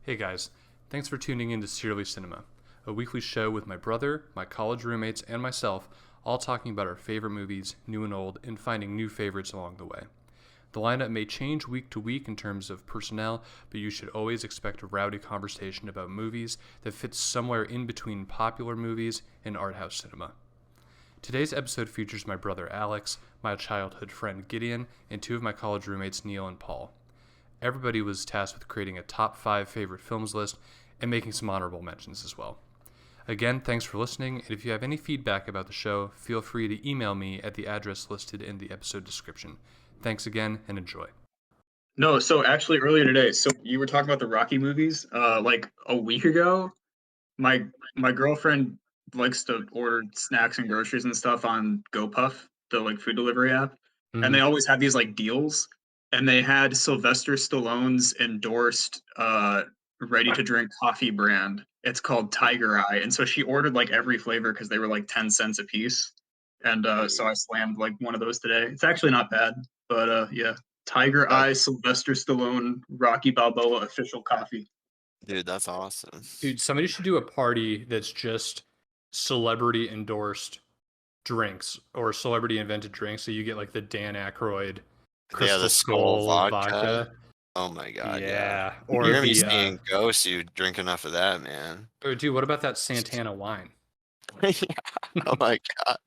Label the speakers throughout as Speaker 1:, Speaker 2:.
Speaker 1: Hey guys, thanks for tuning in to Serially Cinema, a weekly show with my brother, my college roommates, and myself, all talking about our favorite movies, new and old, and finding new favorites along the way. The lineup may change week to week in terms of personnel, but you should always expect a rowdy conversation about movies that fits somewhere in between popular movies and art house cinema. Today's episode features my brother Alex, my childhood friend Gideon, and two of my college roommates Neill and Paul. Everybody was tasked with creating a top 5 favorite films list and making some honorable mentions as well. Again, thanks for listening, and if you have any feedback about the show, feel free to email me at the address listed in the episode description. Thanks again, and enjoy.
Speaker 2: No, so actually earlier today, so you were talking about the Rocky movies. Like a week ago, my my girlfriend likes to order snacks and groceries and stuff on GoPuff, the like food delivery app, and
Speaker 1: Mm-hmm.
Speaker 2: they always have these like deals. And they had Sylvester Stallone's endorsed ready to drink coffee brand. It's called Tiger Eye, and so she ordered like every flavor because they were like 10 cents a piece. And so I slammed like one of those today. It's actually not bad, but yeah. Tiger
Speaker 3: That,
Speaker 2: Eye, Sylvester Stallone, Rocky Balboa official coffee.
Speaker 3: dude, that's awesome.
Speaker 1: Dude, somebody should do a party that's just celebrity endorsed drinks or celebrity invented drinks. So you get like the Dan Aykroyd Crystal
Speaker 3: The Skull
Speaker 1: Skull
Speaker 3: vodka. Oh my god, yeah.
Speaker 1: Yeah.
Speaker 3: You're
Speaker 1: Or
Speaker 3: gonna be
Speaker 1: the
Speaker 3: seeing ghosts. You drink enough of that, man.
Speaker 1: or dude, what about that Santana wine?
Speaker 3: Yeah. Oh my god.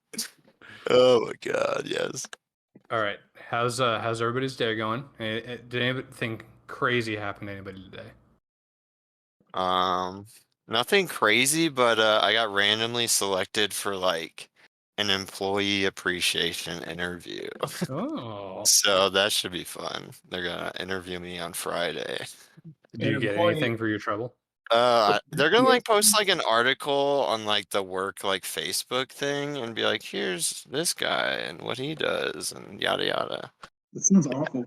Speaker 3: Oh my god, yes.
Speaker 1: All right. How's everybody's day going? Did anything crazy happen to anybody today?
Speaker 3: Um, Nothing crazy, but I got randomly selected for like an employee appreciation interview.
Speaker 1: Oh.
Speaker 3: So that should be fun. They're gonna interview me on Friday.
Speaker 1: Do you get anything for your trouble?
Speaker 3: They're gonna like post like an article on like the work like Facebook thing and be like, here's this guy and what he does and yada yada.
Speaker 2: That sounds awful.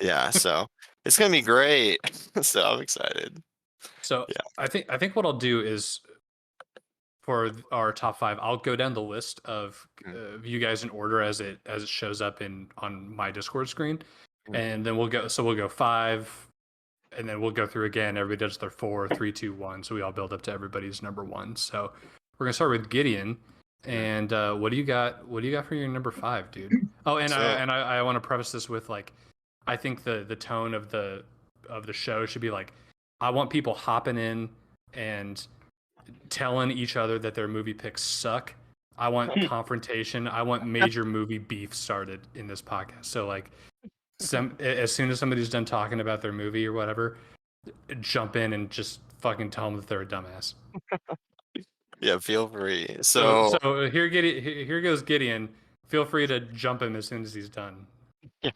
Speaker 3: Yeah, so it's gonna be great. So I'm excited.
Speaker 1: So
Speaker 3: Yeah.
Speaker 1: I think what I'll do is for our top 5, I'll go down the list of you guys in order as it shows up on my Discord screen, and then we'll go 5, and then we'll go through again. Everybody does their 4, 3, 2, 1, so we all build up to everybody's number 1. So we're gonna start with Gideon. And what do you got? What do you got for your number 5, dude? Oh, and I want to preface this with like, I think the tone of the show should be like, I want people hopping in and telling each other that their movie picks suck. I want confrontation. I want major movie beef started in this podcast. So like, as soon as somebody's done talking about their movie or whatever, jump in and just fucking tell them that they're a dumbass.
Speaker 3: Yeah, feel free.
Speaker 1: So here goes Gideon. Feel free to jump him as soon as he's done.
Speaker 3: Yeah.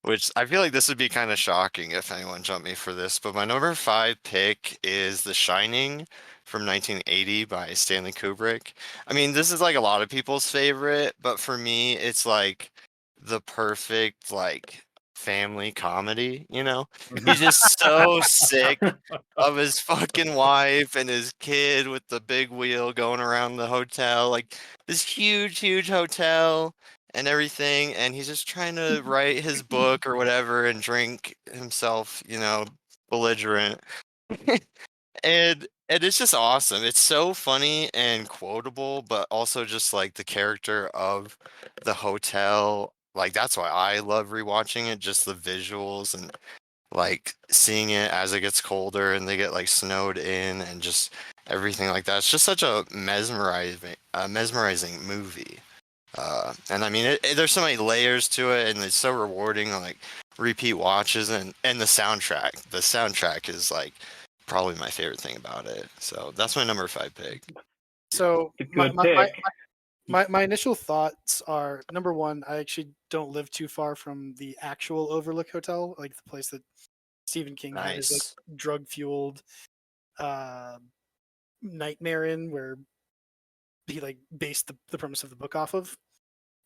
Speaker 3: Which I feel like this would be kind of shocking if anyone jumped me for this, but my number 5 pick is The Shining from 1980 by Stanley Kubrick. I mean, this is like a lot of people's favorite, but for me, it's like the perfect like family comedy, you know? He's just so sick of his fucking wife and his kid with the big wheel going around the hotel, like this huge hotel and everything, and he's just trying to write his book or whatever and drink himself, belligerent. And it's just awesome. It's so funny and quotable, but also just like the character of the hotel. Like that's why I love rewatching it, just the visuals and like seeing it as it gets colder and they get like snowed in and just everything like that. It's just such a mesmerizing movie. And I mean, there's so many layers to it, and it's so rewarding, like repeat watches, and the soundtrack. The soundtrack is like probably my favorite thing about it. So that's my number 5 pick.
Speaker 4: So
Speaker 2: It's a
Speaker 4: my,
Speaker 2: good
Speaker 4: my,
Speaker 2: pick.
Speaker 4: my initial thoughts are, number one, I actually don't live too far from the actual Overlook Hotel, like the place that Stephen King had his
Speaker 3: Nice.
Speaker 4: like drug fueled nightmare in, where he like based the premise of the book off of.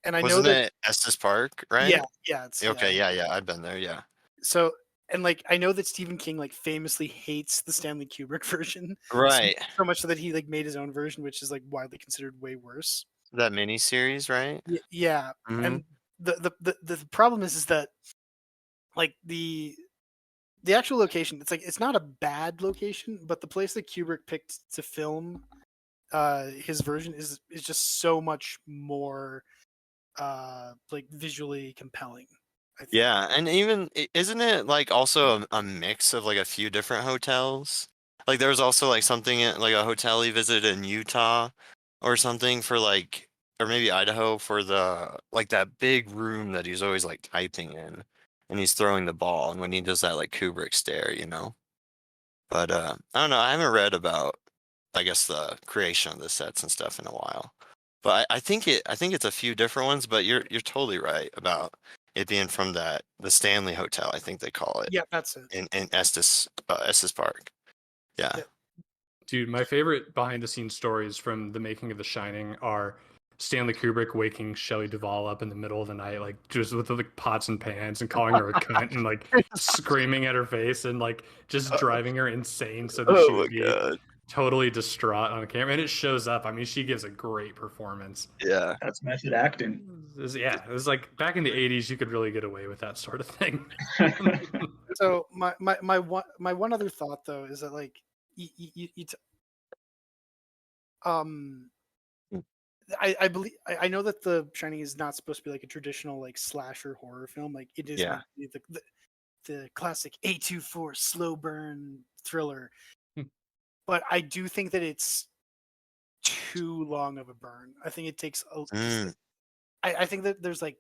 Speaker 4: And I
Speaker 3: Wasn't
Speaker 4: know that
Speaker 3: it Estes Park, right?
Speaker 4: yeah, it's
Speaker 3: Okay, yeah, I've been there, yeah.
Speaker 4: So, and like I know that Stephen King like famously hates the Stanley Kubrick version,
Speaker 3: Right.
Speaker 4: so much so that he like made his own version, which is like widely considered way worse.
Speaker 3: That miniseries, right?
Speaker 4: Yeah,
Speaker 3: Mhm.
Speaker 4: and the problem is that like the the actual location, it's not a bad location, but the place that Kubrick picked to film his version is just so much more like visually compelling, I think.
Speaker 3: Yeah, and even isn't it like also a mix of like a few different hotels? Like there was also like something like a hotel he visited in Utah or something for like, or maybe Idaho for the like that big room that he's always like typing in, and he's throwing the ball, and when he does that like Kubrick stare, you know. But I don't know. I haven't read about, I guess, the creation of the sets and stuff in a while. But I think it's a few different ones, but you're totally right about it being from the Stanley Hotel, I think they call it
Speaker 4: Yeah, that's it.
Speaker 3: in Estes Park. Yeah.
Speaker 4: Yeah.
Speaker 1: Dude, my favorite behind the scenes stories from the making of The Shining are Stanley Kubrick waking Shelley Duvall up in the middle of the night, like just with like pots and pans and calling her a cunt and like screaming at her face and like just driving her insane so that she
Speaker 3: Oh
Speaker 1: would
Speaker 3: my
Speaker 1: be
Speaker 3: God.
Speaker 1: totally distraught on camera. And it shows up. I mean, she gives a great performance.
Speaker 3: Yeah.
Speaker 2: That's method acting.
Speaker 1: Yeah, it was like back in the 80s, you could really get away with that sort of thing.
Speaker 4: So my one other thought though is that like um
Speaker 3: Hmm.
Speaker 4: I believe I know that The Shining is not supposed to be like a traditional like slasher horror film. Like it is
Speaker 3: Yeah.
Speaker 4: meant to be the classic A24 slow burn thriller. But I do think that it's too long of a burn. I think it takes
Speaker 3: Mm,
Speaker 4: I think that there's like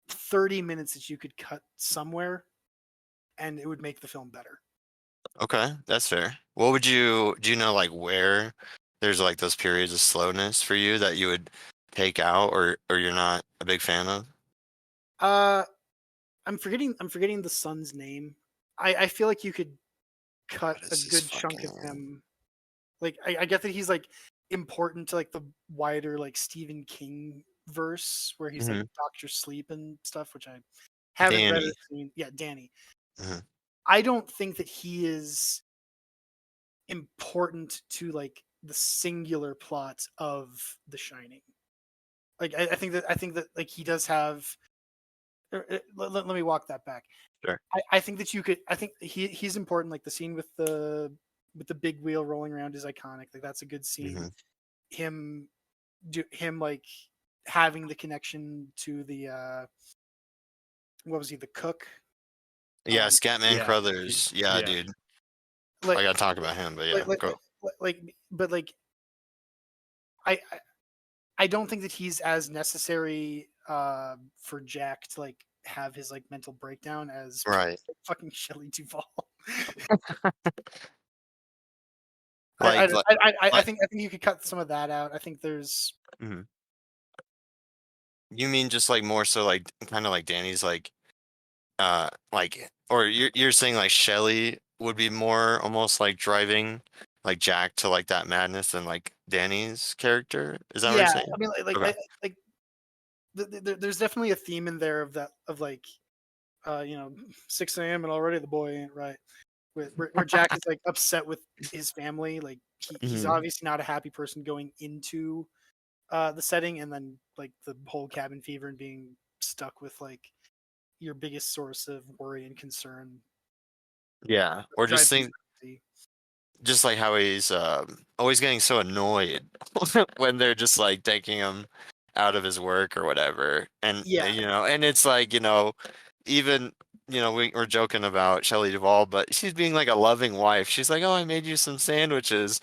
Speaker 4: 30 minutes that you could cut somewhere and it would make the film better.
Speaker 3: okay, that's fair. What would do you know like where there's like those periods of slowness for you that you would take out or you're not a big fan of?
Speaker 4: Uh I'm forgetting the son's name. I feel like you could cut
Speaker 3: What
Speaker 4: a
Speaker 3: is his
Speaker 4: good chunk
Speaker 3: fucking
Speaker 4: of
Speaker 3: name?
Speaker 4: him. Like I get that he's like important to like the wider like Stephen King verse where he's like
Speaker 3: Mhm.
Speaker 4: Doctor Sleep and stuff, which I haven't read or
Speaker 3: Danny.
Speaker 4: seen. Yeah, Danny.
Speaker 3: Mhm.
Speaker 4: I don't think that he is important to like the singular plot of The Shining. Like I think that like he does have. Let me walk that back.
Speaker 3: Sure.
Speaker 4: I think that you could. I think he's important. Like the scene with the big wheel rolling around is iconic. Like that's a good scene.
Speaker 3: Mhm.
Speaker 4: Him like having the connection to the what was he, the cook?
Speaker 3: Yeah,
Speaker 4: Um,
Speaker 3: Scatman
Speaker 1: Yeah.
Speaker 3: Crothers. Yeah,
Speaker 1: Yeah.
Speaker 3: dude. I
Speaker 4: like
Speaker 3: gotta talk about him, but yeah,
Speaker 4: like
Speaker 3: go.
Speaker 4: but like I I I don't think that he's as necessary for Jack to like have his like mental breakdown as
Speaker 3: Right.
Speaker 4: fucking Shelley Duvall.
Speaker 3: Like like like
Speaker 4: I think you could cut some of that out. I think there's
Speaker 3: mhm. You mean just like more so like kind of like Danny's like or you're saying like Shelly would be more almost like driving like Jack to like that madness than like Danny's character? Is that what you're
Speaker 4: yeah.
Speaker 3: saying?
Speaker 4: I mean
Speaker 3: Okay.
Speaker 4: like there's definitely a theme in there of that of like 6 a.m. and already the boy ain't right. Where Jack is like upset with his family, like he's
Speaker 3: Mhm.
Speaker 4: obviously not a happy person going into the setting, and then like the whole cabin fever and being stuck with like your biggest source of worry and concern
Speaker 3: Yeah. Or just
Speaker 4: drives him
Speaker 3: think
Speaker 4: crazy.
Speaker 3: just like how he's always getting so annoyed when they're just like taking him out of his work or whatever. And
Speaker 4: Yeah,
Speaker 3: you know, and it's like, even we're joking about Shelley Duvall, but she's being like a loving wife. She's like, "Oh, I made you some sandwiches."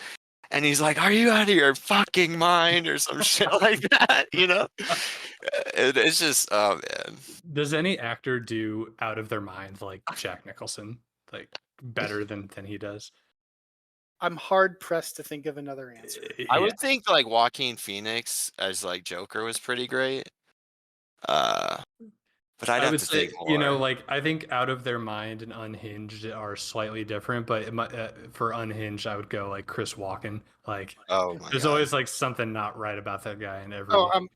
Speaker 3: And he's like, "Are you out of your fucking mind?" or some shit like that, you know? It's just, oh man.
Speaker 1: Does any actor do out of their mind like Jack Nicholson, like better than he does?
Speaker 4: I'm hard pressed to think of another answer.
Speaker 3: I
Speaker 1: Yeah,
Speaker 3: would think like Joaquin Phoenix as like Joker was pretty great. Uh, but I'd
Speaker 1: I
Speaker 3: have
Speaker 1: would
Speaker 3: to
Speaker 1: say,
Speaker 3: think more.
Speaker 1: like I think out of their mind and unhinged are slightly different, but for unhinged, I would go like Chris Walken. Like,
Speaker 3: Oh my
Speaker 1: there's
Speaker 3: God.
Speaker 1: always like something not right about that guy in
Speaker 4: Oh,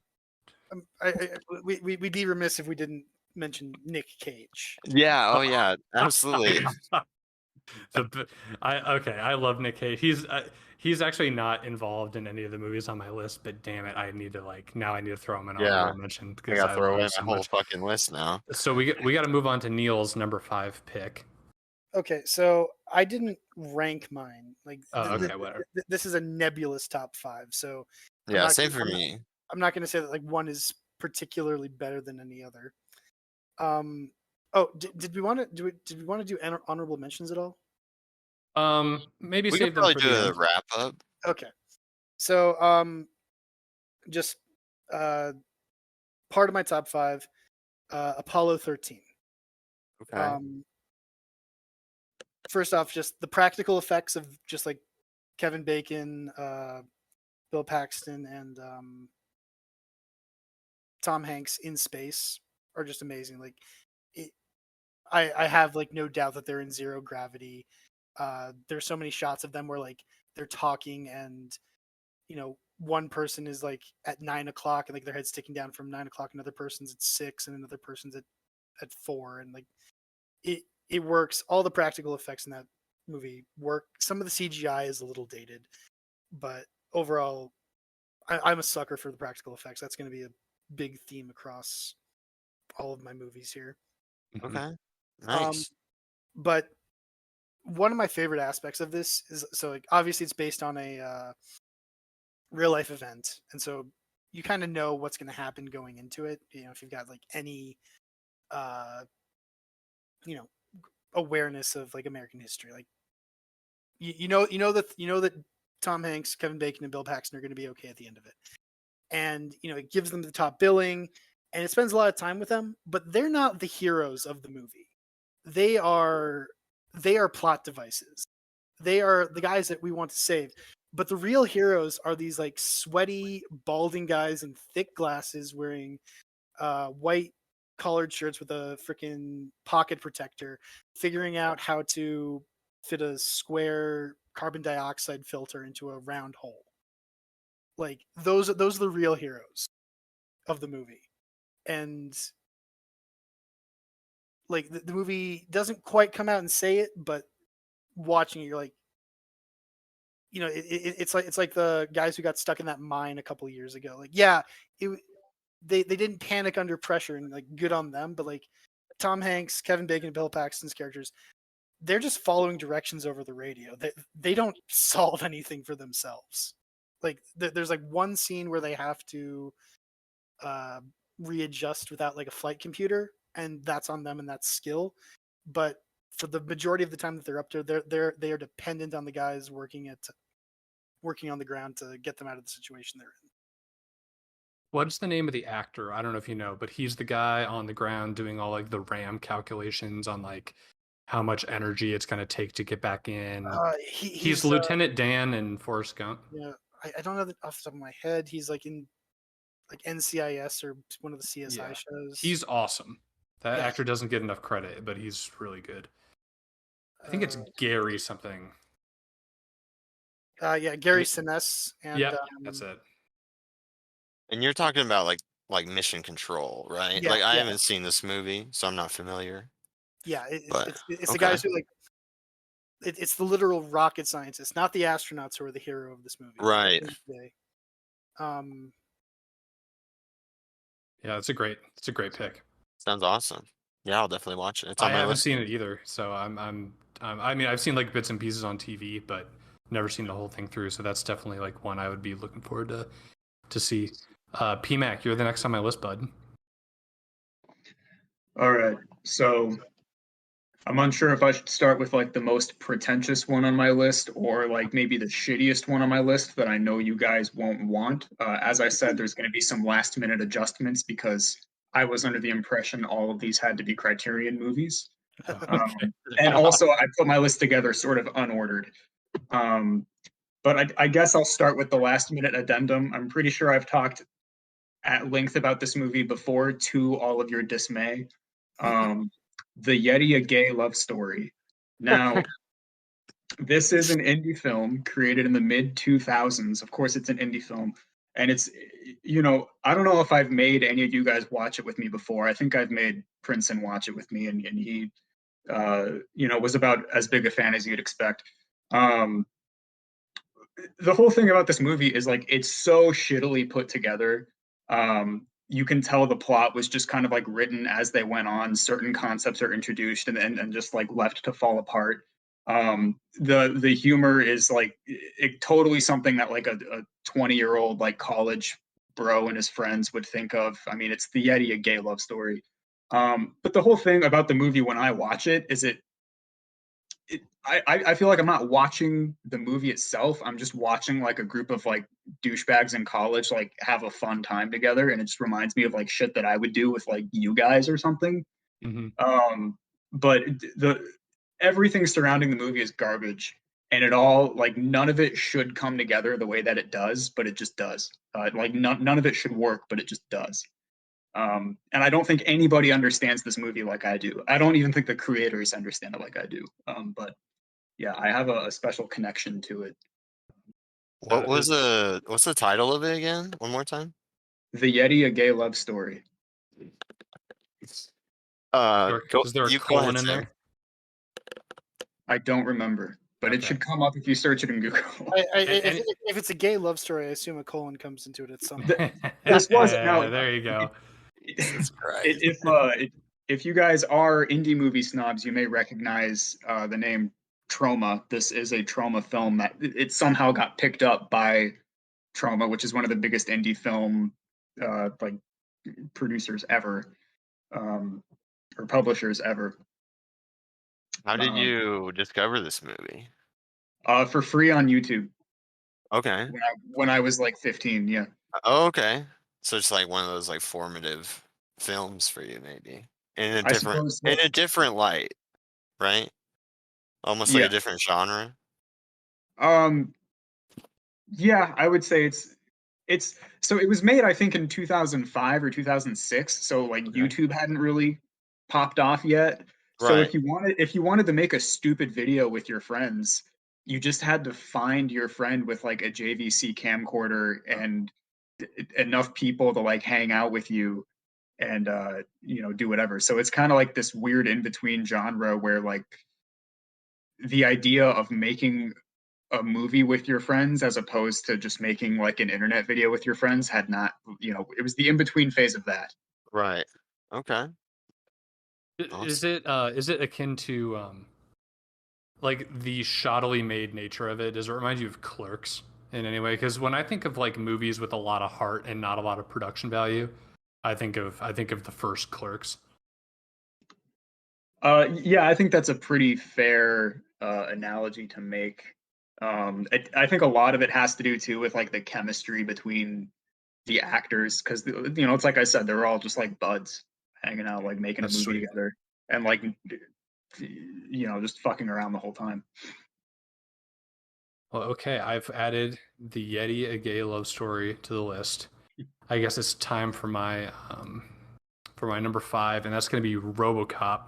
Speaker 1: every.
Speaker 4: we'd be remiss if we didn't mention Nick Cage.
Speaker 3: Yeah, oh yeah, absolutely.
Speaker 1: I love Nick Cage. He's actually not involved in any of the movies on my list, but damn it, I need to like now I need to throw him an
Speaker 3: Yeah,
Speaker 1: honorable mention
Speaker 3: I
Speaker 1: because
Speaker 3: gotta
Speaker 1: I
Speaker 3: throw
Speaker 1: love
Speaker 3: away
Speaker 1: him
Speaker 3: my
Speaker 1: so
Speaker 3: whole
Speaker 1: much.
Speaker 3: fucking list now.
Speaker 1: So we got to move on to Neil's number 5 pick.
Speaker 4: Okay, so I didn't rank mine. Like
Speaker 1: Okay, whatever.
Speaker 4: this is a nebulous top 5, so I'm
Speaker 3: Yeah,
Speaker 4: not
Speaker 3: same
Speaker 4: gonna,
Speaker 3: for me.
Speaker 4: I'm not going to say that like one is particularly better than any other. Oh, did we want to do honorable mentions at all?
Speaker 1: Maybe
Speaker 3: We could
Speaker 1: save them
Speaker 3: probably
Speaker 1: for
Speaker 3: do
Speaker 1: the
Speaker 3: a
Speaker 1: end.
Speaker 3: wrap up.
Speaker 4: Okay, so just part of my top 5, Apollo 13.
Speaker 3: Okay.
Speaker 4: First off, just the practical effects of just like Kevin Bacon, Bill Paxton, and Tom Hanks in space are just amazing. Like, it, I have like no doubt that they're in zero gravity. There's so many shots of them where like they're talking and one person is like at 9 o'clock and like their head's sticking down from 9 o'clock, another person's at 6 and another person's at 4, and like it works. All the practical effects in that movie work. Some of the CGI is a little dated, but overall, I'm a sucker for the practical effects. That's going to be a big theme across all of my movies here.
Speaker 1: Mhm.
Speaker 3: Okay. Nice.
Speaker 4: But one of my favorite aspects of this is, so like obviously it's based on a real life event, and so you kind of know what's going to happen going into it. If you've got like any uh, you know awareness of like American history, like you know that Tom Hanks, Kevin Bacon, and Bill Paxton are going to be okay at the end of it, and it gives them the top billing, and it spends a lot of time with them, but they're not the heroes of the movie. They are plot devices. They are the guys that we want to save. But the real heroes are these like sweaty, balding guys in thick glasses wearing white collared shirts with a freaking pocket protector, figuring out how to fit a square carbon dioxide filter into a round hole. Like those are the real heroes of the movie. And like the movie doesn't quite come out and say it, but watching it, you're like, it's like the guys who got stuck in that mine a couple of years ago. Like, yeah, they didn't panic under pressure, and like good on them. But like Tom Hanks, Kevin Bacon, and Bill Paxton's characters, they're just following directions over the radio. They don't solve anything for themselves. Like there's like one scene where they have to uh, readjust without like a flight computer, and that's on them and that's skill. But for the majority of the time that they're up there, they are dependent on the guys working on the ground to get them out of the situation they're in.
Speaker 1: What's the name of the actor? I don't know if you know, but he's the guy on the ground doing all like the RAM calculations on like how much energy it's going to take to get back in. He's Lieutenant Dan in Forrest Gump.
Speaker 4: Yeah, I don't know off the top of my head. He's like in like NCIS or one of the CSI shows.
Speaker 1: He's awesome. That actor doesn't get enough credit, but he's really good. I think it's Gary something.
Speaker 4: Gary Sinise. And
Speaker 1: that's it.
Speaker 3: And you're talking about like Mission Control, right?
Speaker 4: Yeah,
Speaker 3: Like I haven't seen this movie, so I'm not familiar.
Speaker 4: Yeah,
Speaker 3: But
Speaker 4: it's the guys who like it's the literal rocket scientists, not the astronauts, who are the hero of this movie.
Speaker 3: Right.
Speaker 1: Yeah, it's a great pick.
Speaker 3: Sounds awesome. Yeah, I'll definitely watch it. It's on
Speaker 1: I
Speaker 3: my
Speaker 1: haven't
Speaker 3: list.
Speaker 1: seen it either, so I mean, I've seen like bits and pieces on TV, but never seen the whole thing through. So that's definitely like one I would be looking forward to see. PMAC, you're the next on my list, bud.
Speaker 2: All right. So I'm unsure if I should start with like the most pretentious one on my list or like maybe the shittiest one on my list that I know you guys won't want. As I said, there's going to be some last minute adjustments because I was under the impression all of these had to be Criterion movies. And also, I put my list together sort of unordered. But I guess I'll start with the last minute addendum. I'm pretty sure I've talked at length about this movie before, to all of your dismay. The Yeti, a Gay Love Story. Now, this is an indie film created in the mid 2000s. Of course, it's an indie film. And it's, I don't know if I've made any of you guys watch it with me before. I think I've made Princeton watch it with me, and he, was about as big a fan as you'd expect. The whole thing about this movie is like it's so shittily put together. you can tell the plot was just kind of like written as they went on. Certain concepts are introduced and just like left to fall apart. The humor is like totally something that like a 20-year-old like college bro and his friends would think of. I mean, it's the Yeti, a gay love story. But the whole thing about the movie when I watch it is I feel like I'm not watching the movie itself. I'm just watching like a group of like douchebags in college like have a fun time together, and it just reminds me of like shit that I would do with like you guys or something.
Speaker 1: Mm-hmm.
Speaker 2: But the everything surrounding the movie is garbage, and it all like none of it should come together the way that it does, but it just does. Like none of it should work, but it just does. And I don't think anybody understands this movie like I do. I don't even think the creators understand it like I do. But yeah, I have a special connection to it.
Speaker 3: What's the title of it again? One more time.
Speaker 2: The Yeti, a gay love story.
Speaker 1: Is there a
Speaker 3: You go
Speaker 1: colon
Speaker 3: ahead,
Speaker 1: in
Speaker 3: Sam.
Speaker 1: there?
Speaker 2: I don't remember, but it
Speaker 1: Okay.
Speaker 2: should come up if you search it in Google.
Speaker 4: If it's a gay love story, I assume a colon comes into it at some point.
Speaker 2: This wasn't now.
Speaker 1: There you go.
Speaker 3: Jesus Christ.
Speaker 2: If you guys are indie movie snobs, you may recognize the name Trauma. This is a Trauma film that it somehow got picked up by Trauma, which is one of the biggest indie film like producers ever, or publishers ever.
Speaker 3: How did you discover this movie?
Speaker 2: For free on YouTube
Speaker 3: Okay.
Speaker 2: when I was like 15. Yeah.
Speaker 3: Oh, okay. So it's like one of those like formative films for you, maybe in a
Speaker 2: I
Speaker 3: different
Speaker 2: suppose so.
Speaker 3: in a different light, right? Almost like
Speaker 2: Yeah.
Speaker 3: a different genre.
Speaker 2: Yeah, I would say it's so it was made I think in 2005 or 2006, so like
Speaker 3: Okay.
Speaker 2: YouTube hadn't really popped off yet. So
Speaker 3: Right.
Speaker 2: if you wanted to make a stupid video with your friends, you just had to find your friend with like a JVC camcorder and enough people to like hang out with you and do whatever. So it's kind of like this weird in between genre where like the idea of making a movie with your friends as opposed to just making like an internet video with your friends had not, it was the in between phase of that.
Speaker 3: Right. Okay.
Speaker 1: Is
Speaker 3: Awesome.
Speaker 1: it akin to like the shoddily made nature of it? Does it remind you of Clerks in any way? Because when I think of like movies with a lot of heart and not a lot of production value, I think of the first Clerks.
Speaker 2: Yeah, I think that's a pretty fair analogy to make. I think a lot of it has to do too with like the chemistry between the actors because it's like I said, they're all just like buds hanging out, like making a
Speaker 1: That's
Speaker 2: movie
Speaker 1: sweet.
Speaker 2: together and like just fucking around the whole time.
Speaker 1: Well, okay, I've added the Yeti, a gay love story to the list. I guess it's time for my number 5, and that's going to be RoboCop,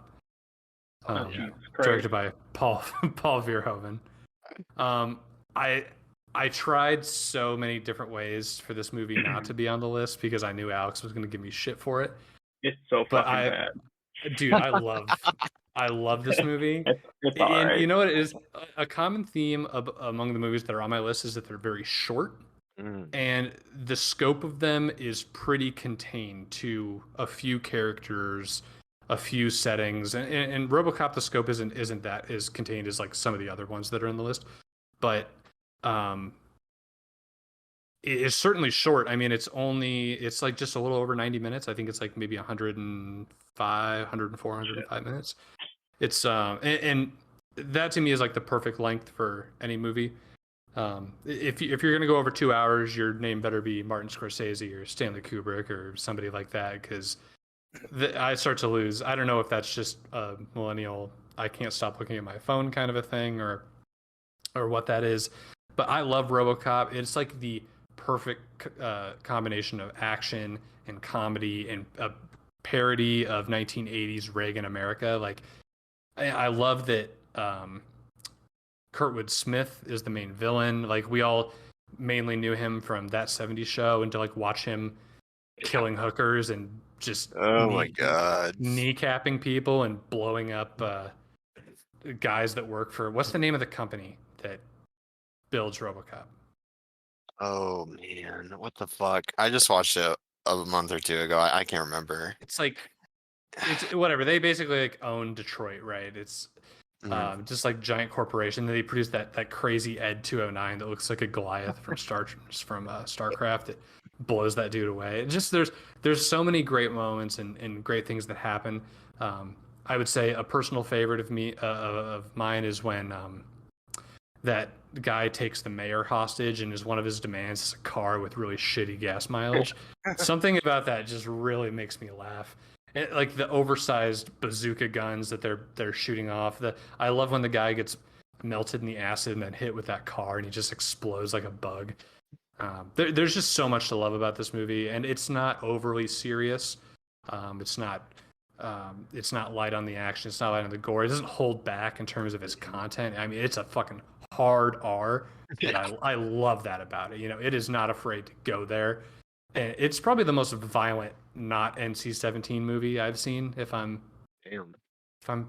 Speaker 1: directed by Paul Verhoeven. I tried so many different ways for this movie not to be on the list because I knew Alex was going to give me shit for it.
Speaker 5: It's so
Speaker 1: But
Speaker 5: fucking bad.
Speaker 1: Dude, I love this movie.
Speaker 5: It's all
Speaker 1: And
Speaker 5: right.
Speaker 1: you know what it is? A common theme among the movies that are on my list is that they're very short, and the scope of them is pretty contained to a few characters, a few settings. And RoboCop, the scope isn't that as contained as like some of the other ones that are in the list, but it is certainly short. I mean, it's like just a little over 90 minutes. I think it's like maybe 105 minutes. It's and that to me is like the perfect length for any movie. If you're gonna go over 2 hours, your name better be Martin Scorsese or Stanley Kubrick or somebody like that, because I start to lose. I don't know if that's just a millennial I can't stop looking at my phone kind of a thing or what that is. But I love RoboCop. It's like the perfect combination of action and comedy and a parody of 1980s Reagan America. Like I love that Kurtwood Smith is the main villain. Like we all mainly knew him from That 70s Show, and to like watch him killing hookers and just
Speaker 3: my god,
Speaker 1: kneecapping people and blowing up guys that work for, what's the name of the company that builds RoboCop?
Speaker 3: Oh man, what the fuck? I just watched a month or two ago. I can't remember.
Speaker 1: It's like it's whatever. They basically like own Detroit, right? It's just like giant corporation. They produce that crazy Ed 209 that looks like a Goliath from Starcraft. It blows that dude away. It just there's so many great moments and great things that happen. I would say a personal favorite of mine is when that guy takes the mayor hostage and is one of his demands is a car with really shitty gas mileage. Something about that just really makes me laugh. Like the oversized bazooka guns that they're shooting off. I love when the guy gets melted in the acid and then hit with that car and he just explodes like a bug. There's just so much to love about this movie, and it's not overly serious. It's not light on the action. It's not light on the gore. It doesn't hold back in terms of its content. I mean, it's a fucking hard R, and I love that about it. You know, it is not afraid to go there. And it's probably the most violent, not NC-17 movie I've seen. If I'm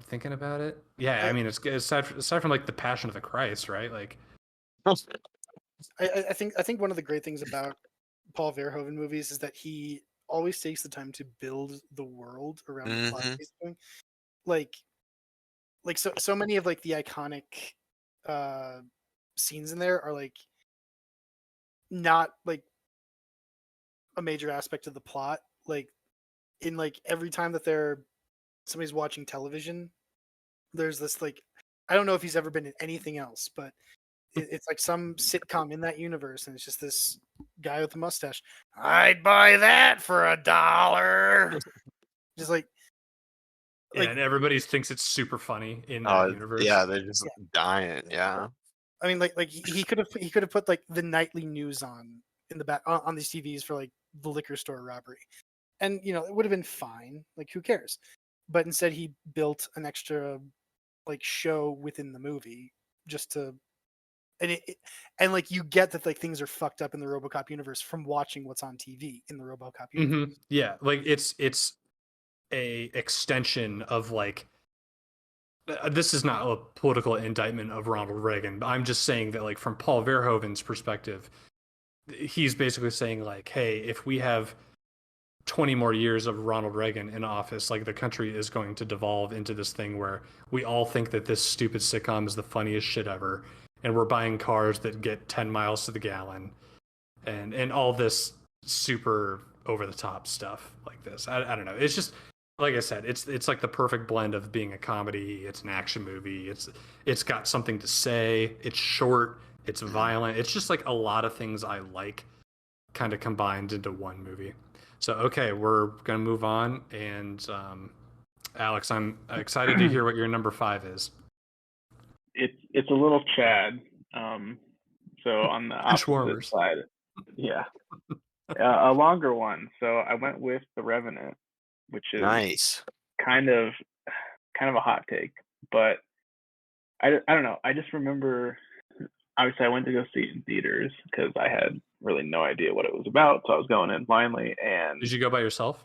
Speaker 1: thinking about it, yeah. I mean, it's aside from like the Passion of the Christ, right? Like,
Speaker 4: I think one of the great things about Paul Verhoeven movies is that he always takes the time to build the world around the plot he's doing. Like so many of like the iconic scenes in there are like not like a major aspect of the plot. Like in like every time that somebody's watching television, there's this like, I don't know if he's ever been in anything else, but it's like some sitcom in that universe, and it's just this guy with a mustache. I'd buy that for $1. Just like,
Speaker 1: and everybody thinks it's super funny in that universe.
Speaker 3: Yeah, they're just dying. Yeah.
Speaker 4: I mean, like he could have put like the nightly news on in the back on these TVs for like the liquor store robbery, and you know it would have been fine. Like who cares? But instead, he built an extra like show within the movie just to, and like you get that like things are fucked up in the RoboCop universe from watching what's on TV in the RoboCop universe.
Speaker 1: Yeah, like it's a extension of like. This is not a political indictment of Ronald Reagan, but I'm just saying that like from Paul Verhoeven's perspective, he's basically saying like, hey, if we have 20 more years of Ronald Reagan in office, like the country is going to devolve into this thing where we all think that this stupid sitcom is the funniest shit ever, and we're buying cars that get 10 miles to the gallon, and all this super over the top stuff like this. I don't know. It's just like I said, it's like the perfect blend of being a comedy. It's an action movie. It's got something to say. It's short. It's violent. It's just like a lot of things I like, kind of combined into one movie. So okay, we're gonna move on, and Alex, I'm excited to hear what your number 5 is.
Speaker 5: It's a little Chad. So on the opposite side, yeah, a longer one. So I went with The Revenant, which is
Speaker 3: nice.
Speaker 5: Kind of a hot take, but I don't know. I just remember, obviously, I went to go see it in theaters because I had really no idea what it was about, so I was going in blindly. And
Speaker 1: did you go by yourself?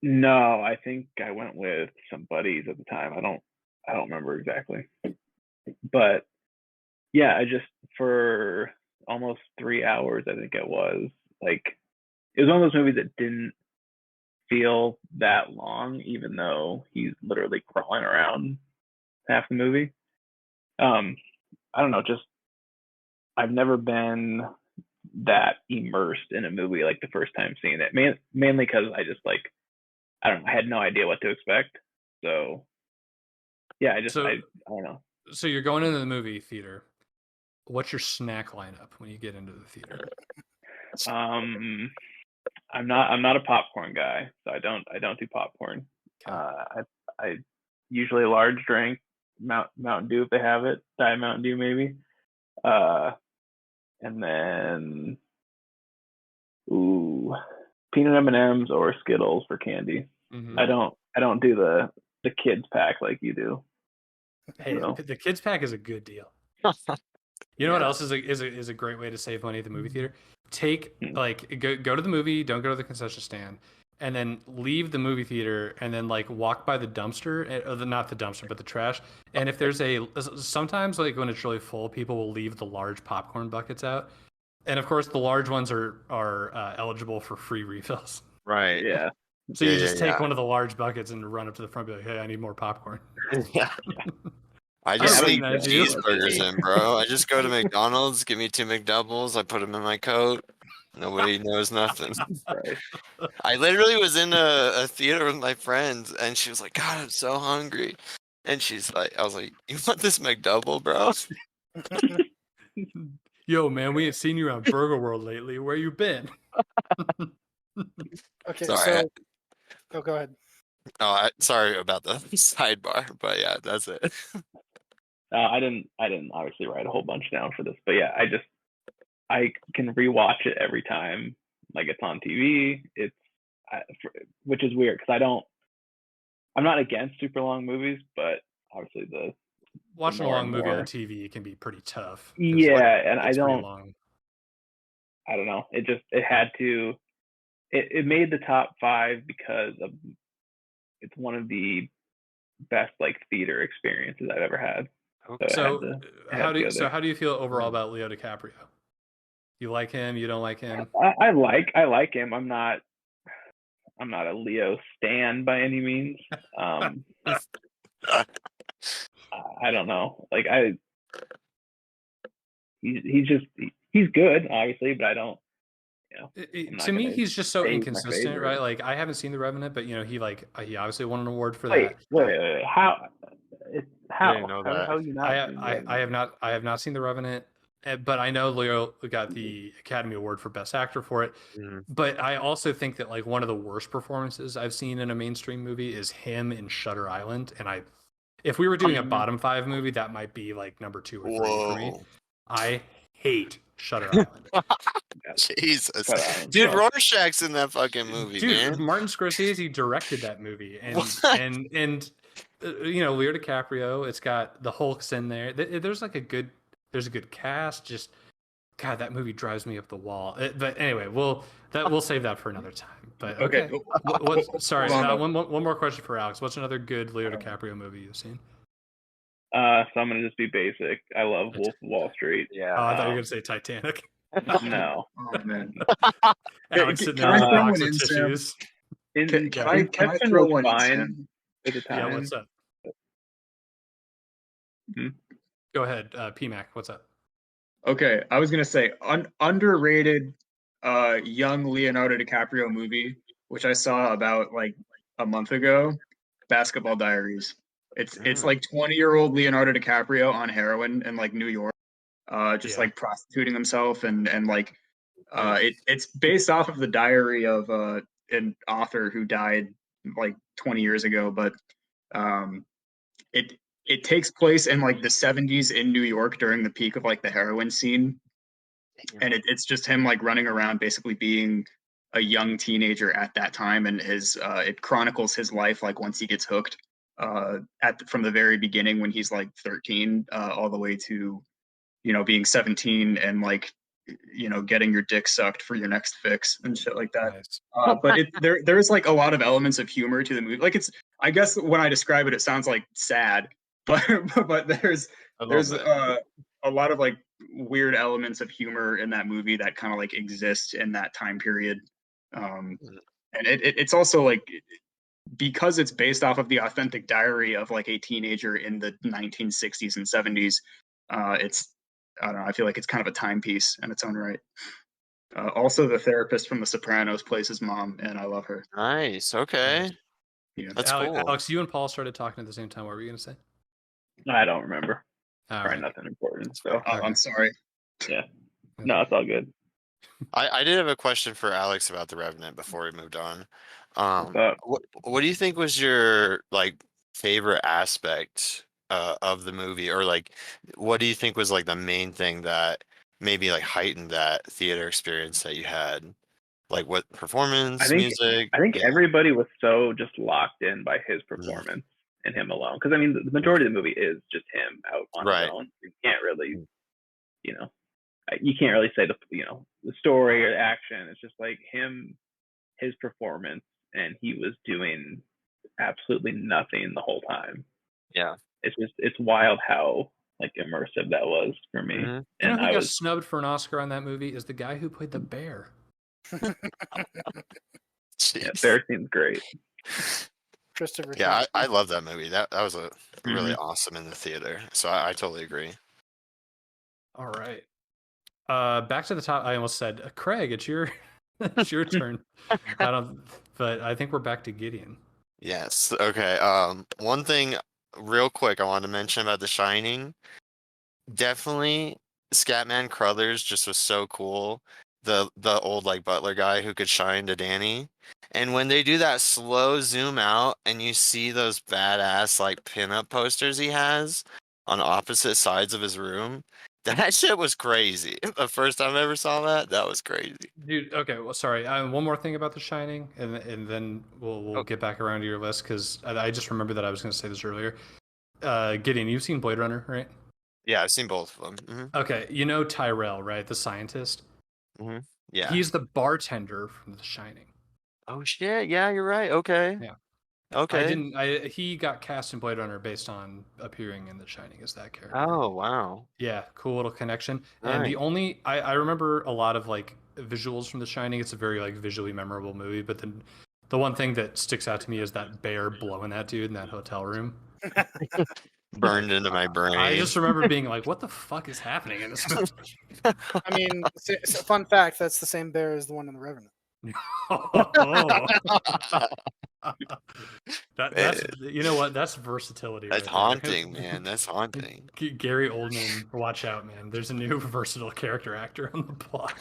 Speaker 5: No, I think I went with some buddies at the time. I don't remember exactly, but yeah, I just for almost 3 hours, I think it was like it was one of those movies that didn't feel that long, even though he's literally crawling around half the movie. I don't know, just I've never been that immersed in a movie like the first time seeing it. Mainly because I just like I had no idea what to expect. So yeah, I don't know.
Speaker 1: So you're going into the movie theater. What's your snack lineup when you get into the theater?
Speaker 5: I'm not a popcorn guy, so I don't do popcorn.
Speaker 1: Okay.
Speaker 5: I usually a large drink, Mountain Dew if they have it, Diet Mountain Dew maybe, and then peanut M&Ms or Skittles for candy.
Speaker 1: Mm-hmm.
Speaker 5: I don't do the kids pack like you do.
Speaker 1: Hey, the kids pack is a good deal. You know what else is a great way to save money at the movie theater? Take like go to the movie, don't go to the concession stand, and then leave the movie theater, and then like walk by the dumpster, not the dumpster, but the trash. And if there's sometimes like when it's really full, people will leave the large popcorn buckets out. And of course, the large ones are eligible for free refills.
Speaker 3: Right.
Speaker 5: Yeah.
Speaker 1: So you
Speaker 3: Yeah,
Speaker 1: just take
Speaker 3: yeah.
Speaker 1: one of the large buckets and run up to the front, and be like, "Hey, I need more popcorn."
Speaker 3: Yeah. I
Speaker 1: I'm
Speaker 3: just sneak
Speaker 1: recognize
Speaker 3: the
Speaker 1: you.
Speaker 3: cheeseburgers in, bro. I just go to McDonald's, give me 2 McDoubles, I put them in my coat. Nobody knows nothing.
Speaker 5: Right.
Speaker 3: I literally was in a theater with my friends, and she was like, "God, I'm so hungry." And she's like, I was like, "You want this McDouble, bro?"
Speaker 1: Yo, man, we ain't seen you around Burger World lately. Where you been?
Speaker 4: Okay,
Speaker 3: Sorry.
Speaker 4: oh, go ahead.
Speaker 3: Sorry about the sidebar, but yeah, that's it.
Speaker 5: I didn't obviously write a whole bunch down for this, but yeah, I can rewatch it every time like it's on TV. Which is weird because I'm not against super long movies, but obviously the
Speaker 1: Watching a
Speaker 5: more
Speaker 1: long
Speaker 5: and
Speaker 1: movie on
Speaker 5: more-
Speaker 1: TV can be pretty tough. 'cause
Speaker 5: yeah, and
Speaker 1: it's pretty
Speaker 5: I
Speaker 1: long.
Speaker 5: don't know. It had to. It made the top 5 because of it's one of the best like theater experiences I've ever had.
Speaker 1: So
Speaker 5: it had to go there.
Speaker 1: how do you feel overall about Leo DiCaprio? You like him? You don't like him?
Speaker 5: I like him. I'm not a Leo stan by any means. I don't know. Like he's good, obviously, but I don't.
Speaker 1: To me, he's just so
Speaker 5: say he's my
Speaker 1: inconsistent,
Speaker 5: favorite.
Speaker 1: right? Like I haven't seen The Revenant, but he obviously won an award for
Speaker 5: Wait,
Speaker 1: that.
Speaker 5: wait. How?
Speaker 3: I didn't know that.
Speaker 5: How you not?
Speaker 1: I have not seen The Revenant, but I know Leo got the Academy Award for Best Actor for it.
Speaker 3: Mhm.
Speaker 1: But I also think that like one of the worst performances I've seen in a mainstream movie is him in Shutter Island, and if we were doing a bottom 5 movie, that might be like number 2 or 3 for me.
Speaker 3: Whoa.
Speaker 1: I hate Shutter Island.
Speaker 3: Jesus.
Speaker 5: Dude,
Speaker 3: Rorschach's in that fucking movie,
Speaker 1: Dude,
Speaker 3: man.
Speaker 1: Martin Scorsese directed that movie, and
Speaker 3: What?
Speaker 1: and Leo DiCaprio. It's got the Hulk's in there. There's a good cast. Just God, that movie drives me up the wall. But anyway, we'll save that for another time. But okay. Sorry,
Speaker 2: Hold on.
Speaker 1: one more question for Alex. What's another good Leo DiCaprio movie you've seen?
Speaker 5: So I'm gonna just be basic. I love Wolf of Wall Street.
Speaker 3: Yeah.
Speaker 1: Oh, I thought you were gonna say Titanic.
Speaker 5: No.
Speaker 2: Oh man.
Speaker 1: Alex sitting there
Speaker 2: Can
Speaker 1: with
Speaker 2: I
Speaker 1: a
Speaker 2: throw
Speaker 1: box
Speaker 2: one
Speaker 1: of
Speaker 2: in, Sam?
Speaker 1: tissues.
Speaker 2: Can I throw one in, Sam?
Speaker 5: At the time.
Speaker 1: Yeah, what's up?
Speaker 5: Hmm?
Speaker 1: Go ahead, PMAC. What's up?
Speaker 2: Okay, I was gonna say underrated young Leonardo DiCaprio movie, which I saw about like a month ago, Basketball Diaries. It's like 20-year-old Leonardo DiCaprio on heroin in like New York, just
Speaker 1: Yeah.
Speaker 2: like prostituting himself and like it's based off of the diary of an author who died like 20 years ago, but um it takes place in like the 70s in New York during the peak of like the heroin scene, and it's just him like running around basically being a young teenager at that time, and it chronicles his life like once he gets hooked from the very beginning when he's like 13 all the way to being 17 and like getting your dick sucked for your next fix and shit like that.
Speaker 1: Nice.
Speaker 2: But there's like a lot of elements of humor to the movie. Like I guess when I describe it, it sounds like sad, but there's a lot of like weird elements of humor in that movie that kind of like exist in that time period. And it's also like, because it's based off of the authentic diary of like a teenager in the 1960s and 70s, I don't know, I feel like it's kind of a timepiece in its own right. Also, the therapist from The Sopranos plays his mom, and I love her.
Speaker 3: Nice. Okay.
Speaker 2: Yeah.
Speaker 3: That's cool.
Speaker 1: Alex, you and Paul started talking at the same time. What were you gonna say?
Speaker 5: I don't remember.
Speaker 1: All
Speaker 5: Probably
Speaker 1: right.
Speaker 5: nothing important.
Speaker 3: That's
Speaker 5: So
Speaker 2: Oh, I'm sorry.
Speaker 5: yeah. No, it's all good.
Speaker 3: I did have a question for Alex about the Revenant before we moved on.
Speaker 5: up?
Speaker 3: What do you think was your like favorite aspect of the movie, or like what do you think was like the main thing that maybe like heightened that theater experience that you had? Like what performance, music?
Speaker 5: I think
Speaker 3: Yeah.
Speaker 5: everybody was so just locked in by his performance and him alone. Because I mean, the majority of the movie is just him out on
Speaker 3: Right.
Speaker 5: his own. You can't really, you can't really say the story or the action. It's just like him, his performance, and he was doing absolutely nothing the whole time.
Speaker 3: Yeah.
Speaker 5: It's wild how like immersive that was for me.
Speaker 3: Mhm.
Speaker 1: You know
Speaker 5: And
Speaker 1: who
Speaker 5: I
Speaker 1: got
Speaker 5: was
Speaker 1: snubbed for an Oscar on that movie is the guy who played the bear.
Speaker 3: Jeez.
Speaker 5: Bear seems great.
Speaker 4: Christopher.
Speaker 3: Yeah, I
Speaker 4: Sampson.
Speaker 3: love that movie. That was a really
Speaker 2: Mhm.
Speaker 3: awesome in the theater. So I totally agree.
Speaker 1: All right. Back to the top. I almost said, Craig, it's your it's your turn. I don't, but I think we're back to Gideon.
Speaker 3: Yes. Okay. One thing real quick I wanted to mention about The Shining. Definitely Scatman Crothers just was so cool. The old like butler guy who could shine to Danny. And when they do that slow zoom out and you see those badass like pinup posters he has on opposite sides of his room, that shit was crazy. The first time I ever saw that, that was crazy.
Speaker 1: Dude, okay, well, sorry. One more thing about The Shining, and then we'll
Speaker 3: Oh.
Speaker 1: get back around to your list because I just remembered that I was going to say this earlier. Gideon, you've seen Blade Runner, right?
Speaker 3: Yeah, I've seen both of them.
Speaker 1: Okay, you know Tyrell, right? The scientist.
Speaker 3: Yeah.
Speaker 1: He's the bartender from The Shining.
Speaker 3: Oh shit. Yeah, you're right. Okay.
Speaker 1: Yeah.
Speaker 3: Okay.
Speaker 1: He got cast in Blade Runner based on appearing in The Shining as that character.
Speaker 3: Oh wow.
Speaker 1: Yeah, cool little connection. And
Speaker 3: Right.
Speaker 1: I remember a lot of like visuals from The Shining. It's a very like visually memorable movie, but then the one thing that sticks out to me is that bear blowing that dude in that hotel room.
Speaker 3: Burned into my brain.
Speaker 1: I just remember being like, what the fuck is happening in this movie?
Speaker 4: I mean, fun fact: that's the same bear as the one in the Revenant.
Speaker 1: That's you know what? That's versatility.
Speaker 3: That's
Speaker 1: right there.
Speaker 3: haunting, man. That's haunting.
Speaker 1: Gary Oldman, watch out, man. There's a new versatile character actor on the block.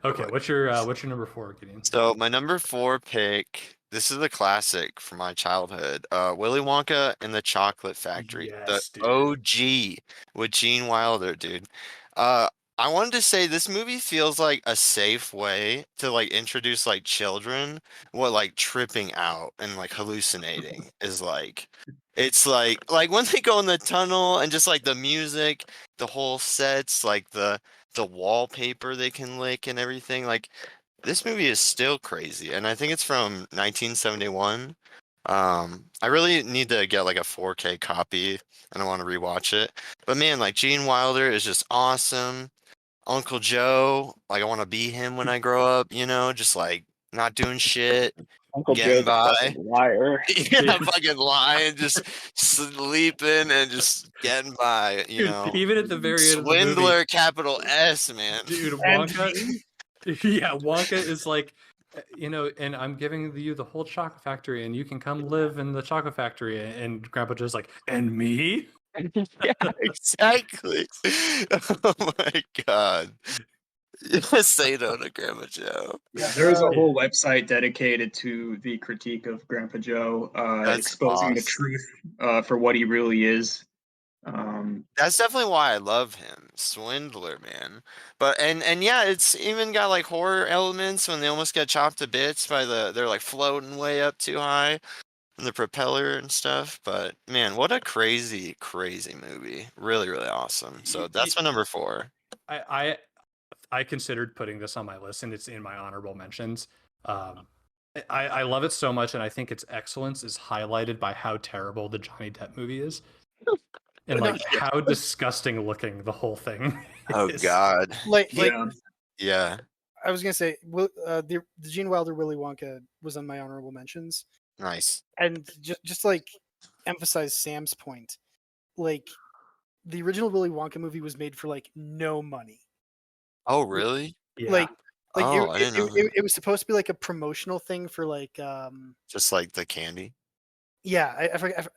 Speaker 1: Okay, what's your number 4, Gideon?
Speaker 3: So my number 4 pick, this is a classic from my childhood. Willy Wonka and the Chocolate Factory.
Speaker 1: Yes,
Speaker 3: The
Speaker 1: dude.
Speaker 3: OG with Gene Wilder, dude. I wanted to say this movie feels like a safe way to like introduce like children what like tripping out and like hallucinating is like. It's like when they go in the tunnel and just like the music, the whole sets, like the wallpaper they can lick and everything. Like this movie is still crazy, and I think it's from 1971. I really need to get like a 4K copy, and I want to rewatch it. But man, like Gene Wilder is just awesome. Uncle Joe, like I want to be him when I grow up, you know, just like not doing shit,
Speaker 5: Uncle
Speaker 3: getting
Speaker 5: Joe's a
Speaker 3: by.
Speaker 5: fucking liar.
Speaker 3: Yeah, fucking lying, just sleeping and just getting by, you
Speaker 1: Dude,
Speaker 3: know.
Speaker 1: even at the very end of the movie,
Speaker 3: Swindler, capital S, man.
Speaker 1: dude,
Speaker 4: And
Speaker 1: Wonka. Yeah, Wonka is like, you know, and I'm giving you the whole chocolate factory, and you can come live in the chocolate factory. And Grandpa Joe's like, and me?
Speaker 3: Yeah, exactly. Oh my god. Say no to Grandma Joe.
Speaker 2: Yeah, there is a whole website dedicated to the critique of Grandpa Joe,
Speaker 3: That's
Speaker 2: exposing the
Speaker 3: awesome.
Speaker 2: truth for what he really is.
Speaker 3: That's definitely why I love him. Swindler, man. But and yeah, it's even got like horror elements when they almost get chopped to bits by they're like floating way up too high and the propeller and stuff. But man, what a crazy, crazy movie. Really, really awesome. So that's my number 4.
Speaker 1: I considered putting this on my list, and it's in my honorable mentions. I love it so much, and I think its excellence is highlighted by how terrible the Johnny Depp movie is, and like how disgusting looking the whole thing
Speaker 3: Oh
Speaker 1: is.
Speaker 3: god.
Speaker 4: Like
Speaker 3: Yeah.
Speaker 4: I was gonna say, the Gene Wilder Willy Wonka was on my honorable mentions,
Speaker 3: Nice.
Speaker 4: and just like emphasize Sam's point, like the original Willy Wonka movie was made for like no money.
Speaker 3: Oh really?
Speaker 1: Yeah.
Speaker 4: Like
Speaker 3: Oh, I didn't know that.
Speaker 4: it was supposed to be like a promotional thing for like
Speaker 3: Just like the candy.
Speaker 4: yeah, I forget.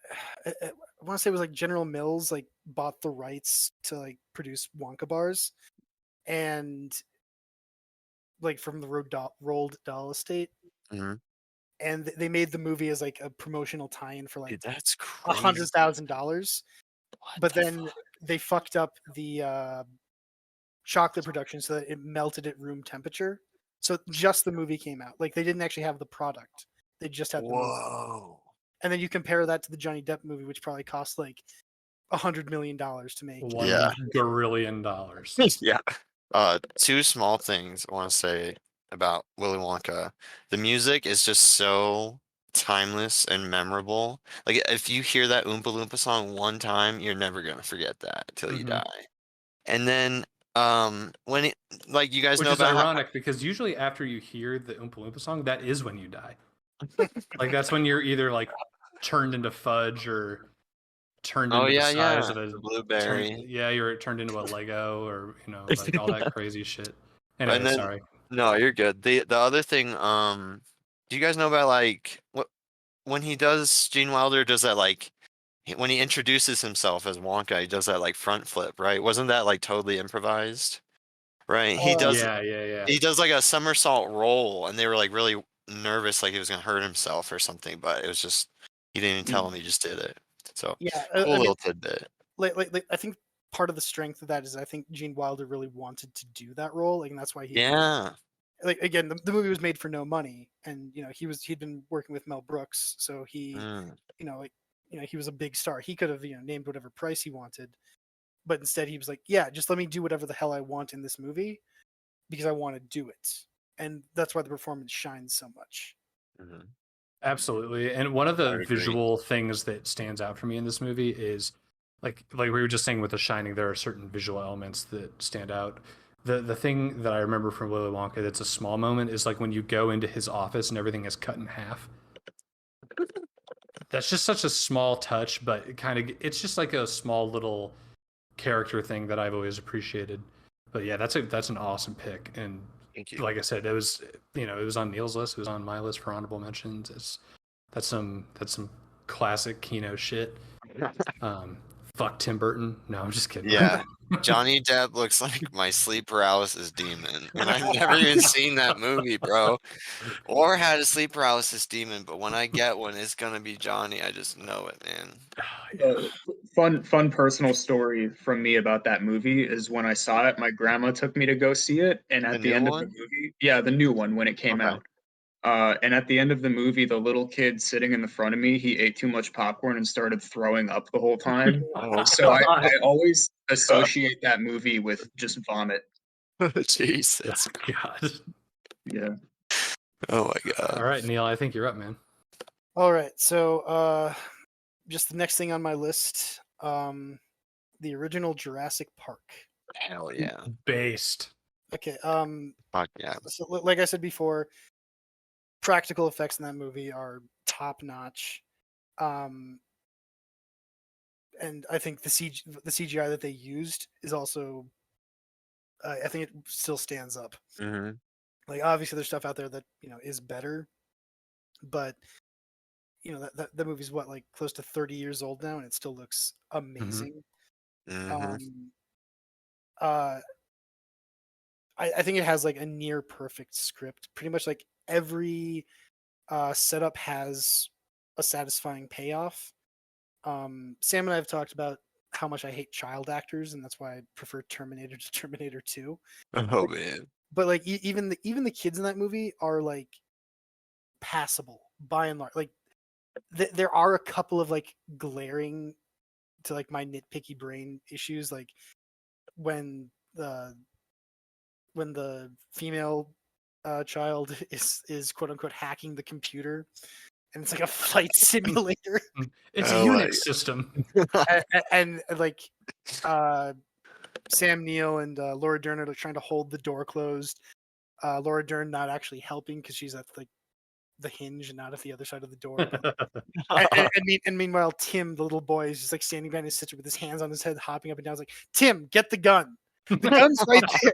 Speaker 4: I want to say it was like General Mills like bought the rights to like produce Wonka bars, and like from the Roald Dahl estate,
Speaker 3: Mhm.
Speaker 4: and they made the movie as like a promotional tie-in for like
Speaker 3: Dude, that's crazy.
Speaker 4: $100,000.
Speaker 3: What
Speaker 4: But
Speaker 3: the
Speaker 4: then they fucked up the chocolate production so that it melted at room temperature. So just the movie came out. Like they didn't actually have the product; they just had the movie.
Speaker 3: Whoa.
Speaker 4: And then you compare that to the Johnny Depp movie, which probably cost like $100 million to make.
Speaker 1: $1
Speaker 3: Yeah.
Speaker 1: gazillion.
Speaker 3: Yeah. 2 small things I want to say about Willy Wonka. The music is just so timeless and memorable. Like if you hear that Oompa Loompa song one time, you're never gonna forget that till you
Speaker 1: Mhm.
Speaker 3: die. And then when it, like you guys
Speaker 1: Which
Speaker 3: know
Speaker 1: is
Speaker 3: about
Speaker 1: ironic because usually after you hear the Oompa Loompa song, that is when you die. Like that's when you're either like turned into fudge or turned
Speaker 3: oh
Speaker 1: into the
Speaker 3: yeah,
Speaker 1: size
Speaker 3: yeah,
Speaker 1: of a
Speaker 3: the blueberry.
Speaker 1: you're turned into a Lego or like all that crazy shit. Anyway,
Speaker 3: And then
Speaker 1: sorry.
Speaker 3: no, you're good. The other thing, do you guys know about like what when he does Gene Wilder does that like when he introduces himself as Wonka, he does that like front flip, right? Wasn't that like totally improvised? Right?
Speaker 1: Yeah.
Speaker 3: He does like a somersault roll, and they were like really nervous, like he was gonna hurt himself or something, but it was just he didn't even tell him, he just did it. So
Speaker 4: Yeah,
Speaker 3: cool
Speaker 4: I mean,
Speaker 3: little tidbit.
Speaker 4: like I think part of the strength of that is I think Gene Wilder really wanted to do that role, like, and that's why he
Speaker 3: Yeah.
Speaker 4: like again the movie was made for no money, and he'd been working with Mel Brooks, so he
Speaker 3: Mm,
Speaker 4: like he was a big star. He could have named whatever price he wanted, but instead he was like, yeah, just let me do whatever the hell I want in this movie because I want to do it, and that's why the performance shines so much.
Speaker 3: mhm.
Speaker 1: Absolutely. And one of
Speaker 3: I
Speaker 1: the
Speaker 3: agree.
Speaker 1: visual things that stands out for me in this movie is like we were just saying with The Shining, there are certain visual elements that stand out. The thing that I remember from Willy Wonka that's a small moment is like when you go into his office and everything is cut in half. That's just such a small touch, but it's just like a small little character thing that I've always appreciated. But yeah, that's an awesome pick. And
Speaker 3: Thank you.
Speaker 1: like I said, it was it was on Neill's list, it was on my list for honorable mentions. That's some classic Kino shit. Fuck Tim Burton. No, I'm just kidding.
Speaker 3: Yeah. Johnny Depp looks like my sleep paralysis demon. And I've never even seen that movie, bro. Or had a sleep paralysis demon, but when I get one, it's gonna be Johnny. I just know it, man.
Speaker 2: Fun personal story from me about that movie is when I saw it, my grandma took me to go see it, and
Speaker 3: The
Speaker 2: at the
Speaker 3: new
Speaker 2: end of the
Speaker 3: one?
Speaker 2: movie, yeah, the new one when it came
Speaker 3: Okay.
Speaker 2: out. And at the end of the movie, the little kid sitting in the front of me, he ate too much popcorn and started throwing up the whole time.
Speaker 3: Oh,
Speaker 2: So I
Speaker 3: God.
Speaker 2: always associate that movie with just vomit.
Speaker 3: Jesus.
Speaker 1: God.
Speaker 2: Yeah.
Speaker 3: Oh my God.
Speaker 1: All right, Neill, I think you're up, man.
Speaker 4: All right, so just the next thing on my list, the original Jurassic Park.
Speaker 3: Hell yeah.
Speaker 1: Based.
Speaker 4: Okay,
Speaker 3: Fuck yeah.
Speaker 4: so like I said before, practical effects in that movie are top notch. And I think the CGI that they used is also, I think it still stands up.
Speaker 3: Mm-hmm.
Speaker 4: Like obviously there's stuff out there that is better, but that movie's what, like close to 30 years old now, and it still looks amazing.
Speaker 3: Mm-hmm.
Speaker 4: I think it has like a near perfect script. Pretty much like every setup has a satisfying payoff. Sam and I have talked about how much I hate child actors, and that's why I prefer Terminator to Terminator 2.
Speaker 3: Oh man.
Speaker 4: But like even the kids in that movie are like passable by and large. Like there are a couple of like glaring to like my nitpicky brain issues, like when the female child is quote unquote hacking the computer, and it's like a flight simulator.
Speaker 1: It's a
Speaker 3: Oh my
Speaker 1: Unix system.
Speaker 4: and like Sam Neill and Laura Dern are like trying to hold the door closed. Laura Dern not actually helping because she's at like the hinge and not at the other side of the door. But, and meanwhile, Tim, the little boy, is just like standing behind his sister with his hands on his head, hopping up and down. It's like, Tim, get the gun. The gun's right there.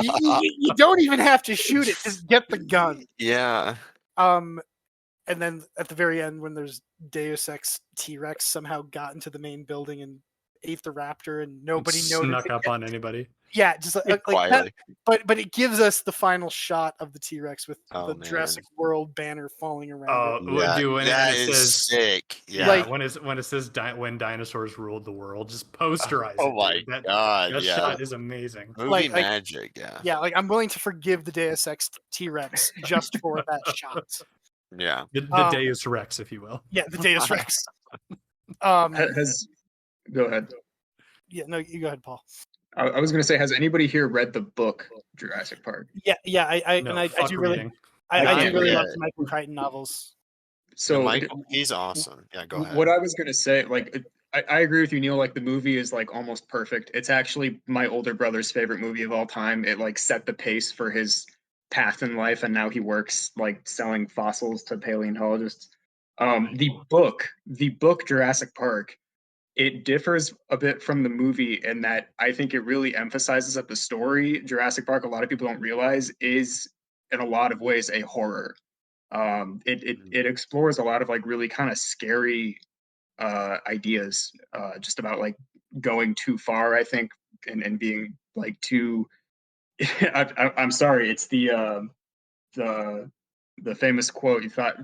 Speaker 4: You don't even have to shoot it. Just get the gun.
Speaker 3: Yeah.
Speaker 4: And then at the very end, when there's Deus Ex T-Rex somehow got into the main building and ate the raptor, and nobody noticed.
Speaker 1: Snuck up on anybody.
Speaker 4: Yeah, just like that.
Speaker 3: Quietly.
Speaker 4: But it gives us the final shot of the T-Rex with the
Speaker 3: man.
Speaker 4: Jurassic World banner falling around.
Speaker 1: Oh,
Speaker 3: Yeah,
Speaker 1: dude, when
Speaker 3: that
Speaker 1: it
Speaker 3: is
Speaker 1: says
Speaker 3: sick. Yeah.
Speaker 1: yeah, when it says when dinosaurs ruled the world, just posterize
Speaker 3: Oh
Speaker 1: it.
Speaker 3: my
Speaker 1: Dude.
Speaker 3: God.
Speaker 1: That
Speaker 3: Yeah.
Speaker 1: shot is amazing.
Speaker 3: Movie
Speaker 4: Like-
Speaker 3: magic. Yeah.
Speaker 4: Yeah, like I'm willing to forgive the Deus Ex T-Rex just for that shot.
Speaker 3: Yeah.
Speaker 1: The Deus Rex, if you will.
Speaker 4: Yeah, the Deus Rex.
Speaker 2: Has go ahead.
Speaker 4: Yeah, no, you go ahead, Paul.
Speaker 2: I was gonna say, has anybody here read the book Jurassic Park?
Speaker 4: Yeah, I
Speaker 1: No,
Speaker 4: do
Speaker 1: fuck
Speaker 4: really,
Speaker 1: reading.
Speaker 4: I do
Speaker 3: can't
Speaker 4: really
Speaker 3: read
Speaker 4: love
Speaker 3: it.
Speaker 4: the Michael Crichton novels.
Speaker 2: So
Speaker 3: Michael, he's awesome. Yeah, go ahead.
Speaker 2: what I was gonna say, like, I agree with you, Neil. Like, the movie is like almost perfect. It's actually my older brother's favorite movie of all time. It like set the pace for his path in life, and now he works like selling fossils to paleontologists. The book Jurassic Park, it differs a bit from the movie in that I think it really emphasizes that the story, Jurassic Park, a lot of people don't realize, is in a lot of ways a horror. It explores a lot of like really kind of scary ideas, just about like going too far, I think, and being like too. I'm sorry, it's the the famous quote: "You thought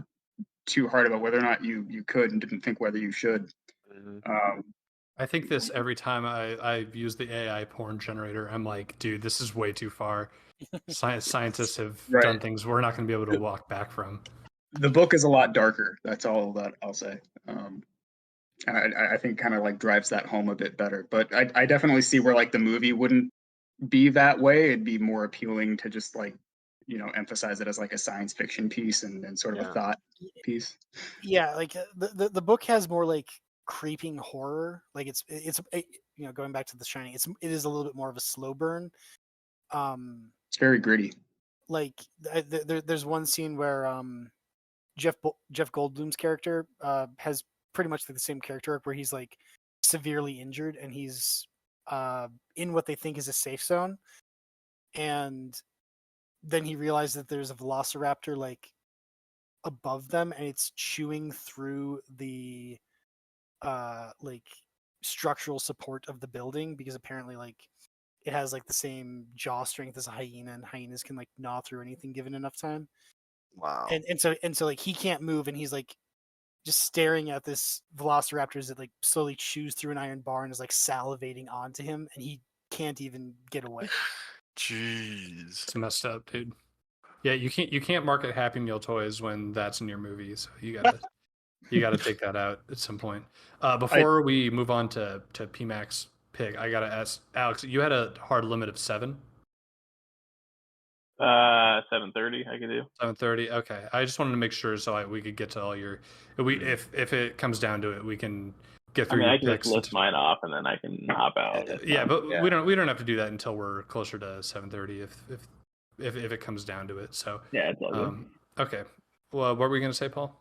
Speaker 2: too hard about whether or not you could, and didn't think whether you should."
Speaker 3: Mhm.
Speaker 1: I think this every time I use the AI porn generator. I'm like, dude, this is way too far. Scientists have
Speaker 2: Right.
Speaker 1: done things we're not going to be able to walk back from.
Speaker 2: The book is a lot darker. That's all that I'll say. I think kind of like drives that home a bit better. But I definitely see where like the movie wouldn't be that way. It'd be more appealing to just like, emphasize it as like a science fiction piece and sort of a
Speaker 3: Yeah.
Speaker 2: thought piece.
Speaker 4: Yeah, like the book has more like creeping horror. Like going back to The Shining, it is a little bit more of a slow burn.
Speaker 2: It's very gritty.
Speaker 4: Like there's one scene where Jeff Goldblum's character has pretty much like the same character arc where he's like severely injured and he's in what they think is a safe zone, and then he realizes that there's a velociraptor like above them and it's chewing through the like structural support of the building because apparently like it has like the same jaw strength as a hyena and hyenas can like gnaw through anything given enough time.
Speaker 3: Wow.
Speaker 4: And so like he can't move and he's like just staring at this velociraptor as it like slowly chews through an iron bar and is like salivating onto him and he can't even get away.
Speaker 3: Jeez.
Speaker 1: It's messed up, dude. Yeah, you can't market Happy Meal toys when that's in your movie. So you gotta take that out at some point. Before we move on to PMAX pick, I gotta ask Alex. You had a hard limit of 7.
Speaker 5: 7:30 I could do.
Speaker 1: 7:30. Okay, I just wanted to make sure so we could get to all your. If it comes down to it, we can get
Speaker 5: I
Speaker 1: through
Speaker 5: mean,
Speaker 1: your
Speaker 5: I can just
Speaker 1: picks.
Speaker 5: list mine off and then I can hop out. That's
Speaker 1: Yeah,
Speaker 5: fine.
Speaker 1: but we don't have to do that until we're closer to 7:30 if it comes down to it. So
Speaker 5: Yeah, it's all good.
Speaker 1: okay. Well, what were we gonna say, Paul?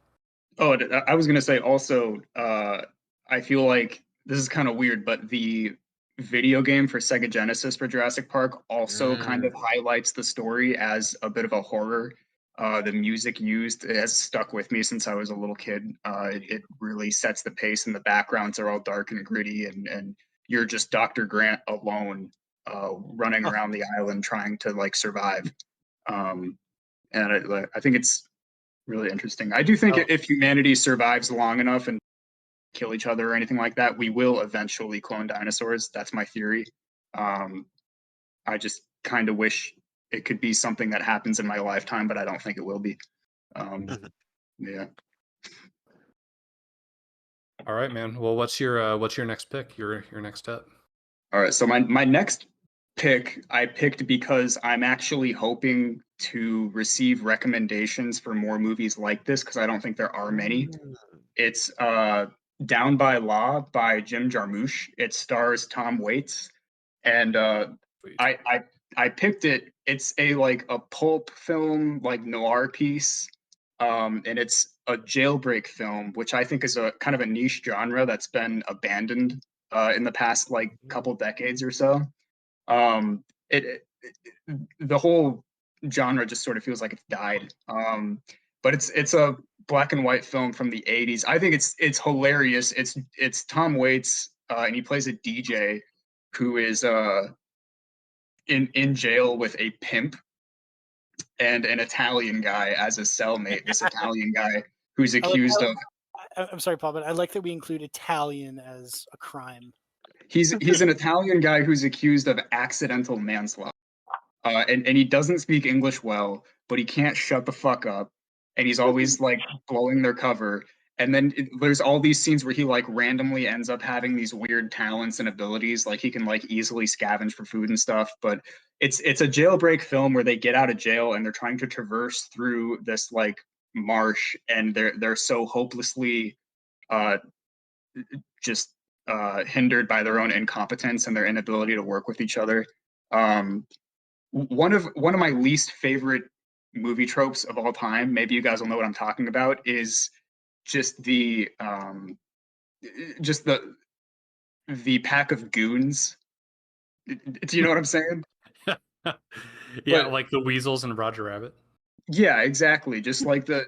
Speaker 2: Oh, I was gonna say also, I feel like this is kind of weird, but the video game for Sega Genesis for Jurassic Park also kind of highlights the story as a bit of a horror. The music used has stuck with me since I was a little kid. It really sets the pace, and the backgrounds are all dark and gritty, and you're just Dr. Grant alone, running around the island trying to like survive. And I think it's really interesting. I do think if humanity survives long enough and kill each other or anything like that, we will eventually clone dinosaurs. That's my theory. I just kind of wish it could be something that happens in my lifetime, but I don't think it will be. Yeah.
Speaker 1: All right, man. Well, what's your next pick? Your next step.
Speaker 2: All right. So my next pick I picked because I'm actually hoping to receive recommendations for more movies like this because I don't think there are many. It's Down by Law by Jim Jarmusch. It stars Tom Waits, and I picked it. It's a pulp film, like noir piece, and it's a jailbreak film, which I think is a kind of a niche genre that's been abandoned in the past like couple decades or so. The whole genre just sort of feels like it's died. But it's a black and white film from the 80s. I think it's hilarious. It's Tom Waits, and he plays a DJ who is in jail with a pimp and an Italian guy as a cellmate. This Italian guy who's accused of
Speaker 4: I'm sorry, Paul, but I like that we include Italian as a crime.
Speaker 2: he's an Italian guy who's accused of accidental manslaughter. And he doesn't speak English well, but he can't shut the fuck up. And he's always like blowing their cover. And then there's all these scenes where he like randomly ends up having these weird talents and abilities. Like he can like easily scavenge for food and stuff. But it's a jailbreak film where they get out of jail and they're trying to traverse through this like Marsh, and they're so hopelessly just hindered by their own incompetence and their inability to work with each other. One of my least favorite movie tropes of all time, maybe you guys will know what I'm talking about, is just just the pack of goons. Do you know what I'm saying?
Speaker 1: Yeah,
Speaker 2: But
Speaker 1: like the weasels and Roger Rabbit.
Speaker 2: yeah, exactly. Just like the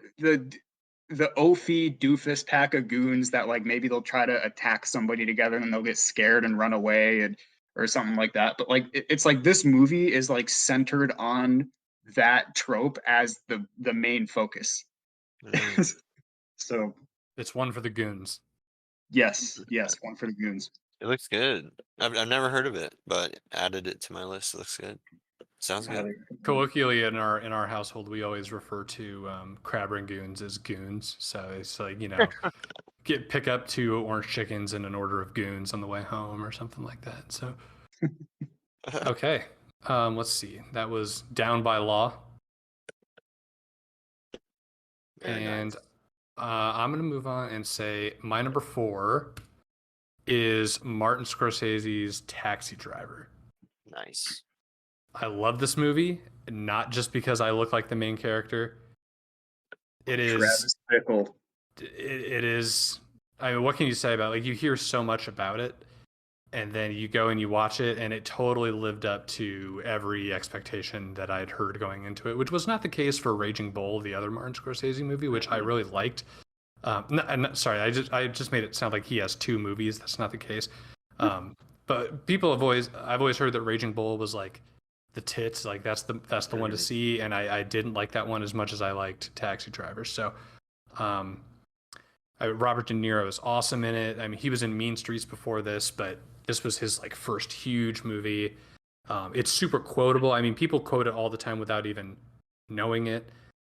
Speaker 2: Ophi doofus pack of goons that like maybe they'll try to attack somebody together and then they'll get scared and run away and or something like that. But like it's like this movie is like centered on that trope as the main focus.
Speaker 3: Mm.
Speaker 2: So
Speaker 1: It's one for the goons.
Speaker 2: yes, one for the goons.
Speaker 3: It looks good. I've never heard of it, but added it to my list. It looks good. Sounds good.
Speaker 1: Colloquially in our household, we always refer to crab rangoons as goons. So it's like, you know, pick up 2 orange chickens and an order of goons on the way home or something like that. So okay, let's see. That was Down by Law,
Speaker 3: Very
Speaker 1: and
Speaker 3: nice.
Speaker 1: I'm gonna move on and say my number 4 is Martin Scorsese's Taxi Driver.
Speaker 3: Nice.
Speaker 1: I love this movie, not just because I look like the main character. It is.
Speaker 2: Travis Bickle.
Speaker 1: It is. I mean, what can you say about it? Like, you hear so much about it, and then you go and you watch it, and it totally lived up to every expectation that I'd heard going into it, which was not the case for Raging Bull, the other Martin Scorsese movie, which I really liked. Sorry, I just made it sound like he has 2 movies. That's not the case. But I've always heard that Raging Bull was like the tits, like that's the one to see, and I didn't like that one as much as I liked Taxi Driver. So Robert De Niro is awesome in it. I mean, he was in Mean Streets before this, but this was his like first huge movie. It's super quotable. I mean, people quote it all the time without even knowing it.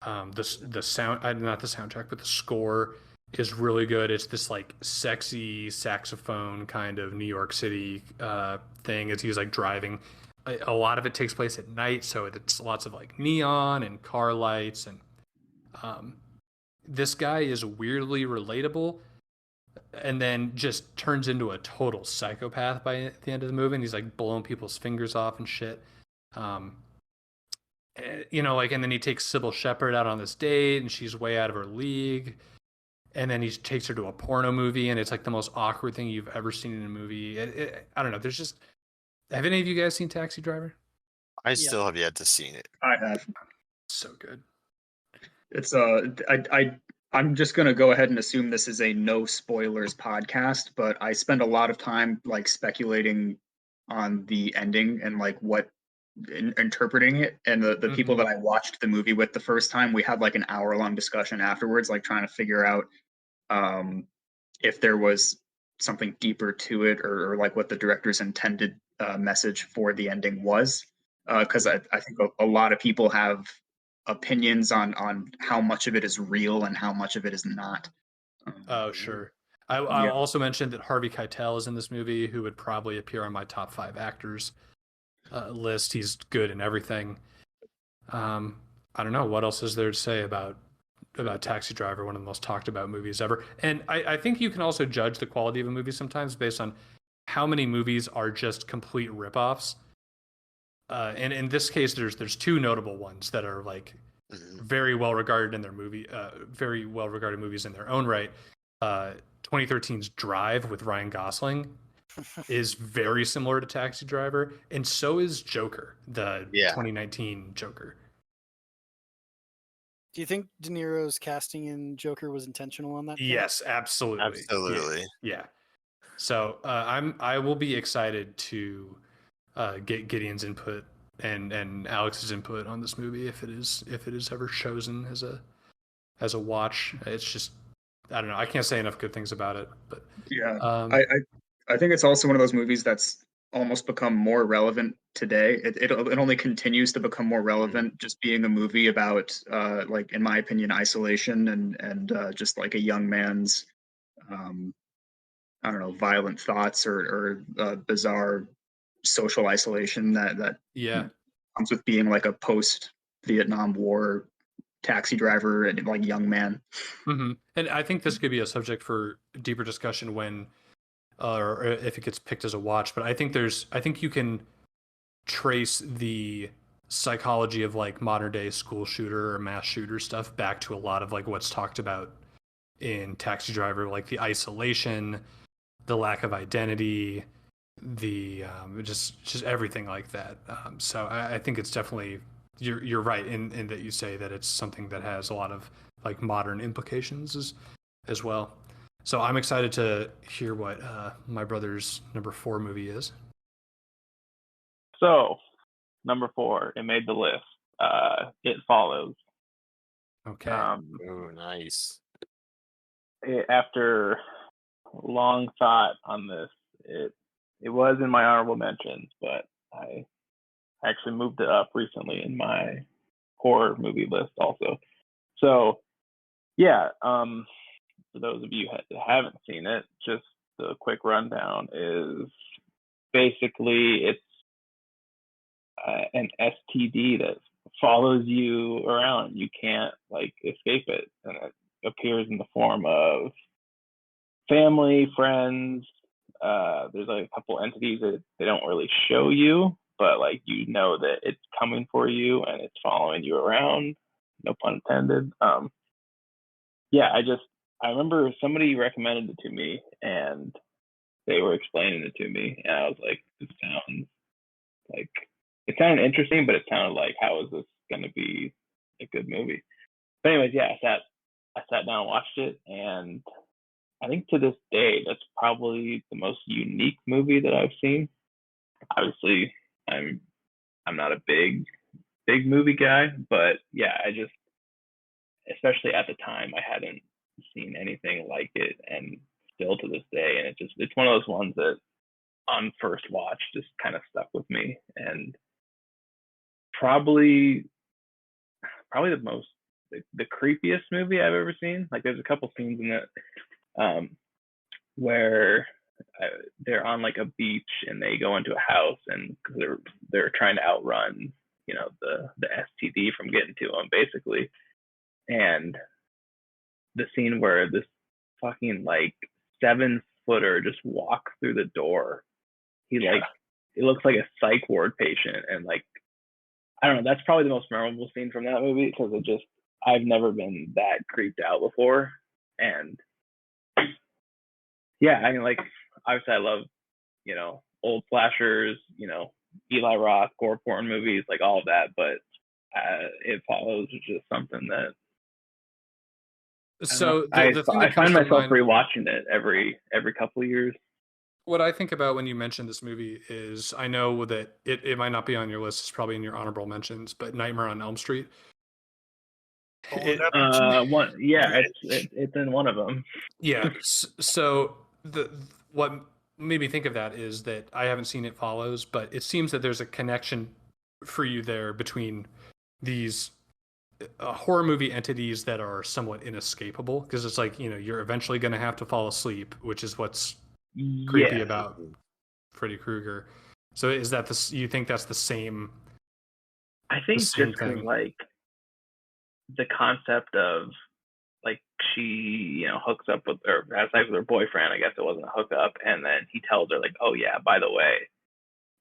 Speaker 1: The sound, not the soundtrack, but the score is really good. It's this like sexy saxophone kind of New York City thing as he's like driving. A lot of it takes place at night, so it's lots of like neon and car lights, and this guy is weirdly relatable, and then just turns into a total psychopath by the end of the movie. And he's like blowing people's fingers off and shit. You know, like, and then he takes Sybil Shepherd out on this date, and she's way out of her league. And then he takes her to a porno movie, and it's like the most awkward thing you've ever seen in a movie. I don't know. There's just. Have any of you guys seen Taxi Driver?
Speaker 3: I still have yet to see it.
Speaker 2: I have.
Speaker 1: So good.
Speaker 2: It's I'm just gonna go ahead and assume this is a no spoilers podcast, but I spend a lot of time like speculating on the ending and like what interpreting it. And the people that I watched the movie with the first time, we had like an hour-long discussion afterwards, like trying to figure out if there was something deeper to it, or like what the director's intended message for the ending was. Because I think a lot of people have opinions on how much of it is real and how much of it is not.
Speaker 1: Oh, sure. I'll also mention that Harvey Keitel is in this movie, who would probably appear on my top 5 actors list. He's good in everything. I don't know what else is there to say about Taxi Driver, one of the most talked about movies ever. And I think you can also judge the quality of a movie sometimes based on how many movies are just complete ripoffs. And in this case, there's 2 notable ones that are like very well regarded in their very well regarded movies in their own right. 2013's Drive with Ryan Gosling is very similar to Taxi Driver, and so is Joker, the 2019 Joker.
Speaker 4: Do you think De Niro's casting in Joker was intentional on that front?
Speaker 1: Yes, absolutely.
Speaker 3: Absolutely.
Speaker 1: Yeah. So I will be excited to get Gideon's input and Alex's input on this movie if it is ever chosen as a watch. It's just, I don't know. I can't say enough good things about it. But
Speaker 2: yeah, I think it's also one of those movies that's almost become more relevant today. It only continues to become more relevant, just being a movie about like, in my opinion, isolation and just like a young man's I don't know, violent thoughts or bizarre social isolation that
Speaker 1: yeah,
Speaker 2: comes with being like a post Vietnam War Taxi Driver and like Young Man.
Speaker 1: And I think this could be a subject for deeper discussion when, or if it gets picked as a watch. But I think you can trace the psychology of like modern day school shooter or mass shooter stuff back to a lot of like what's talked about in Taxi Driver, like the isolation, the lack of identity, the just everything like that. So I think it's definitely you're right in that you say that it's something that has a lot of like modern implications as well. So I'm excited to hear what my brother's number 4 movie is.
Speaker 5: So, number 4, it made the list. It Follows.
Speaker 1: Okay.
Speaker 3: Oh, nice.
Speaker 5: After long thought on this, it was in my honorable mentions, but I actually moved it up recently in my horror movie list also. So, yeah, for those of you that haven't seen it, just the quick rundown is basically it's an STD that follows you around. You can't like escape it, and it appears in the form of family, friends. There's like a couple entities that they don't really show you, but like you know that it's coming for you and it's following you around. No pun intended. Yeah, I remember somebody recommended it to me and they were explaining it to me, and I was like, "This sounds like it sounded interesting, but it sounded like how is this going to be a good movie?" But anyways, yeah, I sat down and watched it, and I think to this day that's probably the most unique movie that I've seen. Obviously, I'm not a big movie guy, but yeah, I just especially at the time I hadn't seen anything like it, and still to this day, and it's one of those ones that on first watch just kind of stuck with me, and probably the creepiest movie I've ever seen. Like there's a couple scenes in it where they're on like a beach and they go into a house and they're trying to outrun the STD from getting to them basically, and the scene where this fucking like 7-footer just walks through the door. He like it looks like a psych ward patient, and like I don't know, that's probably the most memorable scene from that movie because I've never been that creeped out before. And yeah, I mean, like obviously I love old slashers, Eli Roth, gore porn movies, like all of that, but It Follows is just something that
Speaker 1: So the thing
Speaker 5: I
Speaker 1: that comes
Speaker 5: find
Speaker 1: to
Speaker 5: myself
Speaker 1: mind,
Speaker 5: rewatching it every couple of years.
Speaker 1: what I think about when you mention this movie is I know that it might not be on your list. It's probably in your honorable mentions, but Nightmare on Elm Street.
Speaker 5: It's in one of them.
Speaker 1: Yeah. So what made me think of that is that I haven't seen It Follows, but it seems that there's a connection for you there between these horror movie entities that are somewhat inescapable, because it's like you're eventually going to have to fall asleep, which is what's creepy about Freddy Krueger. So is that you think that's the same?
Speaker 5: I think
Speaker 1: same
Speaker 5: just
Speaker 1: thing.
Speaker 5: like the concept of like she hooks up with or has sex with her boyfriend. I guess it wasn't a hookup, and then he tells her like, "Oh yeah, by the way,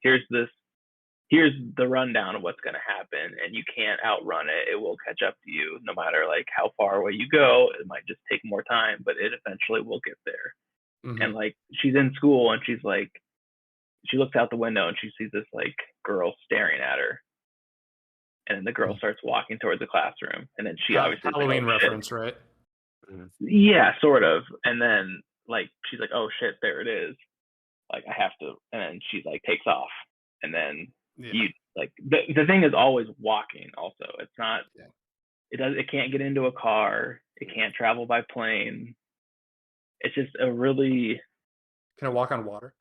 Speaker 5: here's the rundown of what's going to happen, and you can't outrun it. It will catch up to you no matter like how far away you go. It might just take more time, but it eventually will get there."
Speaker 1: Mm-hmm.
Speaker 5: And like she's in school and she's like, she looks out the window and she sees this like girl staring at her, and then the girl starts walking towards the classroom, and then she obviously
Speaker 1: Halloween
Speaker 5: like, oh,
Speaker 1: reference, right?
Speaker 5: Yeah, sort of. And then like she's like, "Oh shit, there it is. Like I have to." And then she like takes off, and then you like the thing is always walking. Also, it's not. Yeah. It can't get into a car. It can't travel by plane. It's just a really.
Speaker 1: Can it walk on water?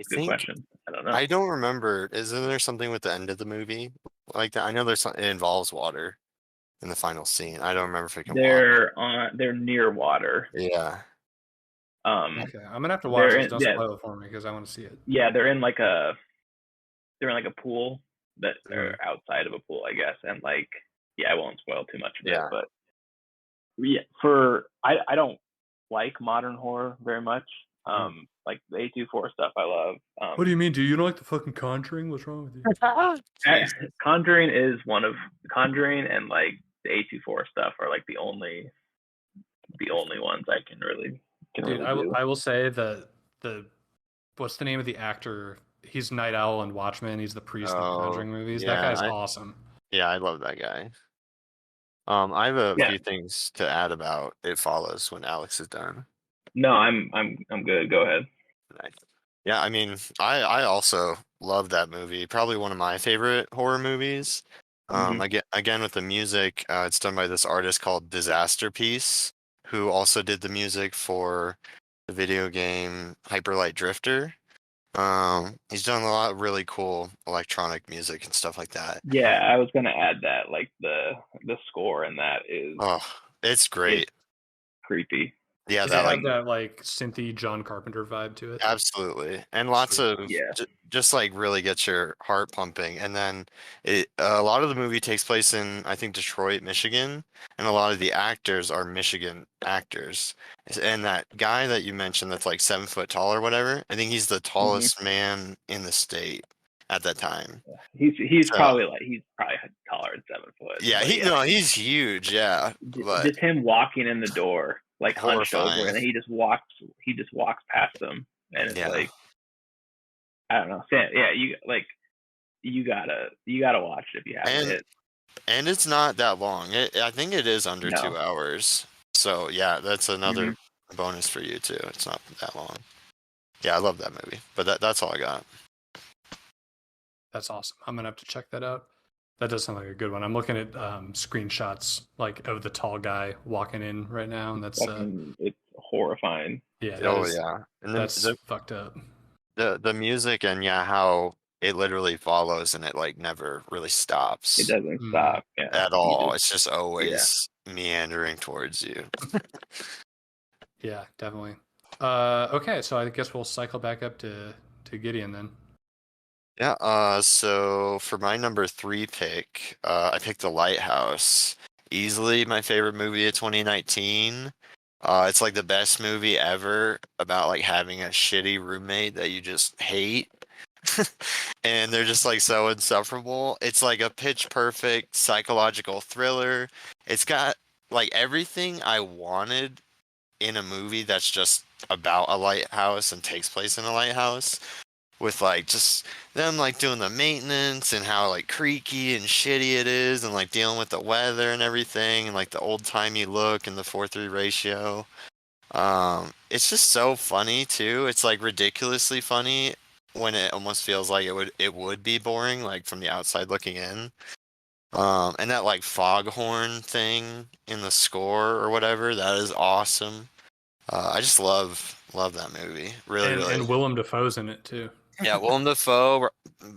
Speaker 5: Good question. I don't know.
Speaker 3: I don't remember. Isn't there something with the end of the movie like that? I know it involves water in the final scene. I don't remember if it can walk.
Speaker 5: They're near water.
Speaker 3: Yeah.
Speaker 1: Okay, I'm gonna have to watch this. Don't spoil it for me because I want to see it.
Speaker 5: Yeah, they're in like a pool that are outside of a pool, I guess, and like yeah, I won't spoil too much of
Speaker 3: Yeah.
Speaker 5: it, but yeah, I don't like modern horror very much. Like the A24 stuff I love.
Speaker 1: What do you mean? Do you don't like the fucking Conjuring? What's wrong with you?
Speaker 5: Conjuring is one of Conjuring and like the A24 stuff are like the only ones I can really
Speaker 1: Dude,
Speaker 5: do.
Speaker 1: I will say that what's the name of the actor? He's Night Owl and Watchmen. He's the priest in the Conjuring movies.
Speaker 3: yeah,
Speaker 1: That guy's awesome.
Speaker 3: Yeah, I love that guy. I have a
Speaker 5: Yeah.
Speaker 3: few things to add about It Follows when Alex is done.
Speaker 5: No, I'm good. Go ahead.
Speaker 3: Nice. Yeah, I mean, I also love that movie. Probably one of my favorite horror movies. Again with the music, it's done by this artist called Disaster Piece, who also did the music for the video game Hyper Light Drifter. He's done a lot of really cool electronic music and stuff like that.
Speaker 5: Yeah, I was gonna add that. Like the score in that is
Speaker 3: It's great.
Speaker 5: creepy.
Speaker 3: Yeah,
Speaker 1: Does
Speaker 3: that
Speaker 1: it
Speaker 3: like
Speaker 1: have that like synthy John Carpenter vibe to it?
Speaker 3: absolutely, and lots of just like really gets your heart pumping. And then a lot of the movie takes place in I think Detroit, Michigan, and a lot of the actors are Michigan actors. And that guy that you mentioned that's like 7 foot tall or whatever, I think he's the tallest man in the state at that time.
Speaker 5: He's probably taller than 7 foot.
Speaker 3: Yeah, he's huge. Yeah, but
Speaker 5: just him walking in the door, like hunched over,
Speaker 3: horrifying.
Speaker 5: and then he just walks past them, and it's like, I don't know. Yeah, you gotta watch it if you haven't.
Speaker 3: And it's not that long. I think it is under 2 hours. So yeah, that's another bonus for you too. It's not that long. Yeah, I love that movie. But that's all I got.
Speaker 1: That's awesome. I'm gonna have to check that out. That does sound like a good one. I'm looking at screenshots like of the tall guy walking in right now, and that's
Speaker 5: it's horrifying.
Speaker 1: Yeah.
Speaker 3: And
Speaker 1: that's fucked up.
Speaker 3: The music and how it literally follows and it like never really stops.
Speaker 5: It doesn't stop
Speaker 3: at all. It's just always meandering towards you.
Speaker 1: Yeah, definitely. Okay, so I guess we'll cycle back up to Gideon then.
Speaker 3: Yeah, so for my number 3 pick, I picked The Lighthouse. Easily my favorite movie of 2019. It's like the best movie ever about like having a shitty roommate that you just hate. And they're just like so insufferable. It's like a pitch perfect psychological thriller. It's got like everything I wanted in a movie that's just about a lighthouse and takes place in a lighthouse, with like just them like doing the maintenance and how like creaky and shitty it is, and like dealing with the weather and everything, and like the old-timey look and the 4:3 ratio. It's just so funny too. It's like ridiculously funny when it almost feels like it would be boring, like from the outside looking in. And that like foghorn thing in the score or whatever, that is awesome. I just love that movie. Really.
Speaker 1: And Willem Dafoe's in it too.
Speaker 3: Yeah, Willem Dafoe,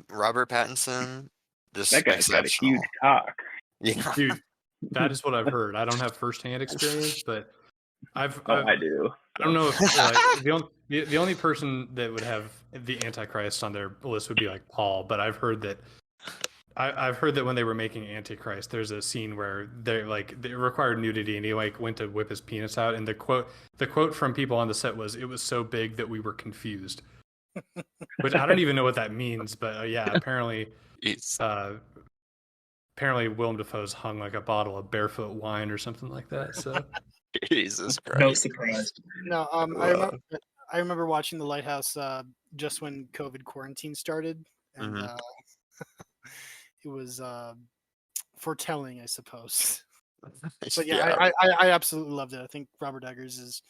Speaker 3: Robert Pattinson. Just
Speaker 5: that guy's got a huge cock.
Speaker 3: Yeah,
Speaker 1: dude, that is what I've heard. I don't have firsthand experience, but I
Speaker 5: do.
Speaker 1: I don't know if the only person that would have the Antichrist on their list would be like Paul, but I've heard that when they were making Antichrist, there's a scene where they required nudity, and he like went to whip his penis out, and the quote from people on the set was, "It was so big that we were confused," which I don't even know what that means, but apparently Willem Dafoe's hung like a bottle of Barefoot wine or something like that. So
Speaker 3: Jesus Christ,
Speaker 2: no surprise.
Speaker 4: No, I remember watching The Lighthouse just when COVID quarantine started, and it was foretelling, I suppose. But I absolutely loved it. I think Robert Eggers is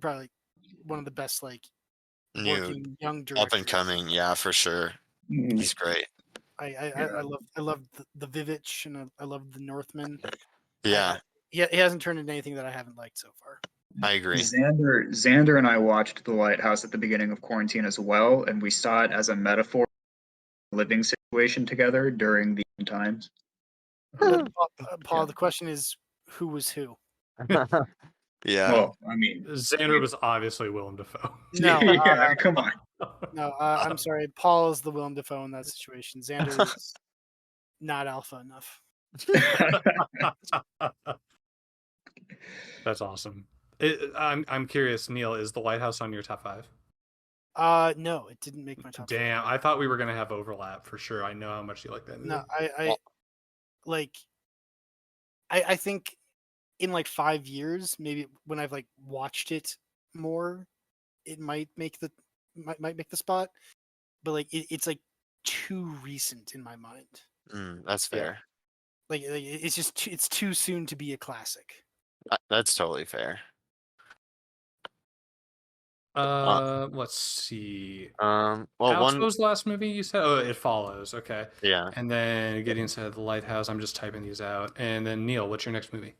Speaker 4: probably one of the best working young directors.
Speaker 3: Up and coming, yeah, for sure. He's great.
Speaker 4: I love the Vivitch, and I love the Northman.
Speaker 3: Yeah.
Speaker 4: He hasn't turned into anything that I haven't liked so far.
Speaker 3: I agree.
Speaker 2: Xander and I watched The Lighthouse at the beginning of quarantine as well, and we saw it as a metaphor for living situation together during the times.
Speaker 4: But, Paul, the question is, who was who?
Speaker 3: Yeah.
Speaker 2: Well, I mean,
Speaker 1: Xander was obviously Willem Dafoe.
Speaker 4: No,
Speaker 2: come on.
Speaker 4: No, I'm sorry. Paul is the Willem Dafoe in that situation. Xander is not alpha enough.
Speaker 1: That's awesome. I'm curious, Neil, is The Lighthouse on your top 5?
Speaker 4: No, it didn't make my top
Speaker 1: Damn,
Speaker 4: 5.
Speaker 1: I thought we were gonna have overlap for sure. I know how much you like that movie.
Speaker 4: No, I
Speaker 3: Well,
Speaker 4: like. I think in like 5 years, maybe when I've like watched it more, it might make the might make the spot. But like it's like too recent in my mind.
Speaker 3: that's
Speaker 1: Yeah.
Speaker 3: fair.
Speaker 4: Like it's just it's too soon to be a classic.
Speaker 3: That's totally fair.
Speaker 1: Let's see.
Speaker 3: Well,
Speaker 1: Alex, what
Speaker 3: one,
Speaker 1: was the last movie you said? Oh, It Follows. Okay.
Speaker 3: yeah.
Speaker 1: And then Gideon said The Lighthouse. I'm just typing these out. And then Neil, what's your next movie?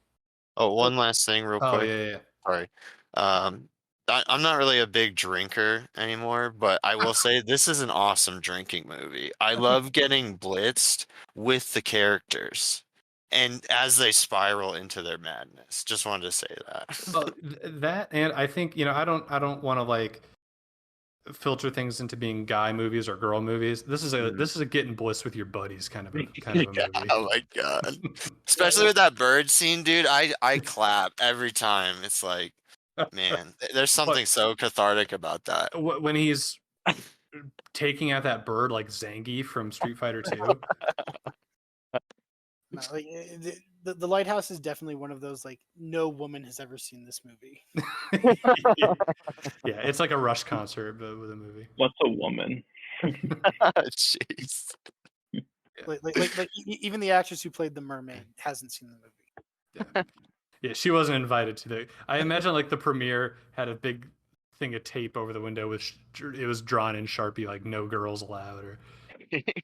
Speaker 3: Oh, one last thing, real
Speaker 1: Oh,
Speaker 3: quick.
Speaker 1: yeah.
Speaker 3: Sorry. Um, I'm not really a big drinker anymore, but I will say this is an awesome drinking movie. I love getting blitzed with the characters and as they spiral into their madness. Just wanted to say that.
Speaker 1: Well, that, and I think, I don't want to like filter things into being guy movies or girl movies. This is a getting bliss with your buddies kind of a
Speaker 3: Yeah,
Speaker 1: movie.
Speaker 3: oh my God. Especially with that bird scene, dude. I clap every time. It's like, man, there's something so cathartic about that.
Speaker 1: When he's taking out that bird like Zangief from Street Fighter 2.
Speaker 4: No, like the Lighthouse is definitely one of those like no woman has ever seen this movie.
Speaker 1: Yeah, it's like a Rush concert but with a movie.
Speaker 5: What's a woman?
Speaker 3: Jeez.
Speaker 4: Like even the actress who played the mermaid hasn't seen the movie.
Speaker 1: Yeah, she wasn't invited to the. I imagine like the premiere had a big thing of tape over the window with it was drawn in Sharpie like no girls allowed or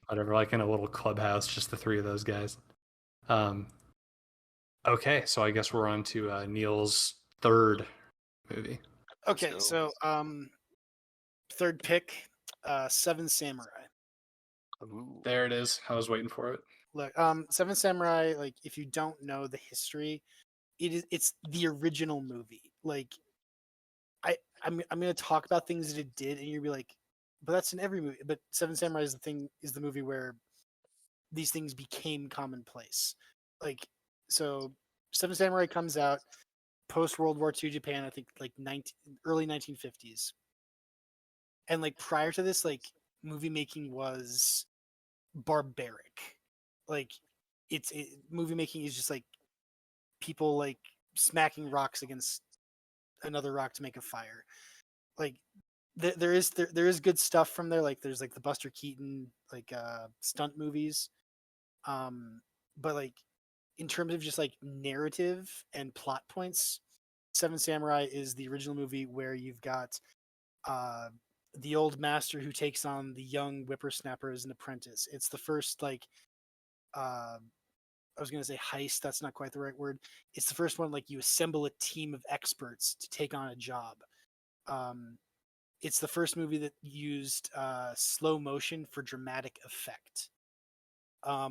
Speaker 1: whatever, like in a little clubhouse, just the three of those guys. Okay, so I guess we're on to Neil's third movie.
Speaker 4: Okay,
Speaker 3: go.
Speaker 4: so third pick, Seven Samurai.
Speaker 3: Ooh.
Speaker 1: There it is. I was waiting for it.
Speaker 4: Look, Seven Samurai, like if you don't know the history, it's the original movie. Like I'm gonna talk about things that it did, and you'll be like, but that's in every movie. But Seven Samurai is the movie where these things became commonplace. Like so Seven Samurai comes out post World War II Japan, I think like early 1950s. And like prior to this, like movie making was barbaric. Like movie making is just like people like smacking rocks against another rock to make a fire. Like there is good stuff from there. Like there's like the Buster Keaton like stunt movies. But like in terms of just like narrative and plot points, Seven Samurai is the original movie where you've got the old master who takes on the young whippersnapper as an apprentice. It's the first like I was going to say heist. That's not quite the right word. It's the first one like you assemble a team of experts to take on a job. It's the first movie that used slow motion for dramatic effect. I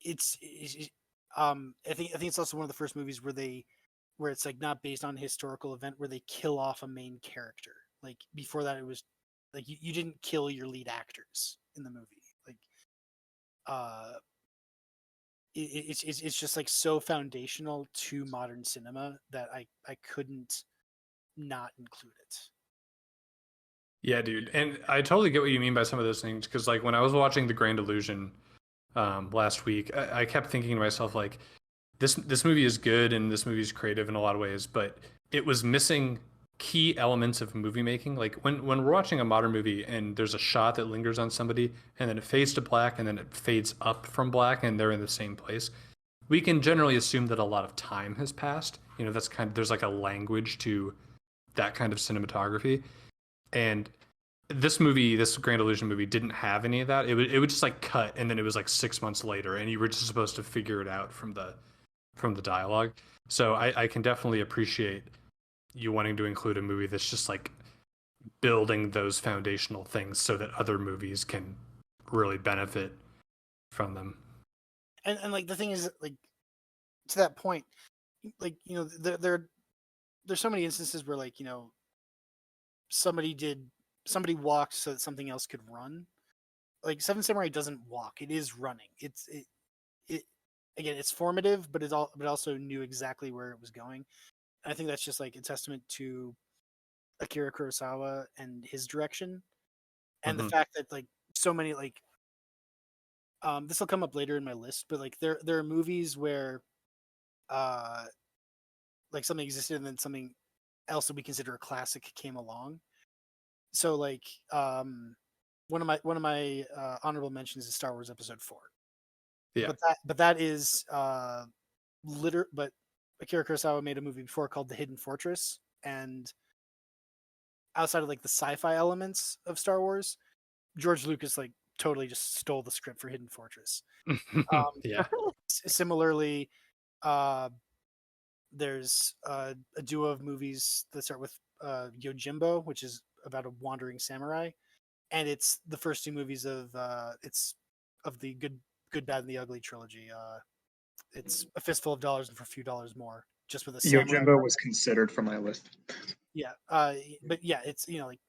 Speaker 4: think it's also one of the first movies where it's like not based on a historical event where they kill off a main character. Like before that, it was like you didn't kill your lead actors in the movie. Like it's just like so foundational to modern cinema that I couldn't not include it.
Speaker 1: Yeah, dude, and I totally get what you mean by some of those things because like when I was watching The Grand Illusion last week, I kept thinking to myself like this movie is good and this movie is creative in a lot of ways, but it was missing key elements of movie making. Like when we're watching a modern movie and there's a shot that lingers on somebody and then it fades to black and then it fades up from black and they're in the same place, we can generally assume that a lot of time has passed. That's there's like a language to that kind of cinematography. And this Grand Illusion movie, didn't have any of that. It would just like cut, and then it was like 6 months later, and you were just supposed to figure it out from the dialogue. So I can definitely appreciate you wanting to include a movie that's just like building those foundational things so that other movies can really benefit from them.
Speaker 4: And like the thing is, like to that point, like there's so many instances where like somebody walked so that something else could run. Like Seven Samurai doesn't walk; it is running. again, it's formative, but but also knew exactly where it was going. And I think that's just like a testament to Akira Kurosawa and his direction, and the
Speaker 1: Mhm.
Speaker 4: fact that like so many like this will come up later in my list, but like there are movies where uh like something existed and then something else that we consider a classic came along. So like one of my honorable mentions is Star Wars Episode 4.
Speaker 1: Yeah.
Speaker 4: But that is but Akira Kurosawa made a movie before called The Hidden Fortress, and outside of like the sci-fi elements of Star Wars, George Lucas like totally just stole the script for Hidden Fortress.
Speaker 1: Yeah.
Speaker 4: Similarly, uh, there's a duo of movies that start with Yojimbo, which is about a wandering samurai, and it's the first two movies of it's of the good, bad, and the ugly trilogy. It's A Fistful of Dollars and For a Few Dollars More, just with a samurai.
Speaker 2: Yojimbo was considered for my list.
Speaker 4: Yeah, but yeah, it's like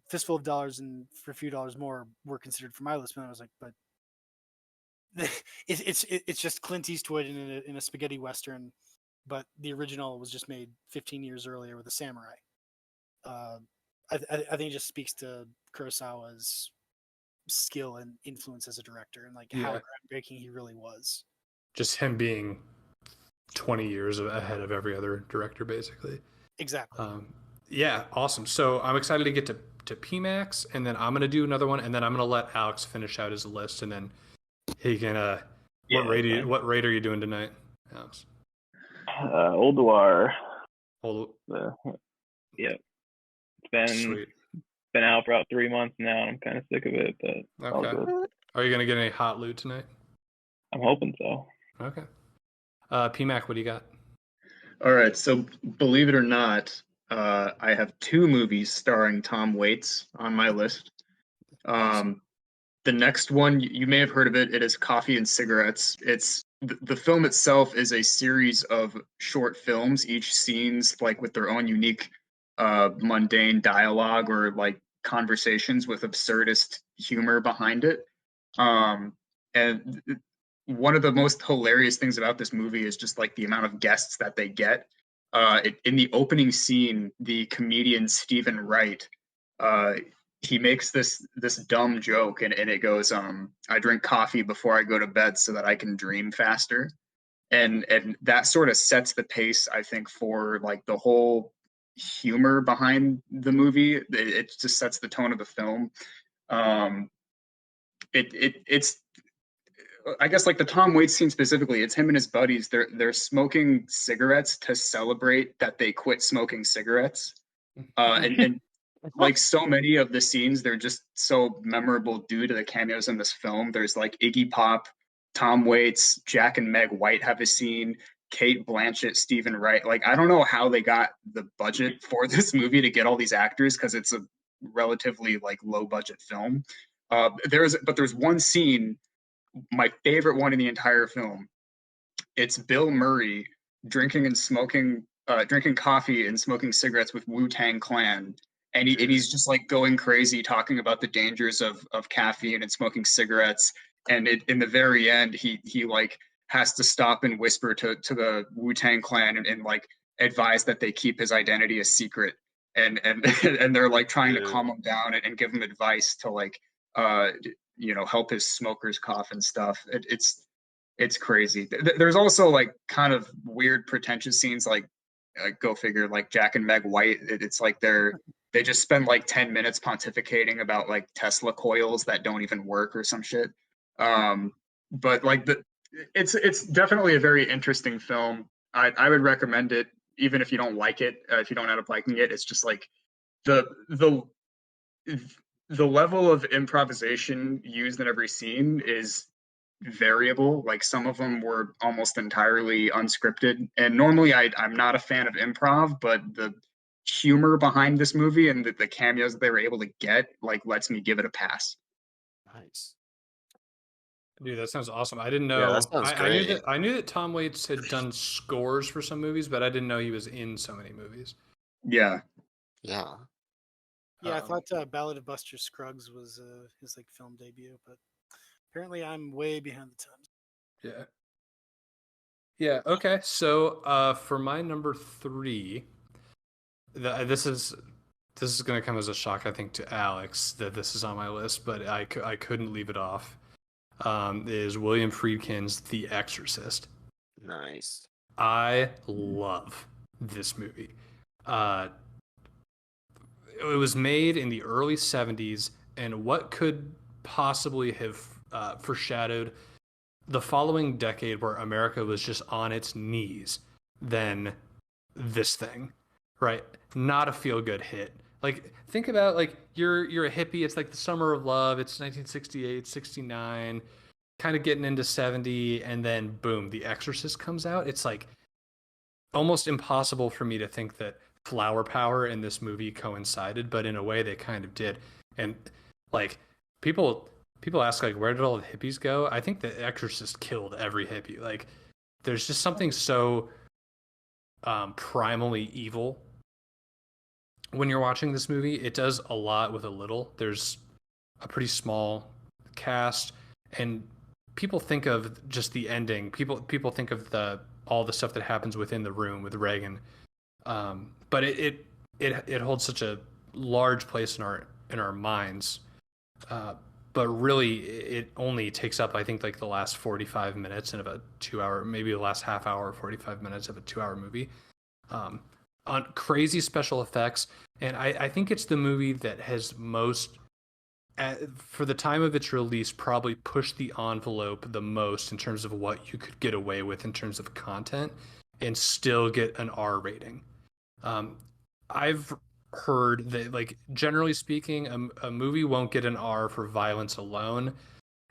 Speaker 4: Fistful of Dollars and For a Few Dollars More were considered for my list, and I was like, but it's just Clint Eastwood in a spaghetti western, but the original was just made 15 years earlier with a samurai. Uh, I think it just speaks to Kurosawa's skill and influence as a director, and like how
Speaker 1: Yeah.
Speaker 4: groundbreaking he really was.
Speaker 1: Just him being 20 years ahead of every other director, basically.
Speaker 4: Exactly.
Speaker 1: Yeah, awesome. So I'm excited to get to PMAX, and then I'm gonna do another one, and then I'm gonna let Alex finish out his list, and then he can.
Speaker 5: Yeah,
Speaker 1: What rate are you doing tonight, Alex?
Speaker 5: Old Noir.
Speaker 1: Hold.
Speaker 5: Yeah, it's
Speaker 1: Sweet.
Speaker 5: been out for about 3 months now, and I'm kind of sick of it, but it's all
Speaker 1: Okay.
Speaker 5: good.
Speaker 1: Are you gonna get any hot loot tonight?
Speaker 5: I'm hoping so.
Speaker 1: Okay. PMAC, what do you got?
Speaker 2: All right, so believe it or not, I have two movies starring Tom Waits on my list.
Speaker 1: Awesome.
Speaker 2: The next one, you may have heard of it. It is Coffee and Cigarettes. It's the film itself is a series of short films, each scenes like with their own unique, mundane dialogue or like conversations with absurdist humor behind it. Um, and one of the most hilarious things about this movie is just like the amount of guests that they get. In the opening scene, the comedian Stephen Wright, uh, he makes this dumb joke, and it goes, I drink coffee before I go to bed so that I can dream faster. And that sort of sets the pace, I think, for like the whole humor behind the movie. It just sets the tone of the film. Um, it's I guess like the Tom Waits scene specifically, it's him and his buddies. They're smoking cigarettes to celebrate that they quit smoking cigarettes. And like so many of the scenes, they're just so memorable due to the cameos in this film. There's like Iggy Pop, Tom Waits, Jack and Meg White have a scene, Kate Blanchett, Stephen Wright. Like I don't know how they got the budget for this movie to get all these actors because it's a relatively like low budget film. There's one scene, my favorite one in the entire film. It's Bill Murray drinking coffee and smoking cigarettes with Wu-Tang Clan. And he's just like going crazy talking about the dangers of caffeine and smoking cigarettes. And in the very end, he like has to stop and whisper to the Wu-Tang Clan and like advise that they keep his identity a secret. And and they're like trying to calm him down and give him advice to like uh help his smokers cough and stuff. It's crazy. There's also like kind of weird pretentious scenes like, go figure, like Jack and Meg White. It's like they just spend like 10 minutes pontificating about like Tesla coils that don't even work or some shit. But like it's definitely a very interesting film. I would recommend it even if you don't like it. If you don't end up liking it, it's just like the the the level of improvisation used in every scene is variable. Like some of them were almost entirely unscripted. And normally I'm not a fan of improv, but the humor behind this movie and the cameos that they were able to get like lets me give it a pass.
Speaker 1: Nice. Dude, that sounds awesome. I didn't
Speaker 3: Yeah, that
Speaker 1: know.
Speaker 3: sounds
Speaker 1: I knew
Speaker 3: great.
Speaker 1: that Tom Waits had done scores for some movies, but I didn't know he was in so many movies.
Speaker 2: Yeah.
Speaker 3: Yeah.
Speaker 4: Yeah, I thought Ballad of Buster Scruggs was his like film debut, but apparently I'm way behind the times.
Speaker 1: Yeah. Yeah. Okay. So, for my number 3, this is going to come as a shock, I think, to Alex that this is on my list, but I couldn't leave it off. Is William Friedkin's The Exorcist.
Speaker 3: Nice.
Speaker 1: I love this movie. Uh, it was made in the early 70s, and what could possibly have foreshadowed the following decade where America was just on its knees than this thing, right? Not a feel good hit. Like, think about, like, you're a hippie. It's like the summer of love. It's 1968, 69, kind of getting into 70, and then boom, The Exorcist comes out. It's like almost impossible for me to think that flower power in this movie coincided, but in a way they kind of did. And like people ask, like, where did all the hippies go? I think The Exorcist killed every hippie. Like, there's just something so primally evil when you're watching this movie. It does a lot with a little. There's a pretty small cast, and people think of just the ending. People think of all the stuff that happens within the room with Reagan, but it holds such a large place in our minds. But really, it only takes up, I think, like the last 45 minutes of a 2 hour, maybe the last half hour, 45 minutes of a 2 hour movie. On crazy special effects, and I think it's the movie that has most, for the time of its release, probably pushed the envelope the most in terms of what you could get away with in terms of content and still get an R rating. I've heard that, like, generally speaking, a movie won't get an R for violence alone,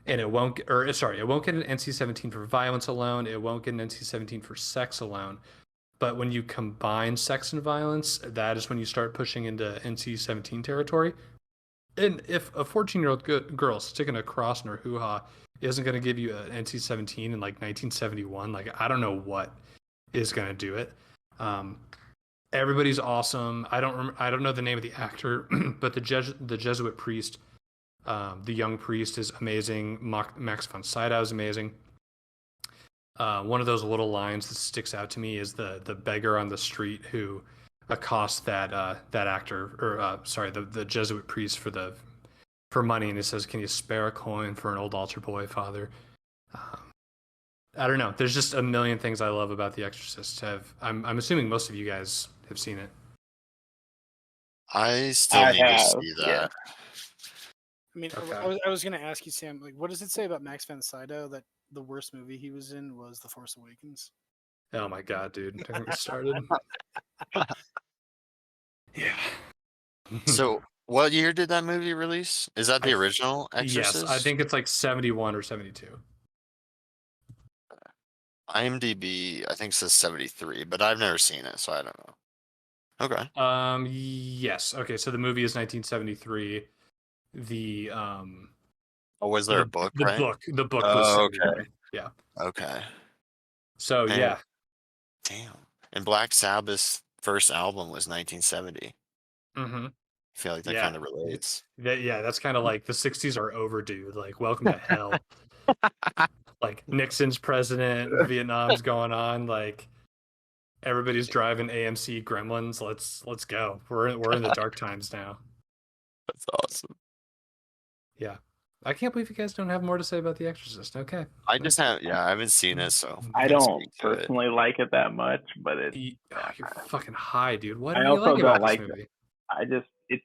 Speaker 1: and it won't get an NC-17 for violence alone. It won't get an NC-17 for sex alone. But when you combine sex and violence, that is when you start pushing into NC-17 territory. And if a 14-year-old girl sticking a cross in her hoo-ha isn't going to give you an NC-17 in like 1971, like, I don't know what is going to do it. Everybody's awesome. I don't know the name of the actor, but the Jesuit priest, the young priest, is amazing. Max von Sydow is amazing. One of those little lines that sticks out to me is the beggar on the street who accosts that actor, or the Jesuit priest for money, and he says, "Can you spare a coin for an old altar boy, Father?" I don't know. There's just a million things I love about The Exorcist. I'm assuming most of you guys have seen it.
Speaker 3: I still need to see that.
Speaker 5: Yeah.
Speaker 4: I mean,
Speaker 1: Okay.
Speaker 4: I was going to ask you, Sam, like, what does it say about Max von Sydow that the worst movie he was in was The Force Awakens?
Speaker 1: Oh my god, dude! Don't get me started. Yeah.
Speaker 3: So, what year did that movie release? Is that the original Exorcist?
Speaker 1: Yes, I think it's like 71 or 72.
Speaker 3: IMDb, I think, says 73, but I've never seen it, so I don't know. Okay.
Speaker 1: Yes. Okay, so the movie is 1973. The
Speaker 3: Oh, was there a book, right?
Speaker 1: The book was
Speaker 3: Oh,
Speaker 1: 73.
Speaker 3: okay.
Speaker 1: Yeah.
Speaker 3: Okay.
Speaker 1: So,
Speaker 3: Man.
Speaker 1: yeah.
Speaker 3: Damn. And Black Sabbath's first album was 1970.
Speaker 1: Mm-hmm.
Speaker 3: I feel like that
Speaker 1: Yeah.
Speaker 3: kind of relates.
Speaker 1: That's kind of like the 60s are overdue. Like, welcome to hell. Like, Nixon's president, Vietnam's going on, like, everybody's driving AMC Gremlins. Let's go. We're in the dark times now.
Speaker 3: That's awesome.
Speaker 1: Yeah. I can't believe you guys don't have more to say about The Exorcist. Okay.
Speaker 3: I haven't seen it, so
Speaker 5: I
Speaker 3: can't
Speaker 5: don't
Speaker 3: speak to it.
Speaker 5: personally like it that much, but it's.
Speaker 1: You're fucking high, dude. What
Speaker 5: I
Speaker 1: do you
Speaker 5: also
Speaker 1: like about
Speaker 5: don't
Speaker 1: this
Speaker 5: like
Speaker 1: movie?
Speaker 5: It's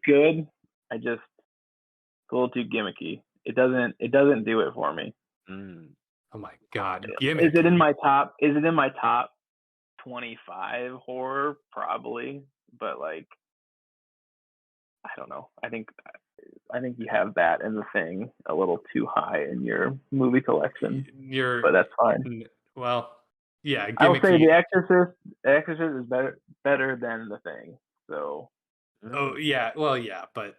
Speaker 5: good. It's a little too gimmicky. It doesn't do it for me.
Speaker 3: Mm.
Speaker 1: Oh my god, gimmick.
Speaker 5: Is it in my top 25 horror? Probably, but like, I don't know. I think you have that and The Thing a little too high in your movie collection. But that's fine.
Speaker 1: Well, yeah,
Speaker 5: I will say
Speaker 1: gimmicky.
Speaker 5: The Exorcist is better than The Thing. So.
Speaker 1: Oh yeah, well yeah, but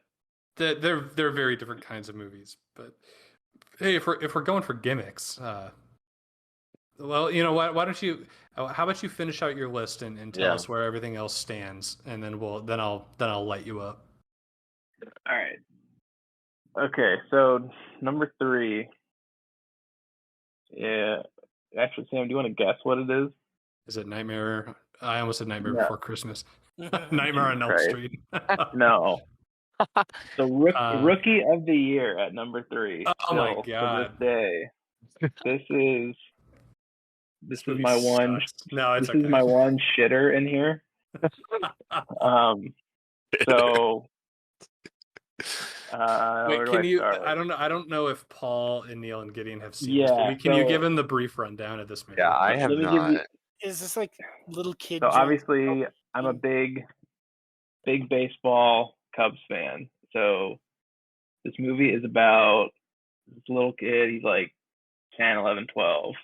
Speaker 1: they're very different kinds of movies. But hey, if we're going for gimmicks, well, you know what? Why don't you? How about you finish out your list and tell us where everything else stands, and then I'll light you up.
Speaker 5: All right. Okay, so number 3, Yeah. Actually, Sam, do you want to guess what it is?
Speaker 1: Is it Nightmare? I almost said Nightmare
Speaker 5: No.
Speaker 1: Before Christmas. Nightmare on Elm
Speaker 5: Right.
Speaker 1: Street.
Speaker 5: No. The
Speaker 1: Uh,
Speaker 5: rookie of the year at number 3.
Speaker 1: Oh my
Speaker 5: Still, to
Speaker 1: God.
Speaker 5: this day. This is
Speaker 1: movie
Speaker 5: my one.
Speaker 1: sucks. No, it's
Speaker 5: This
Speaker 1: okay.
Speaker 5: is my one shitter in here. So.
Speaker 1: Wait,
Speaker 5: Where do
Speaker 1: can
Speaker 5: I
Speaker 1: you?
Speaker 5: start?
Speaker 1: I don't know if Paul and Neil and Gideon have seen this.
Speaker 5: Yeah,
Speaker 1: But can you
Speaker 5: so-
Speaker 1: give him the brief rundown of this movie?
Speaker 3: Yeah, I have
Speaker 5: Let me give
Speaker 3: not.
Speaker 5: you.
Speaker 4: Is this like little kid?
Speaker 5: So
Speaker 4: joke?
Speaker 5: obviously, I'm a big baseball Cubs fan. So this movie is about this little kid. He's like 10, 11, 12.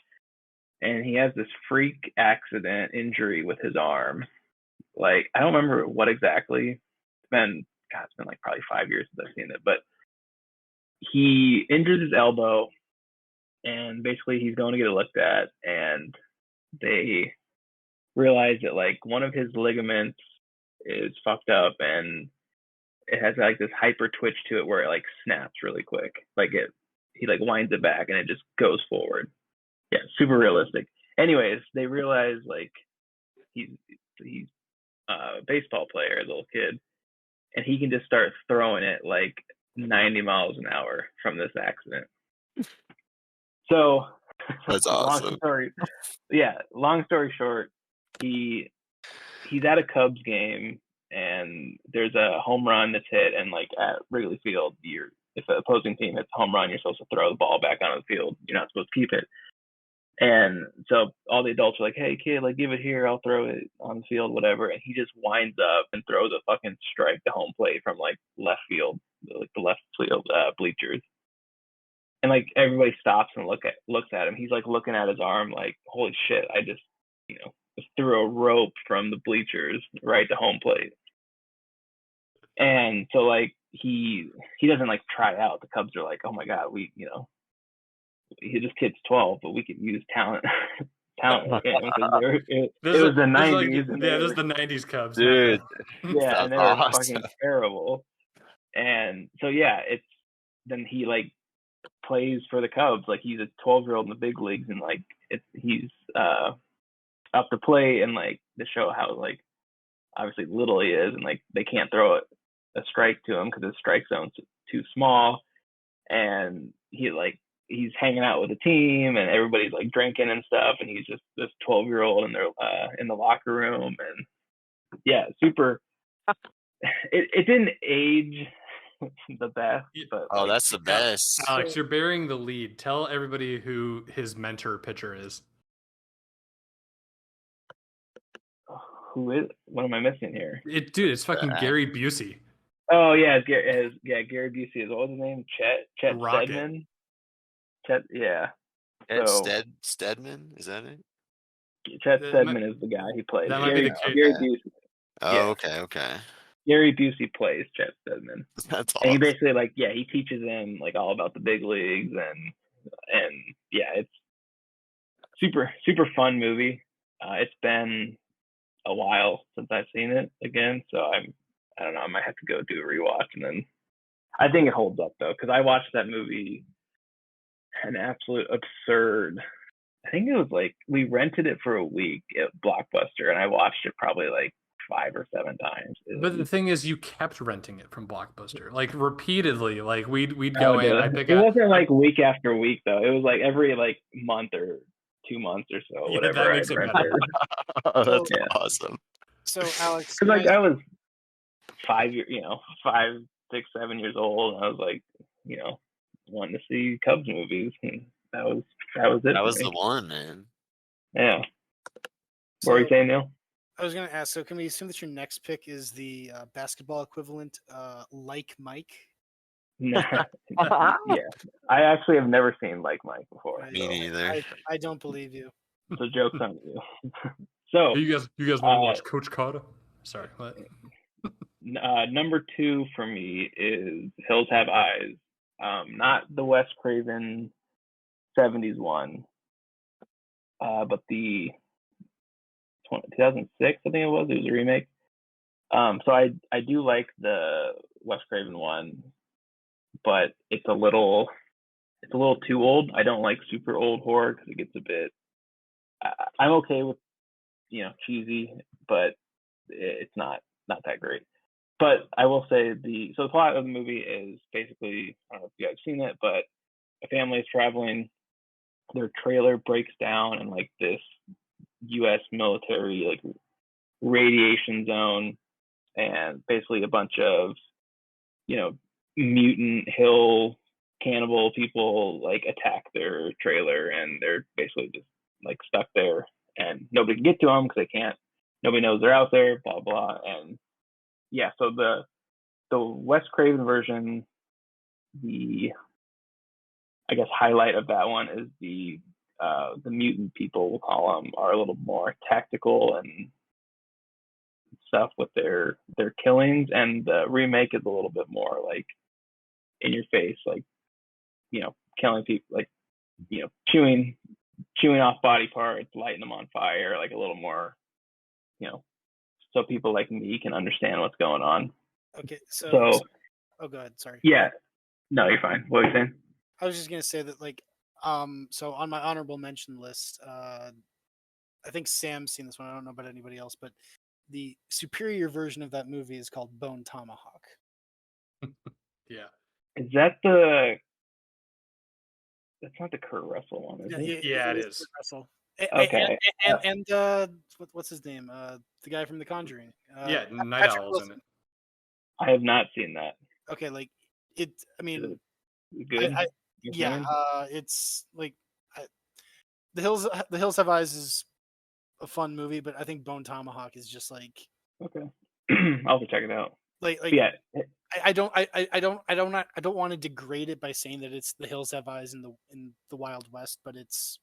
Speaker 5: And he has this freak accident injury with his arm. Like, I don't remember what exactly. It's been like probably 5 years since I've seen it. But he injures his elbow, and basically he's going to get it looked at, and they realize that like one of his ligaments is fucked up, and it has like this hyper twitch to it where it like snaps really quick. Like he like winds it back and it just goes forward. Yeah, super realistic. Anyways, they realize like he's a baseball player, a little kid, and he can just start throwing it like 90 miles an hour from this accident. So
Speaker 3: That's awesome.
Speaker 5: long story short, he's at a Cubs game, and there's a home run that's hit, and like at Wrigley Field, if the opposing team hits a home run, you're supposed to throw the ball back onto the field. You're not supposed to keep it. And so all the adults are like, "Hey kid, like give it here, I'll throw it on the field, whatever." And he just winds up and throws a fucking strike to home plate from like left field, like the left field bleachers. And like everybody stops and looks at him. He's like looking at his arm, like, "Holy shit! I just threw a rope from the bleachers right to home plate." And so like he doesn't like try out. The Cubs are like, "Oh my god, this kid's 12, but we could use talent." Talent. It was the 90s.
Speaker 1: This is the 90s Cubs,
Speaker 3: Dude.
Speaker 5: Yeah, and they were
Speaker 3: awesome.
Speaker 5: fucking terrible. And so then he like plays for the Cubs. Like he's a 12-year-old in the big leagues, and like he's up to play, and like to show how like obviously little he is, and like they can't throw a strike to him because his strike zone's too small. And he's hanging out with the team, and everybody's like drinking and stuff, and he's just this 12-year-old, and they're in the locker room, and yeah, super. It didn't age the best, but
Speaker 3: Oh, that's the best.
Speaker 1: Alex, you're bearing the lead. Tell everybody who his mentor pitcher is.
Speaker 5: Who is? What am I missing here?
Speaker 1: Dude, it's fucking Gary Busey.
Speaker 5: Oh yeah, Gary Busey. What was his name? Chet
Speaker 1: Rocket.
Speaker 5: Stedman. Yeah.
Speaker 3: Ed
Speaker 5: So-
Speaker 3: Stedman, is that it?
Speaker 5: Chet Stedman is the guy he plays.
Speaker 1: That might be the kid.
Speaker 5: Gary Busey.
Speaker 3: Oh,
Speaker 5: Yeah.
Speaker 3: okay.
Speaker 5: Gary Busey plays Chet Stedman.
Speaker 3: That's
Speaker 5: And he
Speaker 3: awesome.
Speaker 5: basically he teaches them like all about the big leagues, and yeah, it's super fun movie. It's been a while since I've seen it again, so I don't know, I might have to go do a rewatch, and then I think it holds up though, because I watched that movie an absolute absurd. I think it was like we rented it for a week at Blockbuster, and I watched it probably like 5 or 7 times.
Speaker 1: But the thing is, you kept renting it from Blockbuster, like repeatedly. Like we'd go in.
Speaker 5: It wasn't like week after week though. It was like every like month or 2 months or so.
Speaker 1: Yeah,
Speaker 5: whatever.
Speaker 1: that makes it better.
Speaker 3: Oh, that's
Speaker 5: Yeah.
Speaker 3: awesome.
Speaker 4: So Alex,
Speaker 5: Because like I was 5 6, 7 years old, and I was like, wanting to see Cubs movies, and that was it.
Speaker 3: That
Speaker 5: for
Speaker 3: was
Speaker 5: me.
Speaker 3: the one, man.
Speaker 5: Yeah. What were you saying, Neil?
Speaker 4: I was going to ask. So can we assume that your next pick is the basketball equivalent, like Mike?
Speaker 5: Yeah. I actually have never seen Like Mike before.
Speaker 3: Me neither.
Speaker 4: I don't believe you.
Speaker 5: So joke's on you. So
Speaker 1: You guys want to watch Coach Carter? Sorry, what?
Speaker 5: number 2 for me is Hills Have Eyes. Not the Wes Craven 70s one, but the 2006, I think it was a remake. So I do like the Wes Craven one, but it's a little it's a little too old. I don't like super old horror because it gets a bit. I'm okay with cheesy, but it's not that great. But I will say the plot of the movie is basically, I don't know if you guys have seen it, but a family is traveling. Their trailer breaks down in like this U.S. military like radiation zone, and basically a bunch of mutant hill cannibal people like attack their trailer, and they're basically just like stuck there, and nobody can get to them because nobody knows they're out there, blah blah. And yeah, so the Wes Craven version, the I guess highlight of that one is the mutant people, we'll call them, are a little more tactical and stuff with their killings, and the remake is a little bit more like in your face, like killing people, like chewing off body parts, lighting them on fire, like a little more, so people like me can understand what's going on.
Speaker 4: Okay, so oh, go ahead. Sorry.
Speaker 5: Yeah, no, you're fine. What are you saying?
Speaker 4: I was just gonna say that, like, so on my honorable mention list, I think Sam's seen this one. I don't know about anybody else, but the superior version of that movie is called Bone Tomahawk.
Speaker 1: Yeah.
Speaker 5: Is that that's not the Kurt Russell one, is it?
Speaker 1: Yeah, it is.
Speaker 4: Kurt Russell.
Speaker 5: Okay.
Speaker 4: And what's his name? The guy from The Conjuring.
Speaker 1: Yeah, Night
Speaker 4: Patrick
Speaker 1: Owl's in
Speaker 4: Wilson.
Speaker 1: it.
Speaker 5: I have not seen that.
Speaker 4: Okay, like it. I mean,
Speaker 5: Good.
Speaker 4: yeah. It's like The Hills Have Eyes is a fun movie, but I think Bone Tomahawk is just like
Speaker 5: Okay. I'll have to check it out.
Speaker 4: like
Speaker 5: Yeah.
Speaker 4: I don't want to degrade it by saying that it's The Hills Have Eyes in the Wild West, but it's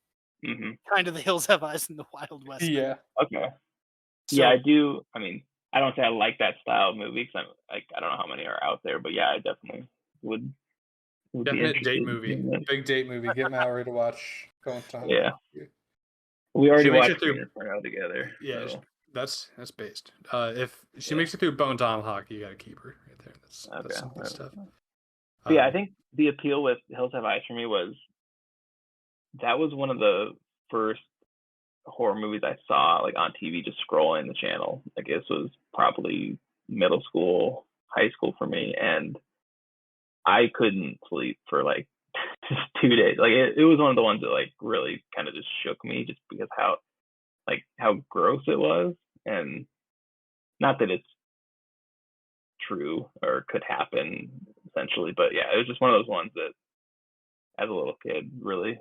Speaker 4: kind of The Hills Have Eyes in the Wild West.
Speaker 1: Yeah.
Speaker 5: Okay.
Speaker 4: So,
Speaker 5: yeah, I do. I mean, I don't say I like that style of movie because I don't know how many are out there, but yeah, I definitely would
Speaker 1: Definite date movie. Big date movie. Get Mallory to watch Bone Tomahawk.
Speaker 5: Yeah. We already
Speaker 1: makes
Speaker 5: watched
Speaker 1: it through-
Speaker 5: Green Inferno together.
Speaker 1: Yeah,
Speaker 5: so.
Speaker 1: that's based. If she makes it through Bone Tomahawk, you got to keep her right there. That's
Speaker 5: Okay,
Speaker 1: some good stuff.
Speaker 5: But yeah, I think the appeal with Hills Have Eyes for me was that was one of the first horror movies I saw like on TV, just scrolling the channel. I guess it was probably middle school, high school for me, and I couldn't sleep for like 2 days. Like it was one of the ones that like really kind of just shook me, just because how gross it was, and not that it's true or could happen essentially, but yeah, it was just one of those ones that as a little kid really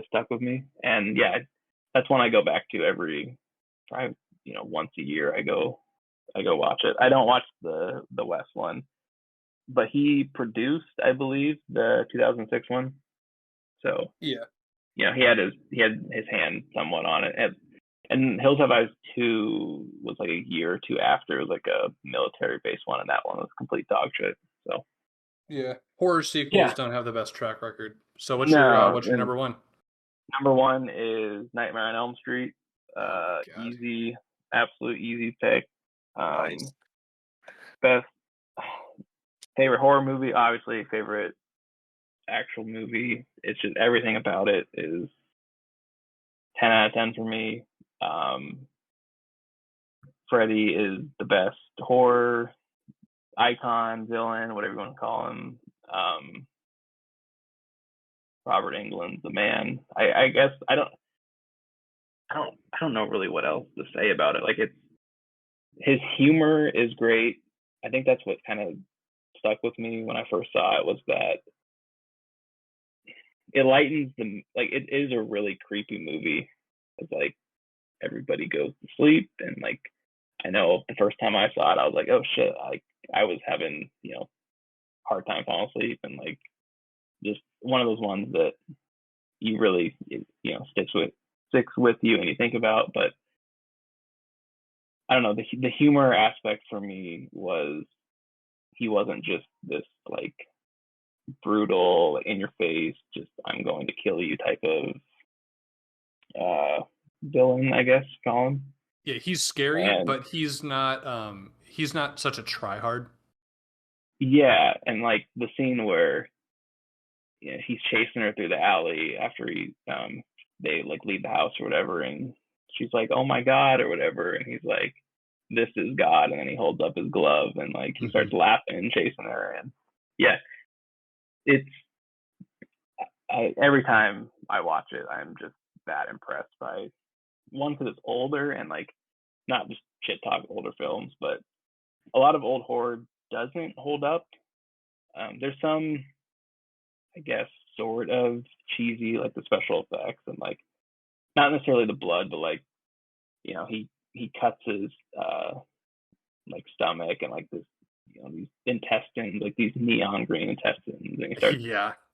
Speaker 5: stuck with me. And yeah, that's one I go back to probably once a year. I go watch it. I don't watch the West one, but he produced, I believe, the 2006 one. So
Speaker 1: yeah,
Speaker 5: he had his hand somewhat on it. And Hills Have Eyes 2 was like a year or two after. It was like a military-based one, and that one was complete dog shit. So
Speaker 1: yeah, horror sequels don't have the best track record. So what's your number one?
Speaker 5: Number one is Nightmare on Elm Street.
Speaker 1: God.
Speaker 5: Easy, absolute easy pick.
Speaker 3: Nice.
Speaker 5: Best favorite horror movie, obviously favorite actual movie. It's just everything about it is 10 out of 10 for me. Freddy is the best horror icon, villain, whatever you want to call him. Robert Englund's the man. I guess I don't know really what else to say about it. Like his humor is great. I think that's what kind of stuck with me when I first saw it, was that it lightens it is a really creepy movie. It's like everybody goes to sleep, and like I know the first time I saw it, I was like, oh shit, I was having hard time falling asleep, and like just one of those ones that you really sticks with you and you think about. But I don't know, the humor aspect for me was he wasn't just this like brutal, in your face, just I'm going to kill you type of villain, I guess, call him.
Speaker 1: Yeah, he's scary, but he's not such a tryhard.
Speaker 5: Yeah, and like the scene where he's chasing her through the alley after they like leave the house or whatever, and she's like, "Oh my God," or whatever, and he's like, "This is God," and then he holds up his glove and like he starts laughing and chasing her, and yeah, it's every time I watch it, I'm just that impressed by one, because it's older and like not just shit talk older films, but a lot of old horror doesn't hold up. There's some, I guess, sort of cheesy, like the special effects and like not necessarily the blood, but like, you know, he cuts his like stomach and like this, you know, these intestines, like these neon green intestines, and he starts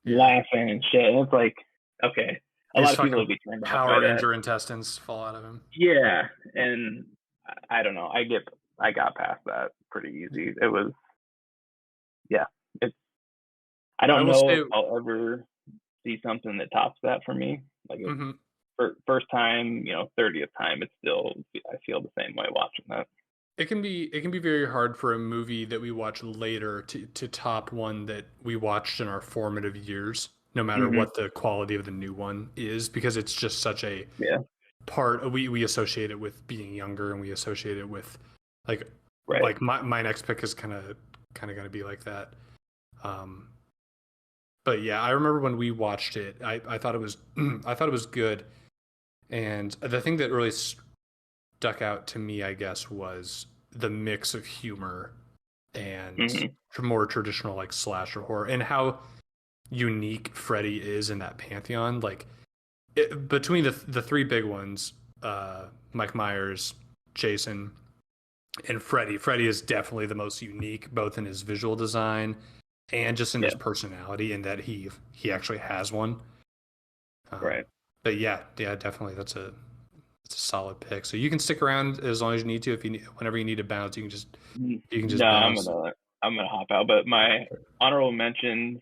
Speaker 5: laughing and shit. And it's like, okay, a lot of people would be turned off by
Speaker 1: Power
Speaker 5: that.
Speaker 1: Ranger intestines fall out of him.
Speaker 5: Yeah, and I don't know. I got past that pretty easy. It was, yeah. It's. I don't know if I'll ever see something that tops that for me. Like first time, you know, 30th time, it's still, I feel the same way watching that.
Speaker 1: It can be very hard for a movie that we watch later to top one that we watched in our formative years, no matter what the quality of the new one is, because it's just such a part. We associate it with being younger, and we associate it with like my next pick is kind of going to be like that. But yeah, I remember when we watched it, I thought it was I thought it was good, and the thing that really stuck out to me, I guess, was the mix of humor and more traditional like slasher horror, and how unique Freddy is in that pantheon. Like between the three big ones, Mike Myers, Jason, and Freddy. Freddy is definitely the most unique, both in his visual design and just in his personality, in that he actually has one.
Speaker 5: Right.
Speaker 1: But yeah, definitely that's a solid pick. So you can stick around as long as you need to. Whenever you need to bounce, you can just bounce.
Speaker 5: I'm gonna hop out. But my honorable mentions,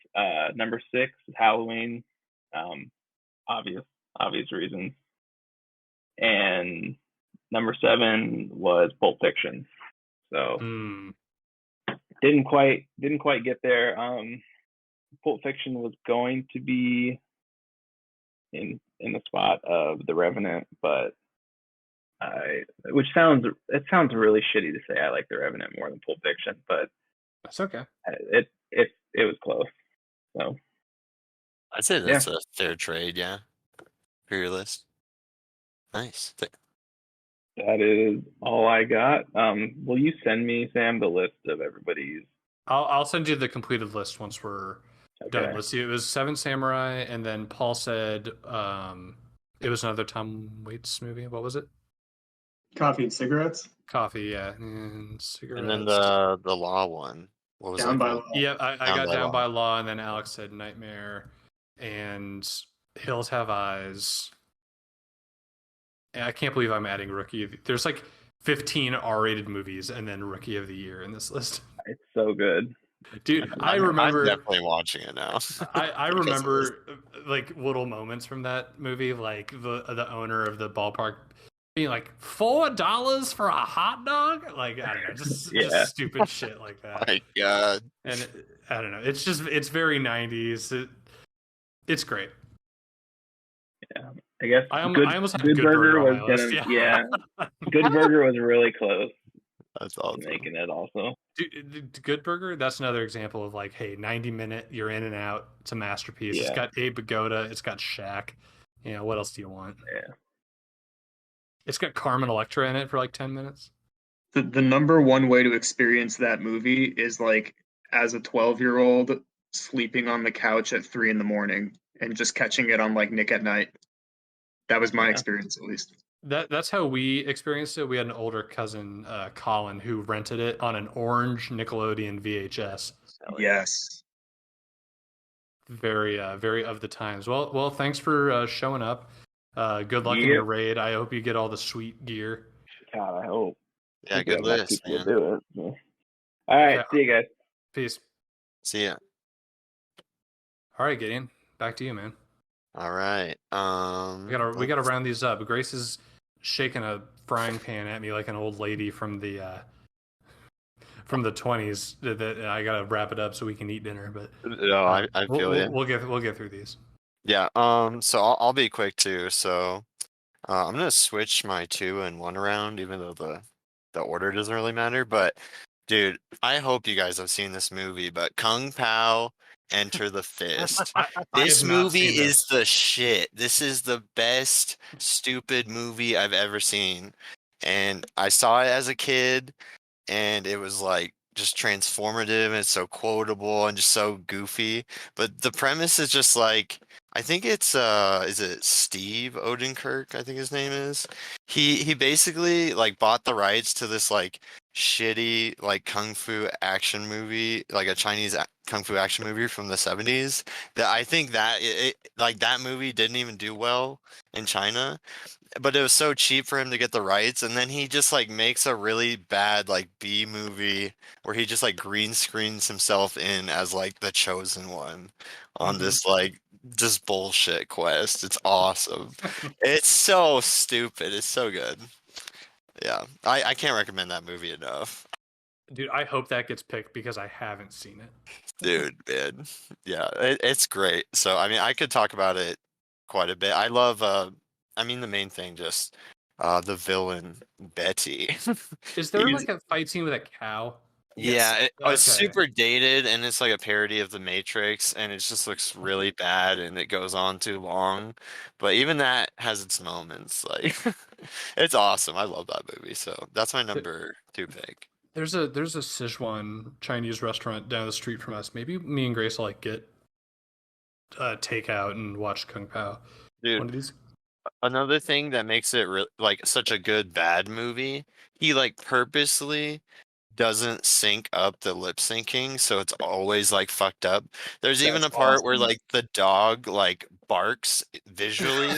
Speaker 5: number 6 is Halloween, obvious reasons, and number 7 was Pulp Fiction. So didn't quite get there. Pulp Fiction was going to be in the spot of The Revenant, but it sounds really shitty to say I like The Revenant more than Pulp Fiction, but
Speaker 1: that's okay.
Speaker 5: It was close. So
Speaker 3: I'd say that's a fair trade, for your list. Nice.
Speaker 5: That is all I got. Will you send me, Sam, the list of everybody's?
Speaker 1: I'll send you the completed list once we're done. Let's see. It was 7 Samurai, and then Paul said it was another Tom Waits movie. What was it?
Speaker 2: Coffee and Cigarettes.
Speaker 1: Coffee, yeah, and cigarettes.
Speaker 3: And then the law one. What was
Speaker 2: Down by
Speaker 3: Law?
Speaker 1: Yeah, I got Down by Law, and then Alex said Nightmare, and Hills Have Eyes. And I can't believe I'm adding Rookie. There's like 15 R-rated movies, and then Rookie of the Year in this list.
Speaker 5: It's so good,
Speaker 1: dude. I remember.
Speaker 3: I'm definitely watching it now.
Speaker 1: I remember like little moments from that movie, like the owner of the ballpark being like $4 for a hot dog. Like I don't know, just stupid shit like that.
Speaker 3: My God.
Speaker 1: And I don't know. It's very 90s. It's great.
Speaker 5: Yeah, I guess
Speaker 1: I almost had Good
Speaker 5: Burger was
Speaker 1: gonna.
Speaker 5: Good Burger was really close.
Speaker 3: That's awesome.
Speaker 5: Making it also.
Speaker 1: Dude, Good Burger, that's another example of like, hey, 90-minute, you're in and out. It's a masterpiece. Yeah. It's got Abe Vigoda. It's got Shaq. You know, what else do you want?
Speaker 5: Yeah.
Speaker 1: It's got Carmen Electra in it for like 10 minutes.
Speaker 2: The number one way to experience that movie is like as a 12-year-old sleeping on the couch at 3 a.m. and just catching it on like Nick at Night. That was my experience, at least.
Speaker 1: That's how we experienced it. We had an older cousin, Colin, who rented it on an orange Nickelodeon VHS.
Speaker 2: Yes.
Speaker 1: Very of the times. Well, thanks for showing up. Good luck in your raid. I hope you get all the sweet gear.
Speaker 5: God, I hope.
Speaker 3: Yeah, good list, man.
Speaker 5: Do it. So. All right, see you guys.
Speaker 1: Peace.
Speaker 3: See ya.
Speaker 1: All right, Gideon, back to you, man.
Speaker 3: All right.
Speaker 1: We gotta round these up. Grace is shaking a frying pan at me like an old lady from the from the 20s that I gotta wrap it up so we can eat dinner. But
Speaker 3: No, I feel you.
Speaker 1: we'll get through these.
Speaker 3: Yeah. So I'll be quick too. So I'm gonna switch my 2 and 1 around, even though the order doesn't really matter. But dude, I hope you guys have seen this movie. But Kung Pao, Enter the Fist.
Speaker 1: I
Speaker 3: This
Speaker 1: have not
Speaker 3: movie
Speaker 1: seen
Speaker 3: is
Speaker 1: this.
Speaker 3: the shit. This is the best stupid movie I've ever seen. And I saw it as a kid, and it was like just transformative and it's so quotable and just so goofy. But the premise is just like, I think it's is it Steve Odenkirk, I think his name is. He basically like bought the rights to this like shitty like kung fu action movie, like a Chinese kung fu action movie from the 70s, that I think that like that movie didn't even do well in China, but it was so cheap for him to get the rights, and then he just like makes a really bad like B movie where he just like green screens himself in as like the chosen one on this like just bullshit quest. It's awesome. It's so stupid. It's so good. Yeah, I can't recommend that movie enough.
Speaker 1: Dude, I hope that gets picked because I haven't seen it.
Speaker 3: Dude, man. Yeah, it's great. So I mean, I could talk about it quite a bit. I love I mean the main thing just the villain Betty.
Speaker 1: Is there
Speaker 3: He's-
Speaker 1: like a fight scene with a cow?
Speaker 3: yeah, it's
Speaker 1: Okay.
Speaker 3: super dated and it's like a parody of The Matrix and it just looks really bad and it goes on too long. But even that has its moments. Like it's awesome. I love that movie. So that's my number 2 pick.
Speaker 1: There's a Sichuan Chinese restaurant down the street from us. Maybe me and Grace will like get takeout and watch Kung Pao.
Speaker 3: Dude,
Speaker 1: One of these.
Speaker 3: another thing that makes it like such a good bad movie, he like purposely doesn't sync up the lip syncing, so it's always like fucked up. There's even a
Speaker 2: That's
Speaker 3: part where
Speaker 2: awesome.
Speaker 3: like the dog like barks visually,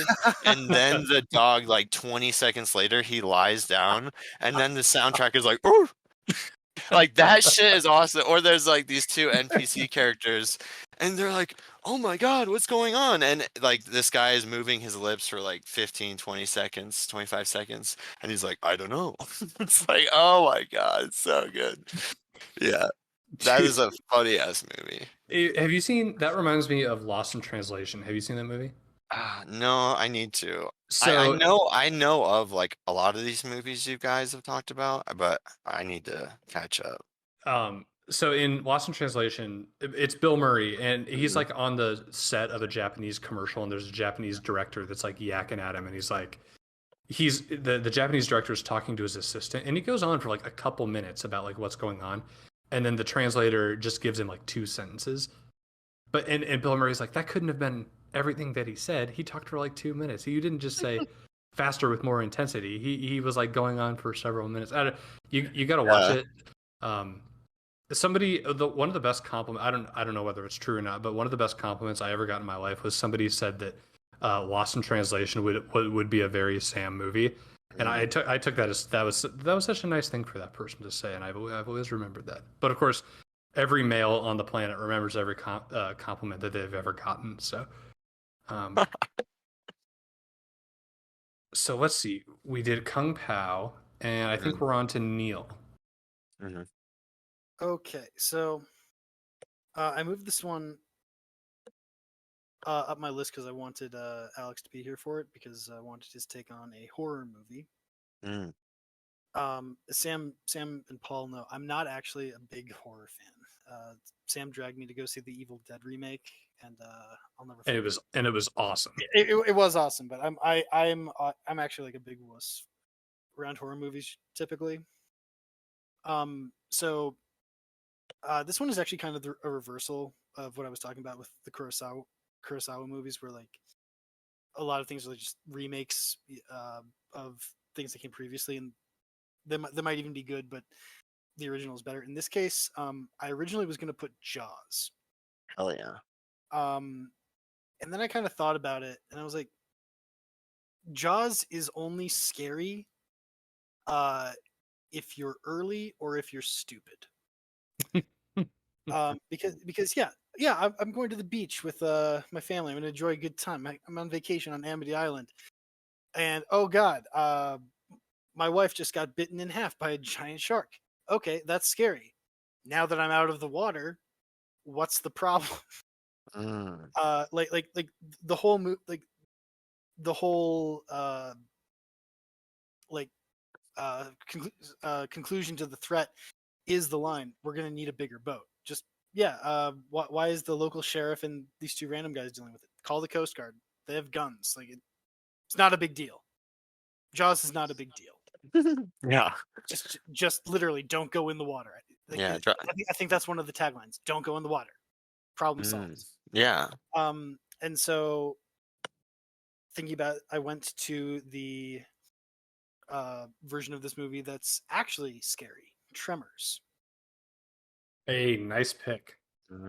Speaker 3: and then the dog like 20 seconds later he lies down, and then the soundtrack is like, ooh, like that shit is awesome. Or there's like these 2 NPC characters, and they're like, oh my god, what's going on? And like this guy is moving his lips for like 15, 20 seconds, 25 seconds, and he's like, I don't know. It's like, oh my god, it's so good. Yeah, that is a funny ass movie.
Speaker 1: Have you seen? That reminds me of Lost in Translation. Have you seen that movie?
Speaker 3: No, I need to.
Speaker 1: So
Speaker 3: I know of like a lot of these movies you guys have talked about, but I need to catch up.
Speaker 1: So in Lost in Translation, it's Bill Murray, and he's
Speaker 3: Mhm.
Speaker 1: like on the set of a Japanese commercial, and there's a Japanese director that's like yakking at him, and he's like, the Japanese director is talking to his assistant, and he goes on for like a couple minutes about like what's going on, and then the translator just gives him like 2 sentences, but and Bill Murray's like, that couldn't have been everything that he said. He talked for like 2 minutes. You didn't just say faster with more intensity. He was like going on for several minutes. You got to watch it. One of the best compliment, I don't know whether it's true or not, but one of the best compliments I ever got in my life was somebody said that Lost in Translation would be a very Sam movie, and I took that as that was such a nice thing for that person to say, and I've always remembered that. But of course, every male on the planet remembers every compliment that they've ever gotten. So, so let's see. We did Kung Pao, and I think we're on to Neill.
Speaker 3: Mhm.
Speaker 4: Okay, so I moved this one up my list because I wanted Alex to be here for it because I wanted his take on a horror movie.
Speaker 3: Mm.
Speaker 4: Sam and Paul know I'm not actually a big horror fan. Sam dragged me to go see the Evil Dead remake, and I'll never.
Speaker 1: And it was awesome.
Speaker 4: It was awesome, but I'm actually like a big wuss around horror movies typically. So this one is actually kind of a reversal of what I was talking about with the Kurosawa movies, where like a lot of things are just remakes of things that came previously, and they might even be good, but the original is better. In this case, I originally was going to put Jaws.
Speaker 3: Hell yeah.
Speaker 4: And then I kind of thought about it, and I was like, Jaws is only scary if you're early or if you're stupid. Because I'm going to the beach with my family. I'm going to enjoy a good time. I'm on vacation on Amity Island, and oh god, my wife just got bitten in half by a giant shark. Okay, that's scary. now that I'm out of the water, what's the problem?
Speaker 3: Mm.
Speaker 4: Like the whole like the whole conclusion to the threat is the line, we're gonna need a bigger boat. Just why is the local sheriff and these two random guys dealing with it? Call the Coast Guard. They have guns. Like it's not a big deal. Jaws is not a big deal.
Speaker 3: Yeah.
Speaker 4: Just literally don't go in the water. Like,
Speaker 3: Yeah.
Speaker 4: I think that's one of the taglines. Don't go in the water. Problem solved.
Speaker 3: Yeah.
Speaker 4: And so thinking about it, I went to the version of this movie that's actually scary, Tremors.
Speaker 1: A nice pick.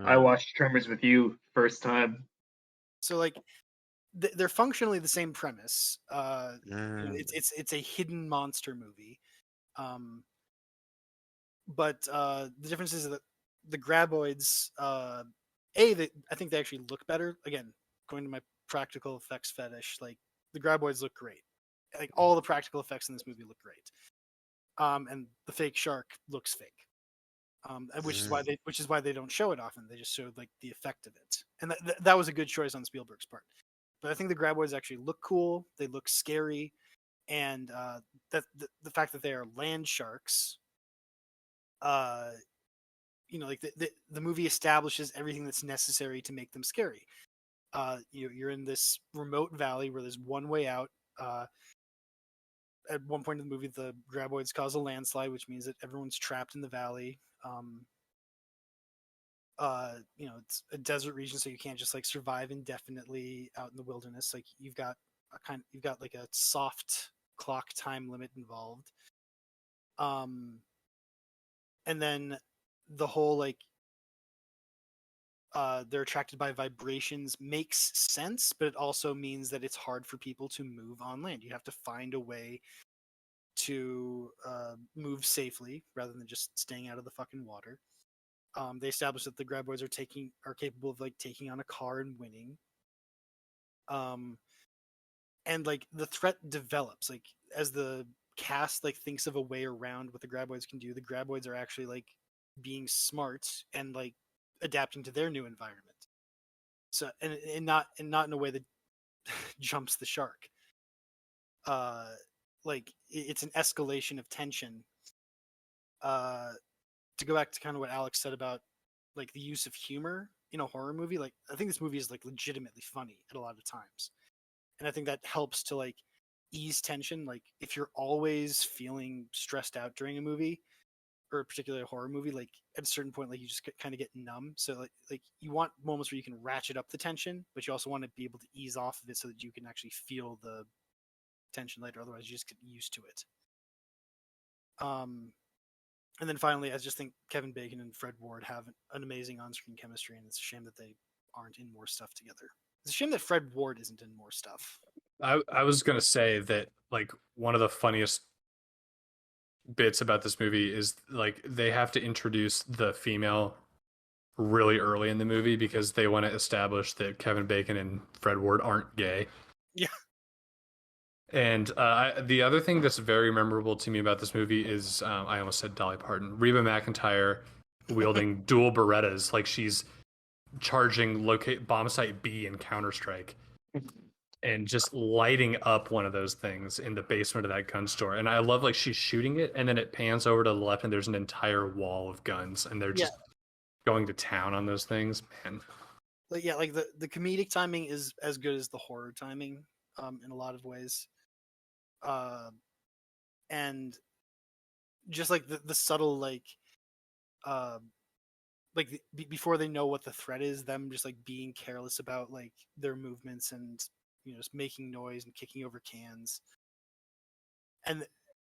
Speaker 2: I watched Tremors with you first time.
Speaker 4: So like they're functionally the same premise.
Speaker 3: Mm.
Speaker 4: It's a hidden monster movie, but the difference is that the graboids, I think they actually look better. Again, going to my practical effects fetish, like the graboids look great. Like all the practical effects in this movie look great, and the fake shark looks fake. Which is why they don't show it often. They just showed like the effect of it, and that was a good choice on Spielberg's part. But I think the graboids actually look cool. They look scary, and that the fact that they are land sharks, like the movie establishes everything that's necessary to make them scary. You're in this remote valley where there's one way out. At one point in the movie, the graboids cause a landslide, which means that everyone's trapped in the valley. It's a desert region, so you can't just like survive indefinitely out in the wilderness. Like you've got like a soft clock time limit involved. And then the whole like they're attracted by vibrations makes sense, but it also means that it's hard for people to move on land. You have to find a way to move safely rather than just staying out of the fucking water. They established that the graboids are capable of like taking on a car and winning. And like the threat develops like as the cast like thinks of a way around what the graboids can do. The graboids are actually like being smart and like adapting to their new environment. So and not in a way that jumps the shark. Like it's an escalation of tension. To go back to kind of what Alex said about like the use of humor in a horror movie, like I think this movie is like legitimately funny at a lot of times, and I think that helps to like ease tension. Like if you're always feeling stressed out during a movie or a particular horror movie, like at a certain point like you just kind of get numb. So like you want moments where you can ratchet up the tension, but you also want to be able to ease off of it so that you can actually feel the tension later. Otherwise you just get used to it. And then finally, I just think Kevin Bacon and Fred Ward have an amazing on-screen chemistry, and it's a shame that they aren't in more stuff together. It's a shame that Fred Ward isn't in more stuff.
Speaker 1: I was gonna say that like one of the funniest bits about this movie is like they have to introduce the female really early in the movie because they want to establish that Kevin Bacon and Fred Ward aren't gay.
Speaker 4: Yeah.
Speaker 1: And the other thing that's very memorable to me about this movie is I almost said Dolly Parton, Reba McEntire wielding dual Berettas like she's charging locate bomb site B in Counter-Strike and just lighting up one of those things in the basement of that gun store. And I love like she's shooting it and then it pans over to the left and there's an entire wall of guns and they're just going to town on those things, man.
Speaker 4: Like like the comedic timing is as good as the horror timing in a lot of ways. And just like the subtle before they know what the threat is, them just like being careless about like their movements and just making noise and kicking over cans, and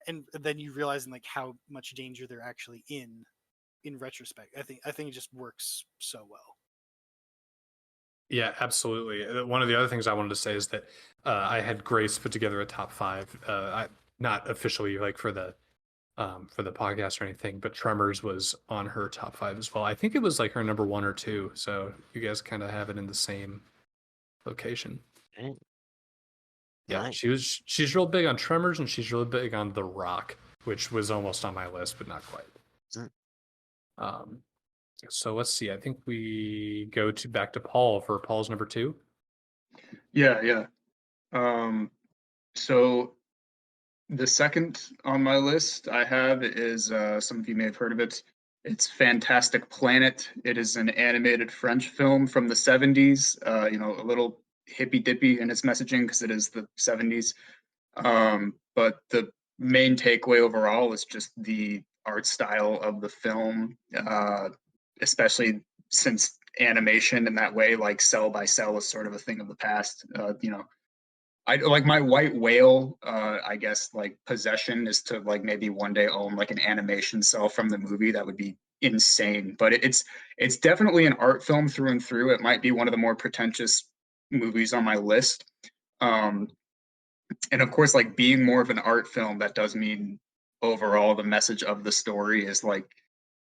Speaker 4: then you realize like how much danger they're actually in retrospect. I think it just works so well.
Speaker 1: Yeah, absolutely. One of the other things I wanted to say is that I had Grace put together a top 5. Not officially like for the podcast or anything, but Tremors was on her top 5 as well. I think it was like her number 1 or 2. So you guys kind of have it in the same location.
Speaker 3: Okay.
Speaker 1: Yeah,
Speaker 3: Nice.
Speaker 1: she's real big on Tremors and she's really big on The Rock, which was almost on my list, but not quite. So let's see. I think we go back to Paul for Paul's number 2.
Speaker 2: Yeah. So the second on my list I have is some of you may have heard of it. It's Fantastic Planet. It is an animated French film from the 70s. A little hippy dippy in its messaging because it is the 70s. But the main takeaway overall is just the art style of the film, especially since animation in that way, like cell by cell, is sort of a thing of the past. I like my white whale, I guess, like possession is to like maybe one day own like an animation cell from the movie. That would be insane. But it's definitely an art film through and through. It might be one of the more pretentious movies on my list. Um, and of course, like being more of an art film, that does mean overall the message of the story is like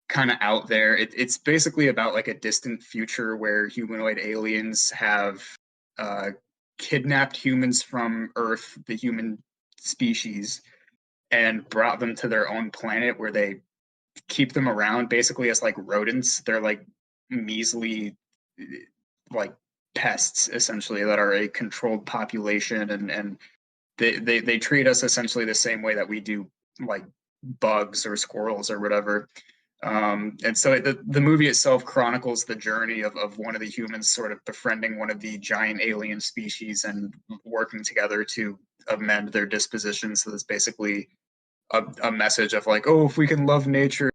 Speaker 2: kind of out there. It's basically about like a distant future where humanoid aliens have uh, kidnapped humans from Earth, the human species, and brought them to their own planet where they keep them around basically as like rodents. They're like measly, like pests essentially that are a controlled population, and they treat us essentially the same way that we do like bugs or squirrels or whatever. And so the movie itself chronicles the journey of one of the humans sort of befriending one of the giant alien species and working together to amend their disposition. So it's basically a message of like, oh, if we can love nature,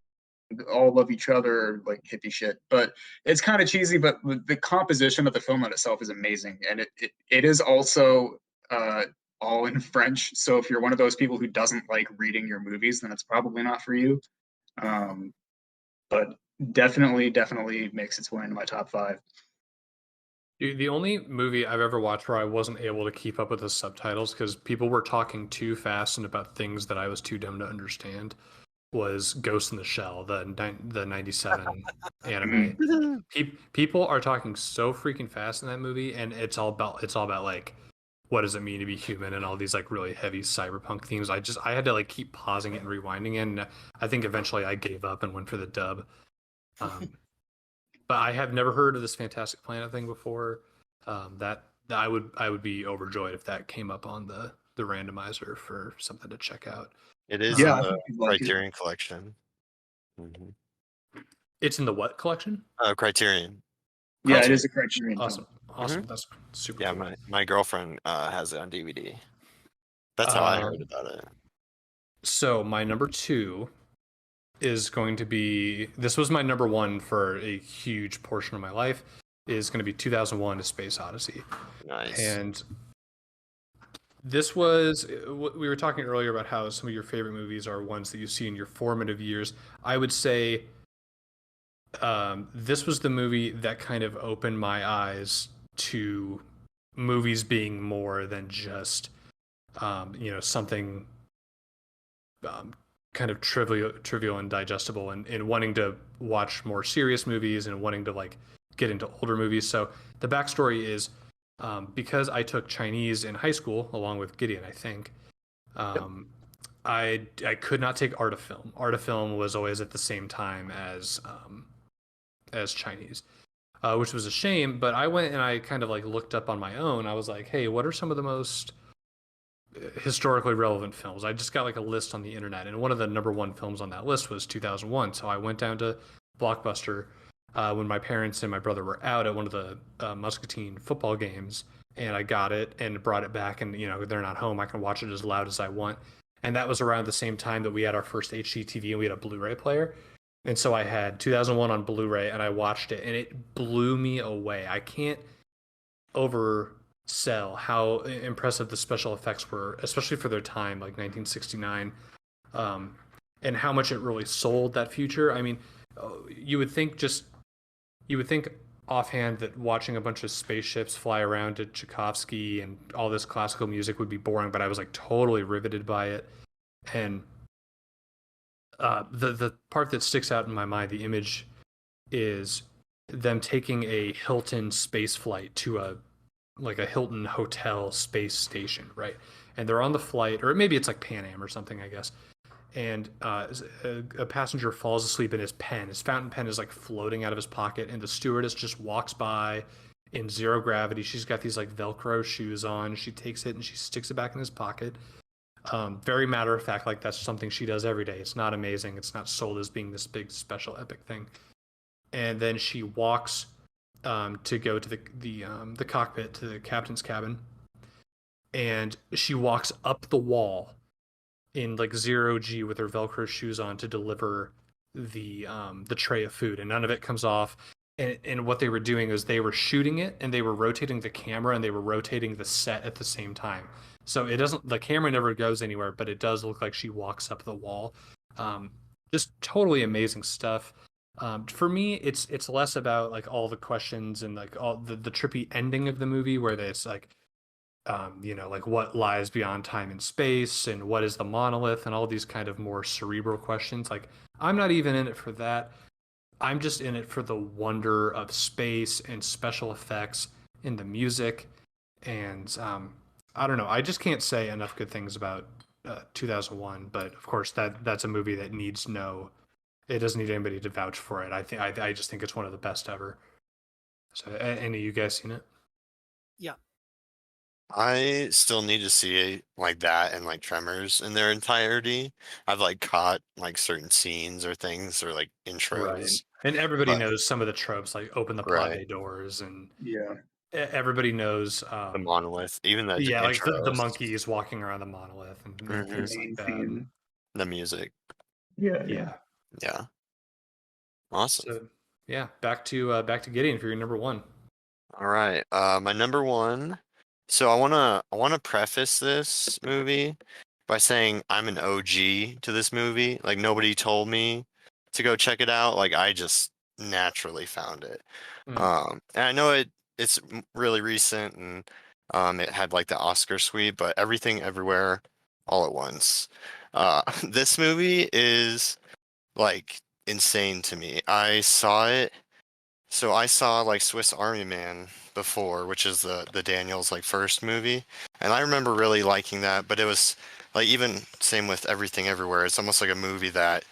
Speaker 2: all love each other, like hippie shit. But it's kind of cheesy, but the composition of the film in itself is amazing. And it is also all in French. So if you're one of those people who doesn't like reading your movies, then it's probably not for you. Um, but definitely makes its way into my top 5.
Speaker 1: Dude, the only movie I've ever watched where I wasn't able to keep up with the subtitles because people were talking too fast and about things that I was too dumb to understand was Ghost in the Shell, the 97 anime. People are talking so freaking fast in that movie, and it's all about like what does it mean to be human and all these like really heavy cyberpunk themes. I had to like keep pausing it and rewinding it, and I think eventually I gave up and went for the dub. But I have never heard of this Fantastic Planet thing before. That I would be overjoyed if that came up on the randomizer for something to check out.
Speaker 3: It is
Speaker 2: Yeah,
Speaker 3: in
Speaker 2: I
Speaker 3: the
Speaker 2: think you'd like it.
Speaker 3: Criterion collection.
Speaker 1: It's in the what collection?
Speaker 3: Criterion.
Speaker 2: Yeah, it is a Criterion
Speaker 1: Awesome.
Speaker 2: film.
Speaker 1: Awesome. That's super
Speaker 3: Yeah,
Speaker 1: cool.
Speaker 3: my girlfriend has it on DVD. That's how I heard about it.
Speaker 1: So my number 2 is going to be, this was my number 1 for a huge portion of my life, is going to be 2001: A Space Odyssey.
Speaker 3: Nice.
Speaker 1: And this was, we were talking earlier about how some of your favorite movies are ones that you see in your formative years. I would say this was the movie that kind of opened my eyes to movies being more than just something kind of trivial and digestible, and wanting to watch more serious movies and wanting to like get into older movies. So the backstory is because I took Chinese in high school along with Gideon, I think. I could not take art of film. Art of film was always at the same time as Chinese, which was a shame. But I went and I kind of like looked up on my own. I was like, hey, what are some of the most historically relevant films? I just got like a list on the internet, and one of the number 1 films on that list was 2001. So I went down to Blockbuster when my parents and my brother were out at one of the Muscatine football games, and I got it and brought it back. And they're not home. I can watch it as loud as I want. And that was around the same time that we had our first HDTV and we had a Blu-ray player. And so I had 2001 on Blu-ray, and I watched it, and it blew me away. I can't oversell how impressive the special effects were, especially for their time, like 1969, and how much it really sold that future. I mean, you would think offhand that watching a bunch of spaceships fly around to Tchaikovsky and all this classical music would be boring, but I was like totally riveted by it. And the part that sticks out in my mind, the image, is them taking a Hilton space flight to a Hilton hotel space station, right? And they're on the flight, or maybe it's like Pan Am or something, I guess. and a passenger falls asleep in his pen. His fountain pen is like floating out of his pocket, and the stewardess just walks by in zero gravity. She's got these like Velcro shoes on. She takes it and she sticks it back in his pocket. Very matter of fact, like that's something she does every day. It's not amazing. It's not sold as being this big special epic thing. And then she walks to go to the cockpit, to the captain's cabin, and she walks up the wall in like zero G with her Velcro shoes on to deliver the tray of food, and none of it comes off. And what they were doing is they were shooting it, and they were rotating the camera, and they were rotating the set at the same time. So it doesn't, the camera never goes anywhere, but it does look like she walks up the wall. Just totally amazing stuff. For me, it's less about like all the questions and like all the trippy ending of the movie where it's like, like what lies beyond time and space and what is the monolith and all these kind of more cerebral questions. Like I'm not even in it for that. I'm just in it for the wonder of space and special effects and the music. And I don't know. I just can't say enough good things about 2001. But of course, that's a movie that needs it doesn't need anybody to vouch for it. I just think it's one of the best ever. So, any of you guys seen it?
Speaker 4: Yeah.
Speaker 3: I still need to see like that and like Tremors in their entirety. I've like caught like certain scenes or things or like intros.
Speaker 1: And everybody
Speaker 3: But-
Speaker 1: knows some of the tropes, like open the
Speaker 3: Right.
Speaker 1: pod bay doors, and
Speaker 2: Yeah.
Speaker 1: everybody knows
Speaker 3: The monolith, even the
Speaker 1: yeah, like the
Speaker 3: intros,
Speaker 1: monkeys walking around the monolith and
Speaker 3: Mhm.
Speaker 1: things
Speaker 2: Main
Speaker 1: like that.
Speaker 2: theme.
Speaker 3: the music.
Speaker 2: Yeah.
Speaker 1: Yeah.
Speaker 3: Yeah. Awesome.
Speaker 1: So yeah, back to Gideon for your number one.
Speaker 3: All right. My number one. So I wanna preface this movie by saying I'm an OG to this movie. Like nobody told me to go check it out. Like I just naturally found it. And I know it's really recent and it had like the Oscar sweep, but Everything Everywhere All at Once. This movie is like insane to me. I saw it. So I saw like Swiss Army Man before, which is the Daniels like first movie, and I remember really liking that. But it was like even same with Everything Everywhere. It's almost like a movie that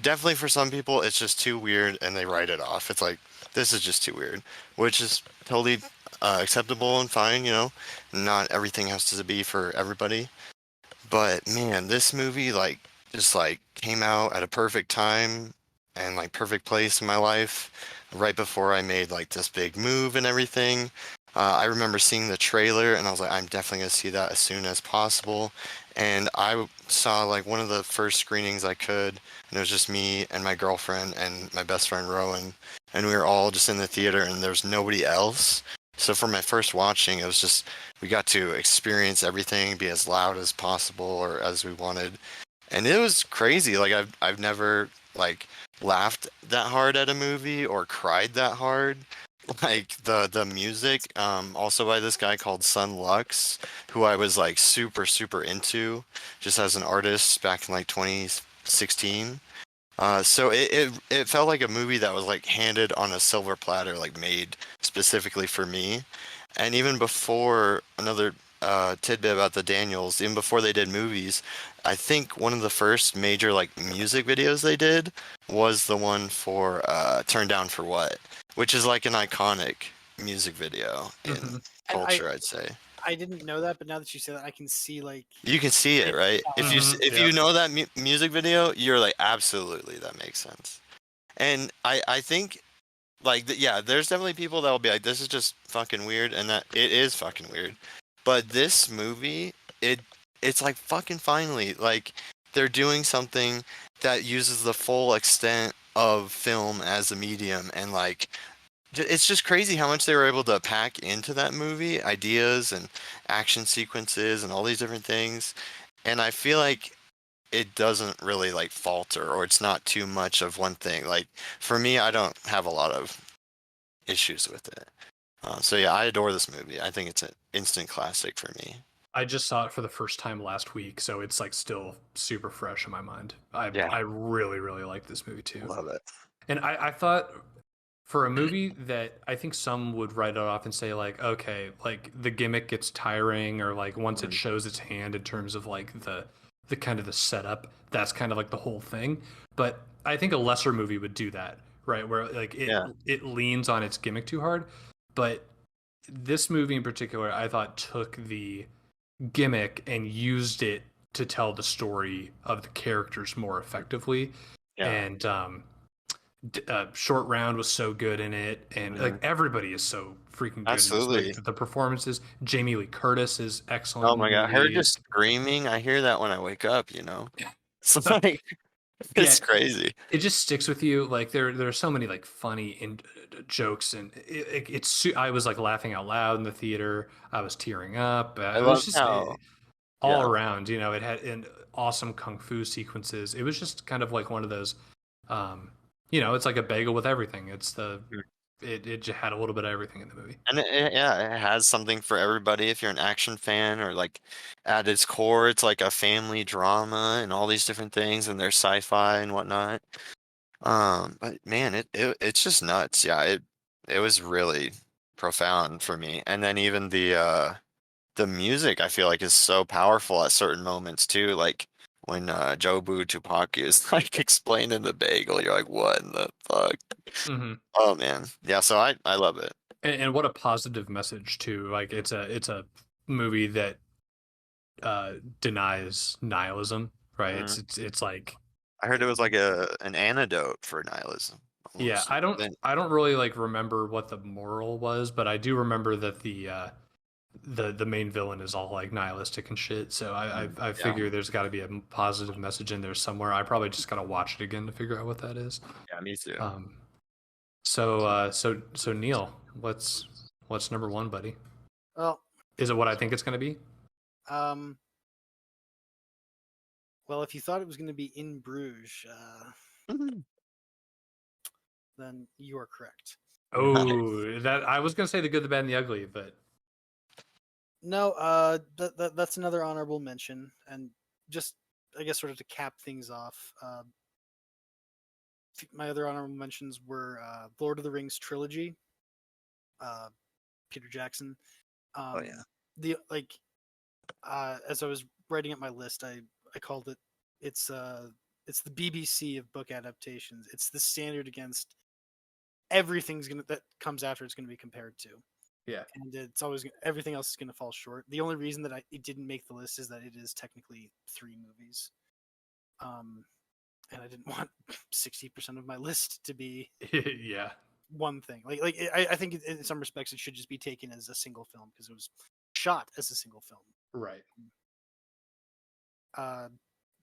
Speaker 3: definitely for some people it's just too weird and they write it off. It's like this is just too weird, which is totally acceptable and fine. Not everything has to be for everybody. But man, this movie like just like came out at a perfect time and like perfect place in my life right before I made like this big move and everything. I remember seeing the trailer and I was like, I'm definitely gonna see that as soon as possible. And I saw like one of the first screenings I could, and it was just me and my girlfriend and my best friend Rowan, and we were all just in the theater and there was nobody else. So for my first watching, it was just we got to experience everything, be as loud as possible or as we wanted, and it was crazy. Like I've never like laughed that hard at a movie or cried that hard. Like the music, also by this guy called Sun Lux, who I was like super super into, just as an artist back in like 2016. So it felt like a movie that was like handed on a silver platter, like made specifically for me. And even before, another tidbit about the Daniels, even before they did movies, I think one of the first major like music videos they did was the one for Turn Down for What, which is like an iconic music video in
Speaker 1: Mhm.
Speaker 3: culture, I'd say.
Speaker 4: I didn't know that, but now that you say that, I can see like
Speaker 3: You can see it, right? If you
Speaker 1: Mhm,
Speaker 3: if
Speaker 1: yeah.
Speaker 3: you know that music video, you're like, absolutely, that makes sense. And I think like yeah, there's definitely people that will be like, this is just fucking weird, and that it is fucking weird. But this movie, it's like fucking finally like they're doing something that uses the full extent of film as a medium, and like it's just crazy how much they were able to pack into that movie, ideas and action sequences and all these different things. And I feel like it doesn't really like falter, or it's not too much of one thing. Like for me, I don't have a lot of issues with it. So yeah, I adore this movie. I think it's an instant classic for me.
Speaker 1: I just saw it for the first time last week, so it's like still super fresh in my mind.
Speaker 3: Yeah.
Speaker 1: I really really like this movie too.
Speaker 3: Love it.
Speaker 1: And I thought for a movie that I think some would write it off and say like, okay, like the gimmick gets tiring, or like once it shows its hand in terms of like the the kind of the setup. That's kind of like the whole thing. But I think a lesser movie would do that, right? Where like it leans on its gimmick too hard. But this movie in particular, I thought took the gimmick and used it to tell the story of the characters more effectively.
Speaker 3: Yeah.
Speaker 1: And Short Round was so good in it, and like everybody is so freaking good in this movie.
Speaker 3: Absolutely.
Speaker 1: The performances, Jamie Lee Curtis is excellent.
Speaker 3: Oh
Speaker 1: in
Speaker 3: my
Speaker 1: the
Speaker 3: god, her
Speaker 1: movie.
Speaker 3: just screaming, I hear that when I wake up, you know?
Speaker 1: Yeah.
Speaker 3: It's like, it's crazy.
Speaker 1: It just sticks with you. Like there are so many like funny jokes, and I was like laughing out loud in the theater. I was tearing up.
Speaker 3: I
Speaker 1: It was
Speaker 3: love
Speaker 1: just
Speaker 3: how,
Speaker 1: all
Speaker 3: yeah,
Speaker 1: around. You know, it had awesome kung fu sequences. It was just kind of like one of those. It's like a bagel with everything. It just had a little bit of everything in the movie.
Speaker 3: and yeah, it has something for everybody if you're an action fan, or like at its core, it's like a family drama and all these different things, and there's sci-fi and whatnot. But man, it's just nuts. Yeah, it was really profound for me. And then even the music I feel like is so powerful at certain moments too. Like when Jobu Tupaki is like explaining the bagel, you're like, what in the fuck?
Speaker 1: Mm-hmm.
Speaker 3: Oh man. Yeah, so I love it.
Speaker 1: And what a positive message too. Like it's a movie that denies nihilism, right?
Speaker 3: Mhm.
Speaker 1: It's like
Speaker 3: I heard it was like an antidote for nihilism
Speaker 1: yeah,
Speaker 3: almost. Then
Speaker 1: I don't really like remember what the moral was, but I do remember that the main villain is all like nihilistic and shit. So I
Speaker 3: yeah,
Speaker 1: figure there's got to be a positive message in there somewhere. I probably just gotta watch it again to figure out what that is.
Speaker 3: yeah, me too.
Speaker 1: So Neil, what's number one, buddy?
Speaker 4: Well,
Speaker 1: Is it what I think it's gonna be?
Speaker 4: um, well, if you thought it was going to be In Bruges, then you are correct.
Speaker 1: Oh, that I was gonna say the good, the bad, and the ugly, but
Speaker 4: No, that's another honorable mention, and just I guess sort of to cap things off. My other honorable mentions were Lord of the Rings trilogy, Peter Jackson.
Speaker 3: Oh yeah.
Speaker 4: The like as I was writing up my list, I called it it's the BBC of book adaptations. It's the standard against that comes after it's going to be compared to.
Speaker 1: yeah.
Speaker 4: And it's always everything else is going to fall short. The only reason that it didn't make the list is that it is technically 3 movies. And I didn't want 60% of my list to be
Speaker 1: Yeah.
Speaker 4: one thing. I think in some respects it should just be taken as a single film because it was shot as a single film.
Speaker 1: Right.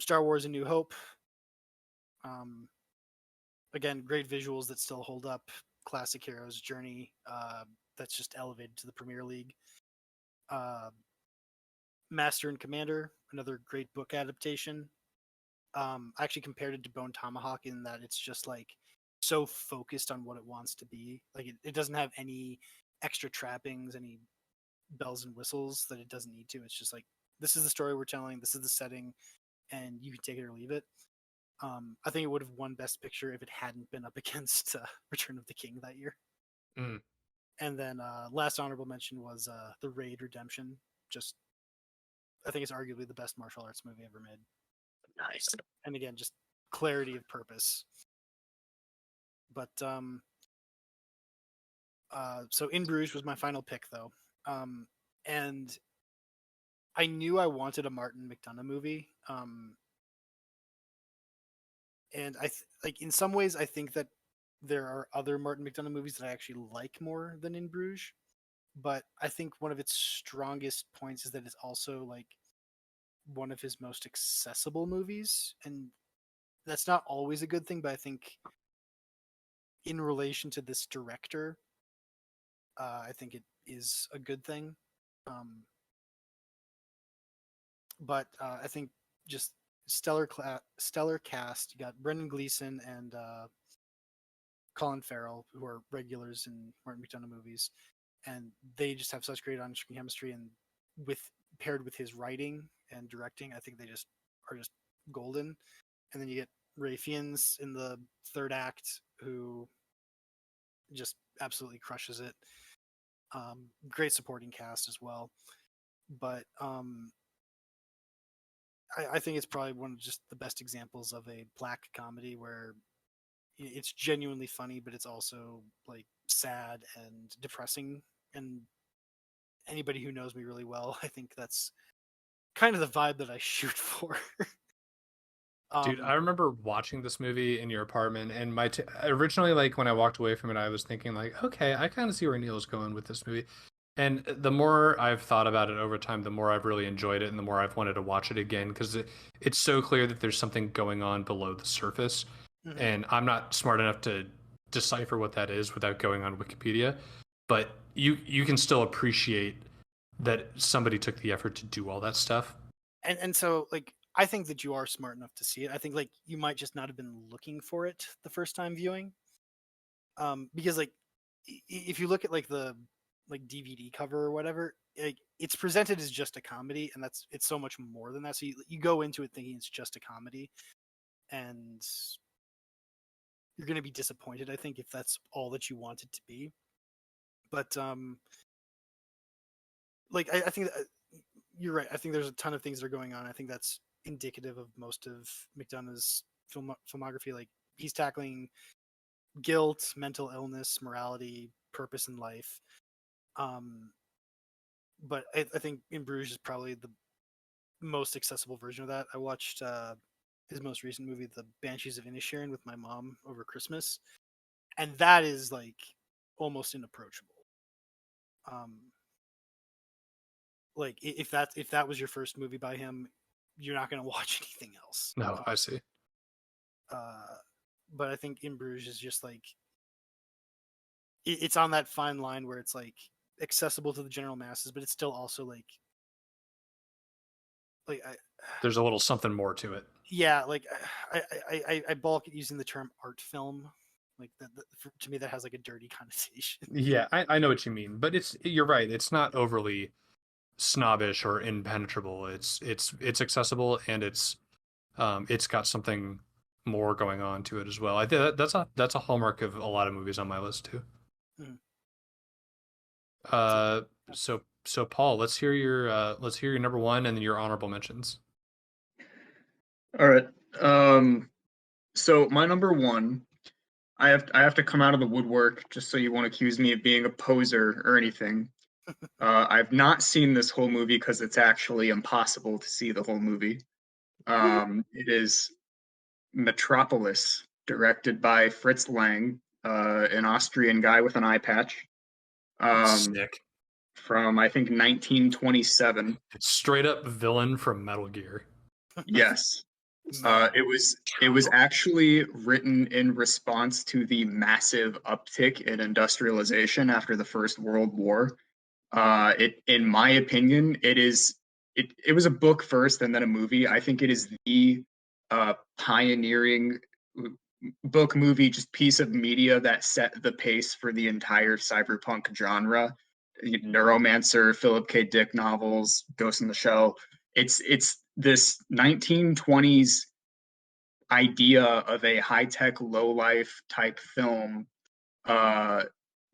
Speaker 4: Star Wars: A New Hope. Again, great visuals that still hold up. Classic hero's journey that's just elevated to the Premier League. Master and Commander, another great book adaptation. I actually compared it to Bone Tomahawk in that it's just like so focused on what it wants to be. Like it doesn't have any extra trappings, any bells and whistles that it doesn't need to. It's just like this is the story we're telling, this is the setting, and you can take it or leave it. I think it would have won Best Picture if it hadn't been up against Return of the King that year.
Speaker 1: Mm.
Speaker 4: And then last honorable mention was The Raid Redemption. Just I think it's arguably the best martial arts movie ever made.
Speaker 3: Nice.
Speaker 4: And again, just clarity of purpose. But so In Bruges was my final pick, though, and I knew I wanted a Martin McDonagh movie, and like in some ways I think that there are other Martin McDonagh movies that I actually like more than In Bruges, but I think one of its strongest points is that it's also like one of his most accessible movies, and that's not always a good thing, but I think in relation to this director, I think it is a good thing. But I think just stellar cast. You got Brendan Gleeson and Colin Farrell, who are regulars in Martin McDonagh movies, and they just have such great on-screen chemistry. And paired with his writing and directing, I think they just are just golden. And then you get Ray Fiennes in the third act, who just absolutely crushes it. Great supporting cast as well. But I think it's probably one of just the best examples of a black comedy where it's genuinely funny, but it's also like sad and depressing. And anybody who knows me really well, I think that's kind of the vibe that I shoot for.
Speaker 1: Dude, I remember watching this movie in your apartment, and originally, like when I walked away from it, I was thinking like, okay, I kind of see where Neil's going with this movie. And the more I've thought about it over time, the more I've really enjoyed it, and the more I've wanted to watch it again because it's so clear that there's something going on below the surface,
Speaker 4: Mhm.
Speaker 1: and I'm not smart enough to decipher what that is without going on Wikipedia. But you can still appreciate that somebody took the effort to do all that stuff.
Speaker 4: And so like I think that you are smart enough to see it. I think like you might just not have been looking for it the first time viewing. Because like if you look at like the like DVD cover or whatever, like, it's presented as just a comedy, and it's so much more than that. So you go into it thinking it's just a comedy, and you're going to be disappointed, I think, if that's all that you want it to be. But like I think that, you're right. I think there's a ton of things that are going on. I think that's indicative of most of McDonough's filmography. Like he's tackling guilt, mental illness, morality, purpose in life. But I think In Bruges is probably the most accessible version of that. I watched his most recent movie, The Banshees of Inisherin, with my mom over Christmas, and that is like almost inapproachable. Like if that was your first movie by him, you're not going to watch anything else.
Speaker 1: No, I see.
Speaker 4: But I think In Bruges is just like it's on that fine line where it's like accessible to the general masses, but it's still also like
Speaker 1: There's a little something more to it.
Speaker 4: yeah, like I balk at using the term art film. Like to me, that has like a dirty connotation.
Speaker 1: Yeah, I know what you mean, but you're right. It's not overly snobbish or impenetrable. It's accessible, and it's got something more going on to it as well. I think that's a hallmark of a lot of movies on my list too.
Speaker 4: Mhm.
Speaker 1: So Paul, let's hear your number one and then your honorable mentions.
Speaker 2: All right. So my number one, I have to come out of the woodwork just so you won't accuse me of being a poser or anything. I've not seen this whole movie because it's actually impossible to see the whole movie. It is Metropolis, directed by Fritz Lang, an Austrian guy with an eye patch,
Speaker 1: Sick.
Speaker 2: from I think 1927.
Speaker 1: Straight up villain from Metal Gear.
Speaker 2: Yes.
Speaker 4: Man,
Speaker 2: It was actually written in response to the massive uptick in industrialization after the First World War. In my opinion, it was a book first and then a movie. I think it is the pioneering book movie just piece of media that set the pace for the entire cyberpunk genre. Neuromancer, Philip K. Dick novels, Ghost in the Shell. It's this 1920s idea of a high-tech, low-life type film uh,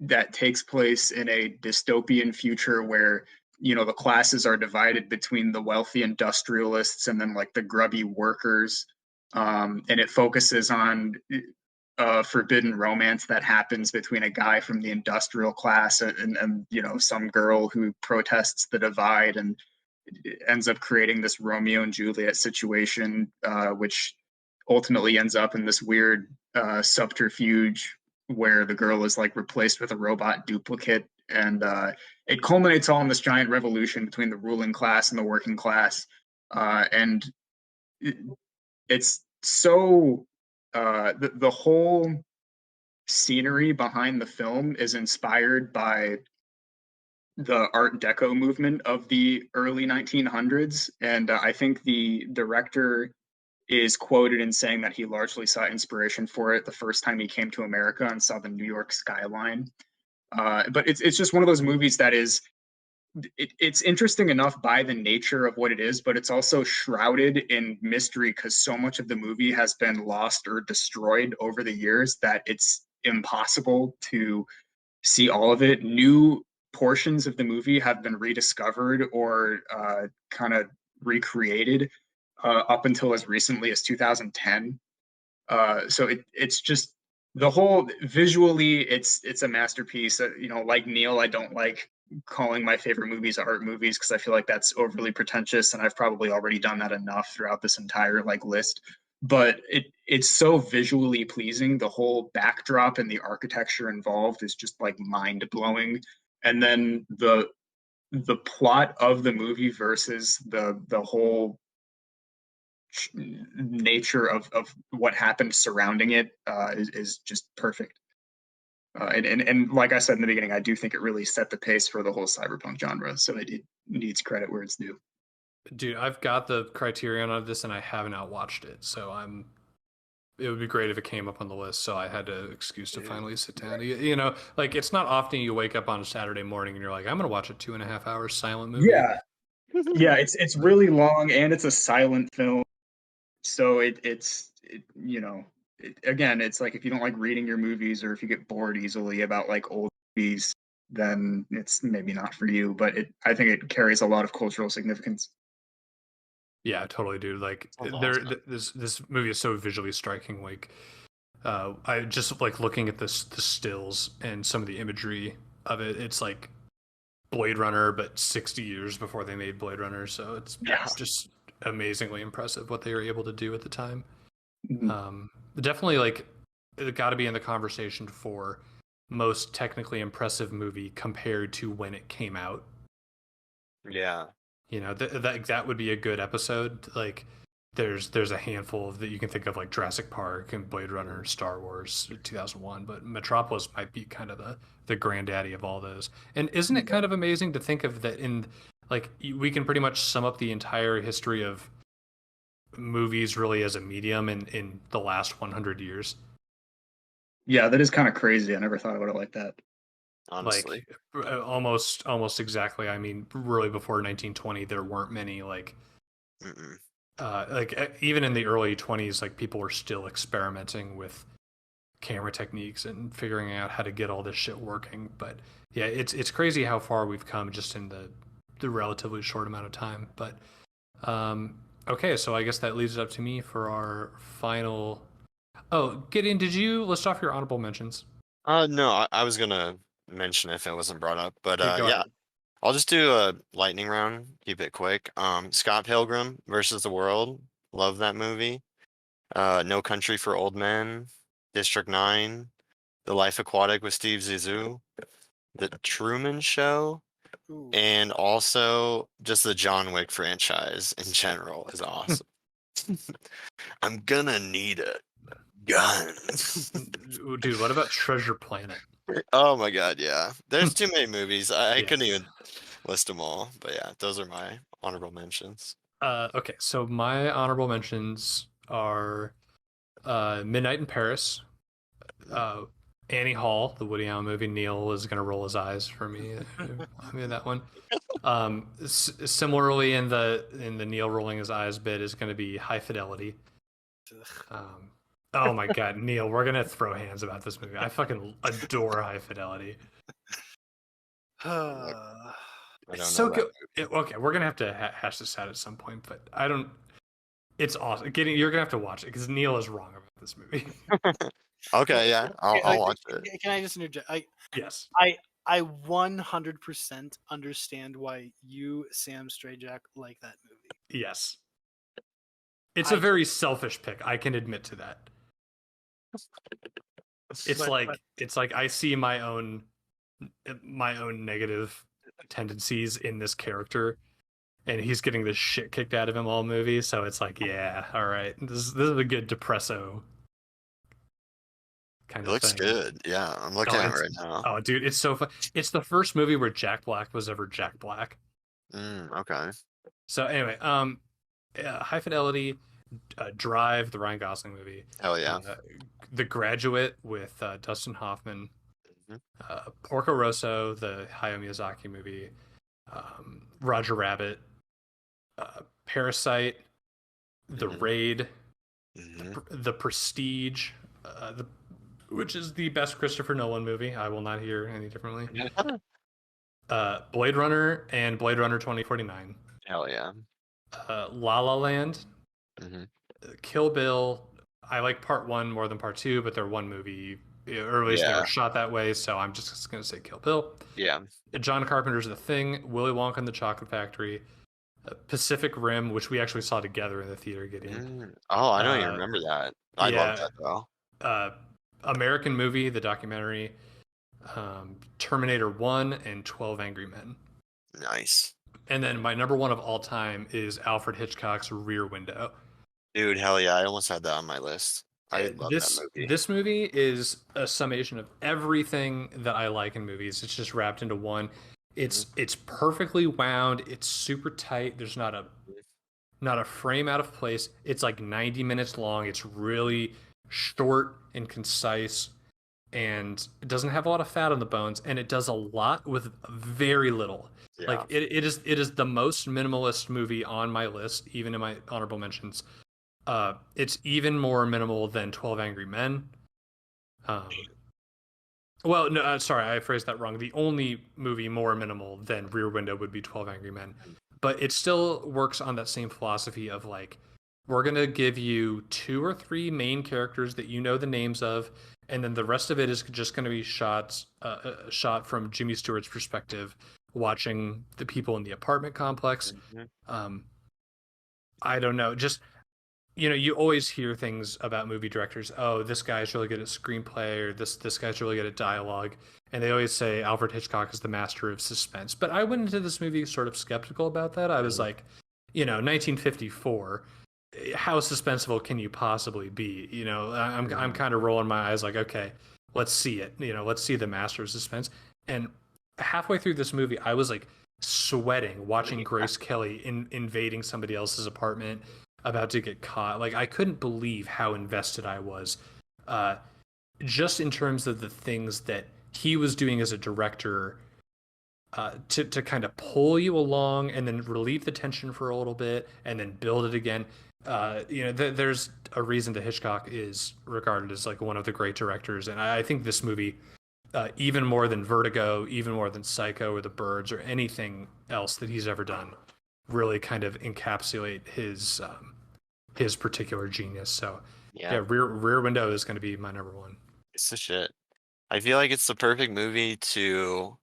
Speaker 2: that takes place in a dystopian future where the classes are divided between the wealthy industrialists and then like the grubby workers, and it focuses on forbidden romance that happens between a guy from the industrial class and some girl who protests the divide and ends up creating this Romeo and Juliet situation, which ultimately ends up in this weird subterfuge where the girl is like replaced with a robot duplicate, and it culminates all in this giant revolution between the ruling class and the working class, and it's so the whole scenery behind the film is inspired by the Art Deco movement of the early 1900s, and I think the director is quoted in saying that he largely saw inspiration for it the first time he came to America and saw the New York skyline. But it's just one of those movies that it's interesting enough by the nature of what it is, but it's also shrouded in mystery because so much of the movie has been lost or destroyed over the years that it's impossible to see all of it. New portions of the movie have been rediscovered or kind of recreated up until as recently as 2010. So it's just the whole visually, it's a masterpiece. Like Neill, I don't like calling my favorite movies art movies because I feel like that's overly pretentious, and I've probably already done that enough throughout this entire like list. But it's so visually pleasing. The whole backdrop and the architecture involved is just like mind blowing. And then the plot of the movie versus the whole nature of what happened surrounding it is just perfect. And like I said in the beginning, I do think it really set the pace for the whole cyberpunk genre. So it needs credit where it's due.
Speaker 1: Dude, I've got the criterion of this and I have not watched it, so it would be great if it came up on the list, so I had an excuse to finally sit down. Like it's not often you wake up on a Saturday morning and you're like, I'm gonna watch a 2.5 hour silent movie.
Speaker 2: Yeah, it's really long and it's a silent film. So again, it's like if you don't like reading your movies or if you get bored easily about like old movies, then it's maybe not for you. But I think it carries a lot of cultural significance.
Speaker 1: Yeah, totally, dude. Like
Speaker 3: Awesome.
Speaker 1: this movie is so visually striking. Like, I just like looking at the stills and some of the imagery of it. It's like Blade Runner, but 60 years before they made Blade Runner. So it's just amazingly impressive what they were able to do at the time.
Speaker 2: Mhm.
Speaker 1: Definitely, like, it got to be in the conversation for most technically impressive movie compared to when it came out.
Speaker 3: Yeah.
Speaker 1: That would be a good episode. Like, there's a handful that you can think of, like Jurassic Park and Blade Runner, Star Wars 2001, but Metropolis might be kind of the granddaddy of all those. And isn't it kind of amazing to think of that in like we can pretty much sum up the entire history of movies really as a medium in the last 100 years.
Speaker 2: Yeah, that is kind of crazy. I never thought about it like that.
Speaker 3: Honestly.
Speaker 1: Like almost exactly. I mean, really before 1920, there weren't many like
Speaker 3: Mm-mm.
Speaker 1: Even in the early 20s, like people were still experimenting with camera techniques and figuring out how to get all this shit working. But yeah, it's crazy how far we've come just in the relatively short amount of time. But okay, so I guess that leaves it up to me for our final. Oh, Gideon, did you list off your honorable mentions?
Speaker 3: No, I was gonna mention if it wasn't brought up, but
Speaker 1: Okay, go
Speaker 3: yeah,
Speaker 1: ahead.
Speaker 3: I'll just do a lightning round. Keep it quick. Scott Pilgrim versus the World. Love that movie. No Country for Old Men. District 9. The Life Aquatic with Steve Zissou. The Truman Show.
Speaker 4: Ooh.
Speaker 3: And also just the John Wick franchise in general is awesome. I'm gonna need a gun.
Speaker 1: Dude, what about Treasure Planet?
Speaker 3: Oh my god, yeah. There's too many movies. I couldn't
Speaker 1: Yes.
Speaker 3: even list them all. But yeah, those are my honorable mentions.
Speaker 1: Okay, so my honorable mentions are Midnight in Paris, Annie Hall, the Woody Allen movie. Neill is gonna roll his eyes for me. I mean that one. Similarly, in the Neill rolling his eyes bit is going to be High Fidelity. Oh my god, Neill, we're gonna throw hands about this movie. I fucking adore High Fidelity. It's so good. Okay, we're gonna have to hash this out at some point, but I don't. It's awesome. You're gonna have to watch it because Neill is wrong about this movie.
Speaker 3: Okay, yeah, I'll watch it.
Speaker 4: Can I just interject?
Speaker 1: Yes.
Speaker 4: I 100% understand why you, Sam Strayjack, like that movie.
Speaker 1: Yes. It's a very selfish pick. I can admit to that. It's like I see my own negative tendencies in this character, and he's getting this shit kicked out of him all movie. So it's like, yeah, all right, this is a good depresso kind
Speaker 3: It
Speaker 1: of
Speaker 3: looks
Speaker 1: thing.
Speaker 3: good. Yeah, I'm looking at it right now.
Speaker 1: Oh, dude, it's so fun. It's the first movie where Jack Black was ever Jack Black.
Speaker 3: Okay.
Speaker 1: So anyway, High Fidelity, Drive, the Ryan Gosling movie.
Speaker 3: Hell yeah.
Speaker 1: The Graduate with Dustin Hoffman.
Speaker 3: Mm-hmm.
Speaker 1: Porco Rosso, the Hayao Miyazaki movie. Roger Rabbit. Parasite. The Raid. The Prestige. Which is the best Christopher Nolan movie. I will not hear any differently. Blade Runner and Blade Runner 2049.
Speaker 3: Hell yeah.
Speaker 1: La La Land,
Speaker 3: Mhm.
Speaker 1: Kill Bill. I like part 1 more than part 2, but they're one movie, or at least they
Speaker 3: Yeah.
Speaker 1: were shot that way. So I'm just gonna say Kill Bill.
Speaker 3: Yeah.
Speaker 1: John Carpenter's The Thing, Willy Wonka and the Chocolate Factory, Pacific Rim, which we actually saw together in the theater, Gideon.
Speaker 3: Oh, I don't even
Speaker 1: Uh,
Speaker 3: remember that. I love
Speaker 1: yeah,
Speaker 3: that though.
Speaker 1: American Movie, the documentary, Terminator 1, and 12 Angry Men.
Speaker 3: Nice.
Speaker 1: And then my number 1 of all time is Alfred Hitchcock's Rear Window.
Speaker 3: Dude, hell yeah. I almost had that on my list. I love that
Speaker 1: This
Speaker 3: movie.
Speaker 1: this movie is a summation of everything that I like in movies. It's just wrapped into one. It's perfectly wound. It's super tight. There's not a frame out of place. It's like 90 minutes long. It's really short and concise, and it doesn't have a lot of fat on the bones, and it does a lot with very little.
Speaker 3: Yeah.
Speaker 1: Like it is the most minimalist movie on my list, even in my honorable mentions. It's even more minimal than 12 Angry Men. Well, no, sorry, I phrased that wrong. The only movie more minimal than Rear Window would be 12 Angry Men. But it still works on that same philosophy of like, we're going to give you 2 or 3 main characters that you know the names of, and then the rest of it is just going to be shot from Jimmy Stewart's perspective, watching the people in the apartment complex. I don't know, just you always hear things about movie directors. Oh, this guy's really good at screenplay, or this guy's really good at dialogue, and they always say Alfred Hitchcock is the master of suspense. But I went into this movie sort of skeptical about that. I was like, 1954. How suspenseful can you possibly be? I'm kind of rolling my eyes, like, okay, let's see it. Let's see the master of suspense. And halfway through this movie, I was like sweating watching Grace Kelly invading somebody else's apartment, about to get caught. Like, I couldn't believe how invested I was, just in terms of the things that he was doing as a director, to kind of pull you along and then relieve the tension for a little bit and then build it again. There's a reason that Hitchcock is regarded as like one of the great directors, and I think this movie, even more than Vertigo, even more than Psycho or The Birds or anything else that he's ever done, really kind of encapsulate his particular genius. So yeah, Rear Window is going to be my number 1.
Speaker 3: It's the shit. I feel like it's the perfect movie to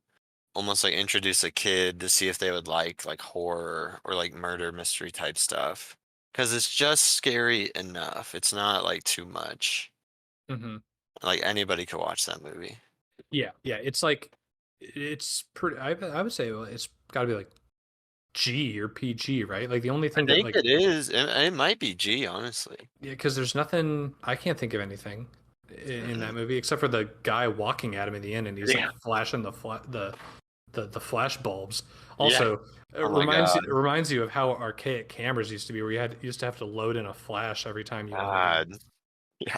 Speaker 3: almost like introduce a kid to see if they would like horror or like murder mystery type stuff. Because it's just scary enough. It's not like too much.
Speaker 1: Mm-hmm.
Speaker 3: Like anybody could watch that movie.
Speaker 1: Yeah. It's like, it's pretty. I would say it's got to be like G or PG, right? Like the only thing
Speaker 3: I think
Speaker 1: that like
Speaker 3: it is. It might be G, honestly.
Speaker 1: yeah, because there's nothing. I can't think of anything in that movie except for the guy walking at him in the end, and he's like flashing the flash bulbs. Also,
Speaker 3: Oh
Speaker 1: it reminds you of how archaic cameras used to be, where you used to have to load in a flash every time you wanted to.
Speaker 3: Yeah.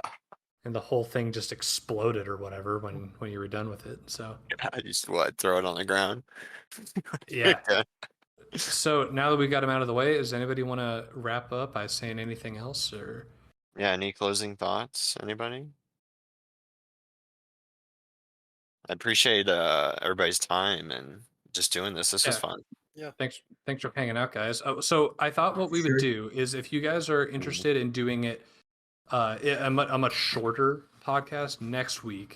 Speaker 1: And the whole thing just exploded or whatever when you were done with it. So
Speaker 3: I just throw it on the ground.
Speaker 1: Yeah. So now that we got him out of the way, does anybody want to wrap up by saying anything else, or?
Speaker 3: Yeah, any closing thoughts? Anybody? I appreciate everybody's time and just doing this. This was fun.
Speaker 4: Yeah.
Speaker 1: Thanks for hanging out, guys. So I thought what we would do is, if you guys are interested in doing it, a much shorter podcast next week,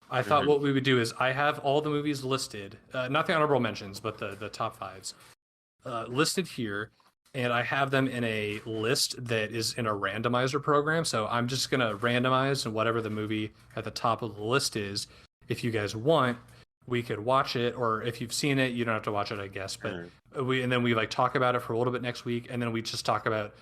Speaker 1: I thought what we would do is, I have all the movies listed, not the honorable mentions, but the top 5s, listed here, and I have them in a list that is in a randomizer program. So I'm just gonna randomize, and whatever the movie at the top of the list is, if you guys want, we could watch it, or if you've seen it, you don't have to watch it, I guess. But we like talk about it for a little bit next week, and then we just talk about,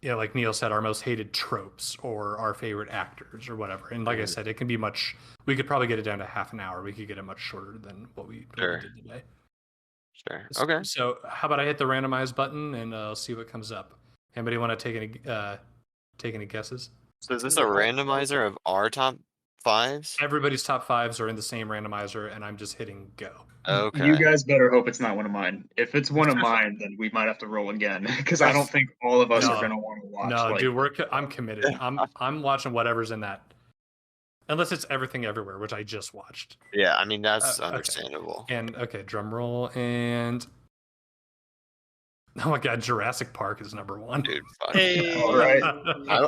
Speaker 1: like Neill said, our most hated tropes or our favorite actors or whatever. And like I said, it can be much. We could probably get it down to half an hour. We could get it much shorter than what we did today.
Speaker 3: Sure. Okay.
Speaker 1: So how about I hit the randomize button and I'll see what comes up. Anybody want to take any guesses?
Speaker 3: So is this a randomizer of our top 5s?
Speaker 1: Everybody's top 5s are in the same randomizer, and I'm just hitting go.
Speaker 3: Okay.
Speaker 2: You guys better hope it's not one of mine. If it's one of mine, then we might have to roll again, because I don't think all of us are going to want to watch.
Speaker 1: No, dude, I'm committed. I'm watching whatever's in that, unless it's Everything Everywhere, which I just watched.
Speaker 3: Yeah, I mean that's understandable.
Speaker 1: And okay, drum roll, and Oh my god, Jurassic Park is number one.
Speaker 3: Dude, fuck
Speaker 4: Hey.
Speaker 3: yeah.
Speaker 2: All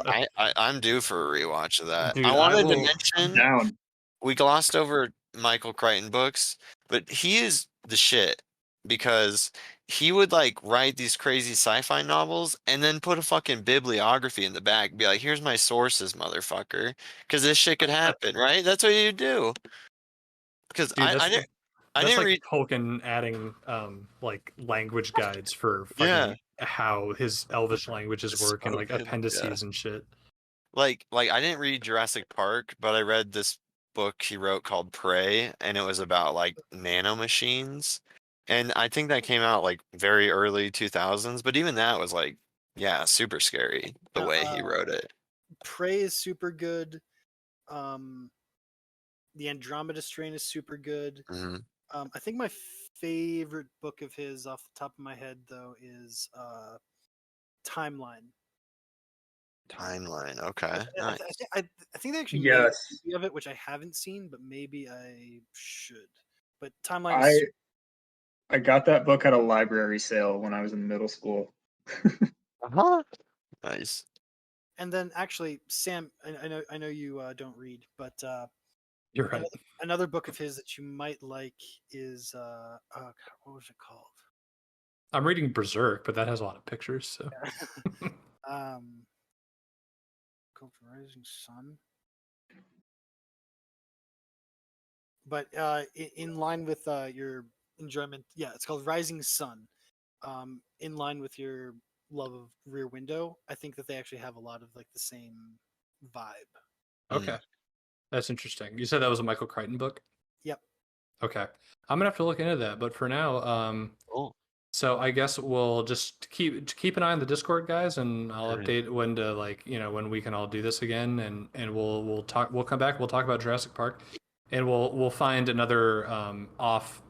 Speaker 2: right.
Speaker 3: I'm due for a rewatch of that.
Speaker 1: Dude,
Speaker 3: I
Speaker 1: I
Speaker 3: wanted to
Speaker 1: will-
Speaker 3: mention
Speaker 2: Down.
Speaker 3: we glossed over Michael Crichton books, but he is the shit because he would like write these crazy sci-fi novels and then put a fucking bibliography in the back, be like, "Here's my sources, motherfucker," because this shit could happen, right? That's what you do. Because
Speaker 1: Dude,
Speaker 3: I didn't
Speaker 1: that's like
Speaker 3: read.
Speaker 1: Tolkien adding like language guides for
Speaker 3: Yeah.
Speaker 1: fucking how his Elvish languages work and like
Speaker 3: Spoken, yeah.
Speaker 1: appendices and shit.
Speaker 3: Like I didn't read Jurassic Park, but I read this book he wrote called Prey, and it was about like nanomachines. And I think that came out like very early 2000s, but even that was like, yeah, super scary the way he wrote it.
Speaker 4: Prey is super good. The Andromeda Strain is super good.
Speaker 3: Mhm.
Speaker 4: I think my favorite book of his, off the top of my head, though, is Timeline.
Speaker 3: Timeline. Okay.
Speaker 4: I,
Speaker 3: Nice.
Speaker 4: I think they actually
Speaker 2: Yes.
Speaker 4: made a movie of it, which I haven't seen, but maybe I should. But Timeline
Speaker 2: I
Speaker 4: is
Speaker 2: I got that book at a library sale when I was in middle school.
Speaker 3: Uh-huh. Nice.
Speaker 4: and then actually, Sam, I know you don't read, but
Speaker 1: You're right.
Speaker 4: another book of his that you might like is oh God, what was it called?
Speaker 1: I'm reading Berserk, but that has a lot of pictures, so
Speaker 4: Called Rising Sun. But in line with your enjoyment, yeah, it's called Rising Sun. In line with your love of Rear Window, I think that they actually have a lot of like the same vibe.
Speaker 1: okay. That's interesting. You said that was a Michael Crichton book?
Speaker 4: Yep.
Speaker 1: Okay. I'm gonna have to look into that, but for now,
Speaker 3: Cool.
Speaker 1: so I guess we'll just keep an eye on the Discord, guys, and I'll
Speaker 3: Alright.
Speaker 1: update when to like when we can all do this again, and we'll talk. We'll come back. We'll talk about Jurassic Park, and we'll find another off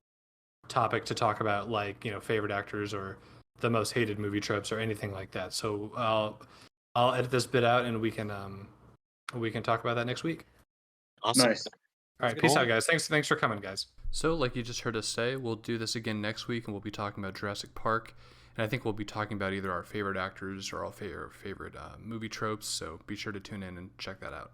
Speaker 1: topic to talk about, like favorite actors or the most hated movie tropes or anything like that. So I'll edit this bit out, and we can talk about that next week.
Speaker 3: Awesome.
Speaker 2: Nice.
Speaker 1: All right,
Speaker 4: good.
Speaker 1: peace
Speaker 3: Cool.
Speaker 1: out, guys. Thanks for coming, guys. So, like you just heard us say, we'll do this again next week, and we'll be talking about Jurassic Park, and I think we'll be talking about either our favorite actors or our favorite movie tropes. So be sure to tune in and check that out.